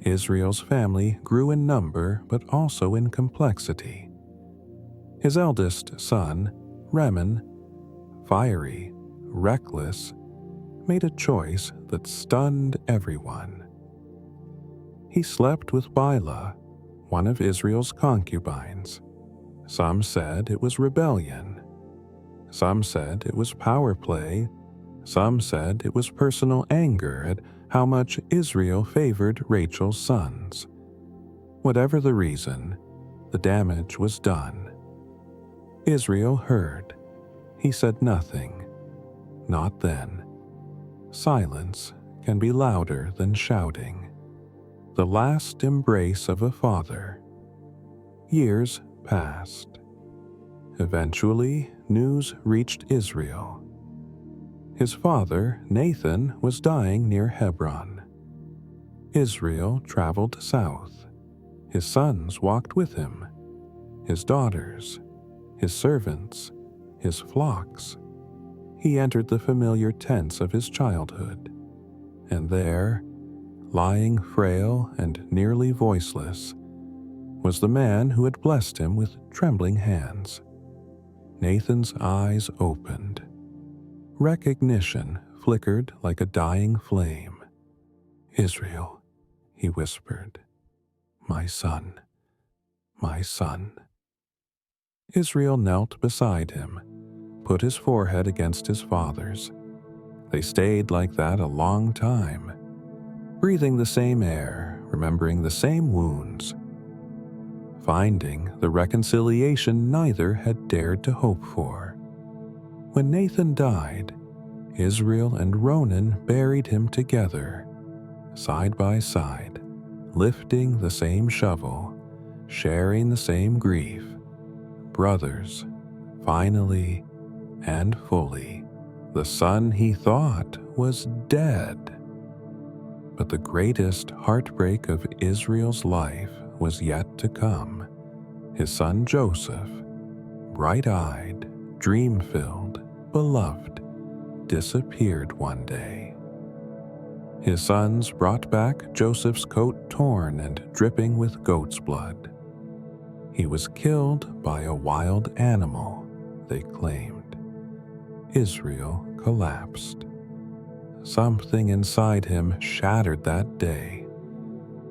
Israel's family grew in number but also in complexity. His eldest son, Reman, fiery, reckless, made a choice that stunned everyone. He slept with Bila, one of Israel's concubines. Some said it was rebellion. Some said it was power play. Some said it was personal anger at how much Israel favored Rachel's sons. Whatever the reason, the damage was done. Israel heard. He said nothing. Not then. Silence can be louder than shouting. The last embrace of a father. Years passed. Eventually, news reached Israel. His father, Nathan, was dying near Hebron. Israel traveled south. His sons walked with him. His daughters, his servants, his flocks. He entered the familiar tents of his childhood. And there, lying frail and nearly voiceless, was the man who had blessed him with trembling hands. Nathan's eyes opened. Recognition flickered like a dying flame. "Israel," he whispered. My son. My son." Israel knelt beside him, put his forehead against his father's. They stayed like that a long time, breathing the same air, remembering the same wounds, finding the reconciliation neither had dared to hope for. When Nathan died, Israel and Ronan buried him together, side by side, lifting the same shovel, sharing the same grief, brothers, finally and fully. The son he thought was dead. But the greatest heartbreak of Israel's life was yet to come. His son Joseph, bright-eyed, dream-filled, beloved, disappeared one day. His sons brought back Joseph's coat torn and dripping with goat's blood. He was killed by a wild animal, they claimed. Israel collapsed. Something inside him shattered that day,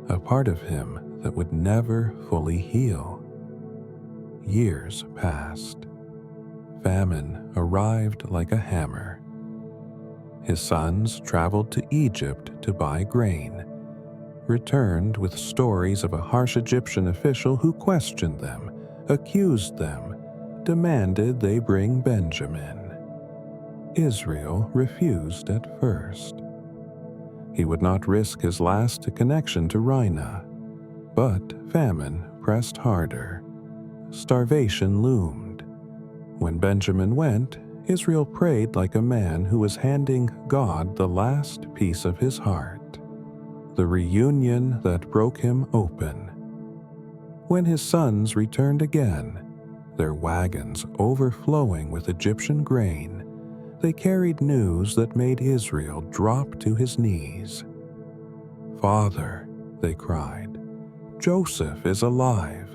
a part of him that would never fully heal. Years passed. Famine arrived like a hammer. His sons traveled to Egypt to buy grain, returned with stories of a harsh Egyptian official who questioned them, accused them, demanded they bring Benjamin. Israel refused at first. He would not risk his last connection to Rina, but famine pressed harder. Starvation loomed. When Benjamin went, Israel prayed like a man who was handing God the last piece of his heart, the reunion that broke him open. When his sons returned again, their wagons overflowing with Egyptian grain, they carried news that made Israel drop to his knees. "Father," they cried, "Joseph is alive.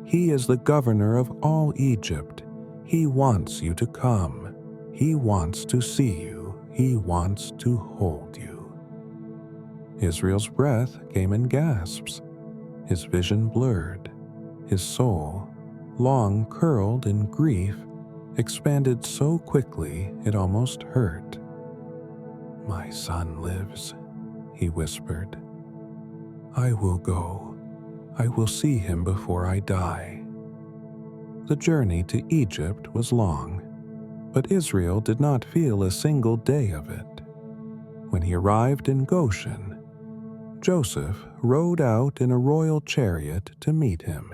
He is the governor of all Egypt. He wants you to come. He wants to see you. He wants to hold you." Israel's breath came in gasps. His vision blurred. His soul, long curled in grief, expanded so quickly it almost hurt. "My son lives," he whispered. "I will go. I will see him before I die." The journey to Egypt was long, but Israel did not feel a single day of it. When he arrived in Goshen, Joseph rode out in a royal chariot to meet him.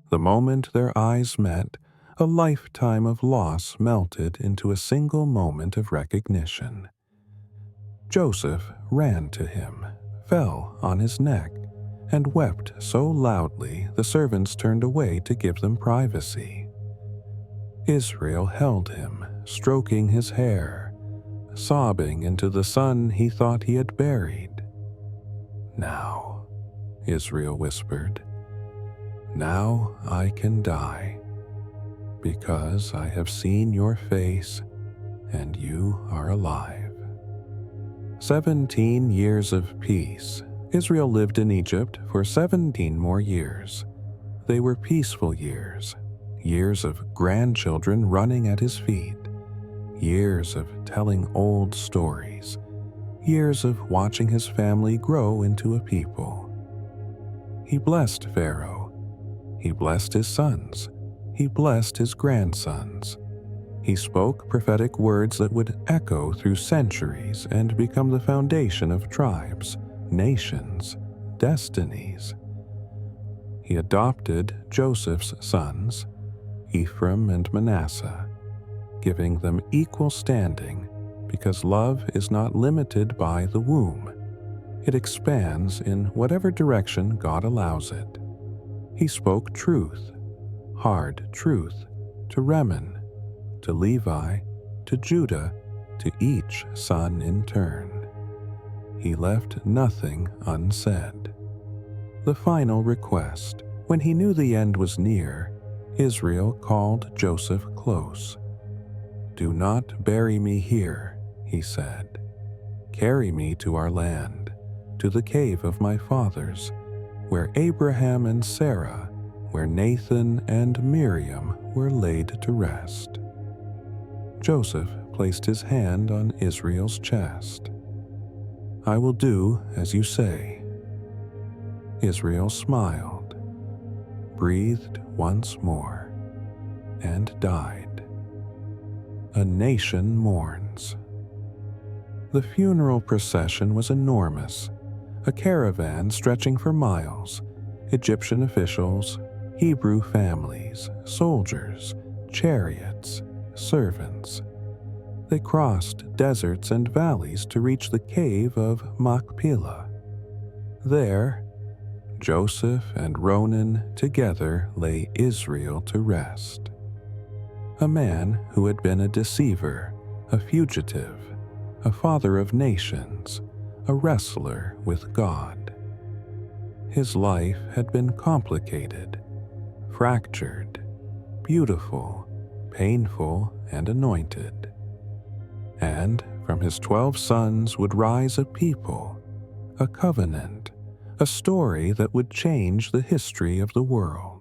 The moment their eyes met, a lifetime of loss melted into a single moment of recognition. Joseph ran to him, fell on his neck, and wept so loudly the servants turned away to give them privacy. Israel held him, stroking his hair, sobbing into the son he thought he had buried. "Now," Israel whispered, "now I can die, because I have seen your face and you are alive." 17 years of peace. Israel lived in Egypt for 17 more years. They were peaceful years, years of grandchildren running at his feet, years of telling old stories, years of watching his family grow into a people. He blessed Pharaoh. He blessed his sons. He blessed his grandsons. He spoke prophetic words that would echo through centuries and become the foundation of tribes, nations, destinies. He adopted Joseph's sons, Ephraim and Manasseh, giving them equal standing because love is not limited by the womb. It expands in whatever direction God allows it. He spoke truth, hard truth, to Reman, to Levi, to Judah, to each son in turn. He left nothing unsaid. The final request. When he knew the end was near, Israel called Joseph close. "Do not bury me here," he said. "Carry me to our land, to the cave of my fathers, where Abraham and Sarah, where Nathan and Miriam were laid to rest." Joseph placed his hand on Israel's chest. "I will do as you say." Israel smiled, breathed once more, and died. A nation mourns. The funeral procession was enormous, a caravan stretching for miles. Egyptian officials, Hebrew families, soldiers, chariots, servants. They crossed deserts and valleys to reach the cave of Machpelah. There, Joseph and Ronan together lay Israel to rest. A man who had been a deceiver, a fugitive, a father of nations, a wrestler with God. His life had been complicated, fractured, beautiful, painful, and anointed. And from his 12 sons would rise a people, a covenant, a story that would change the history of the world.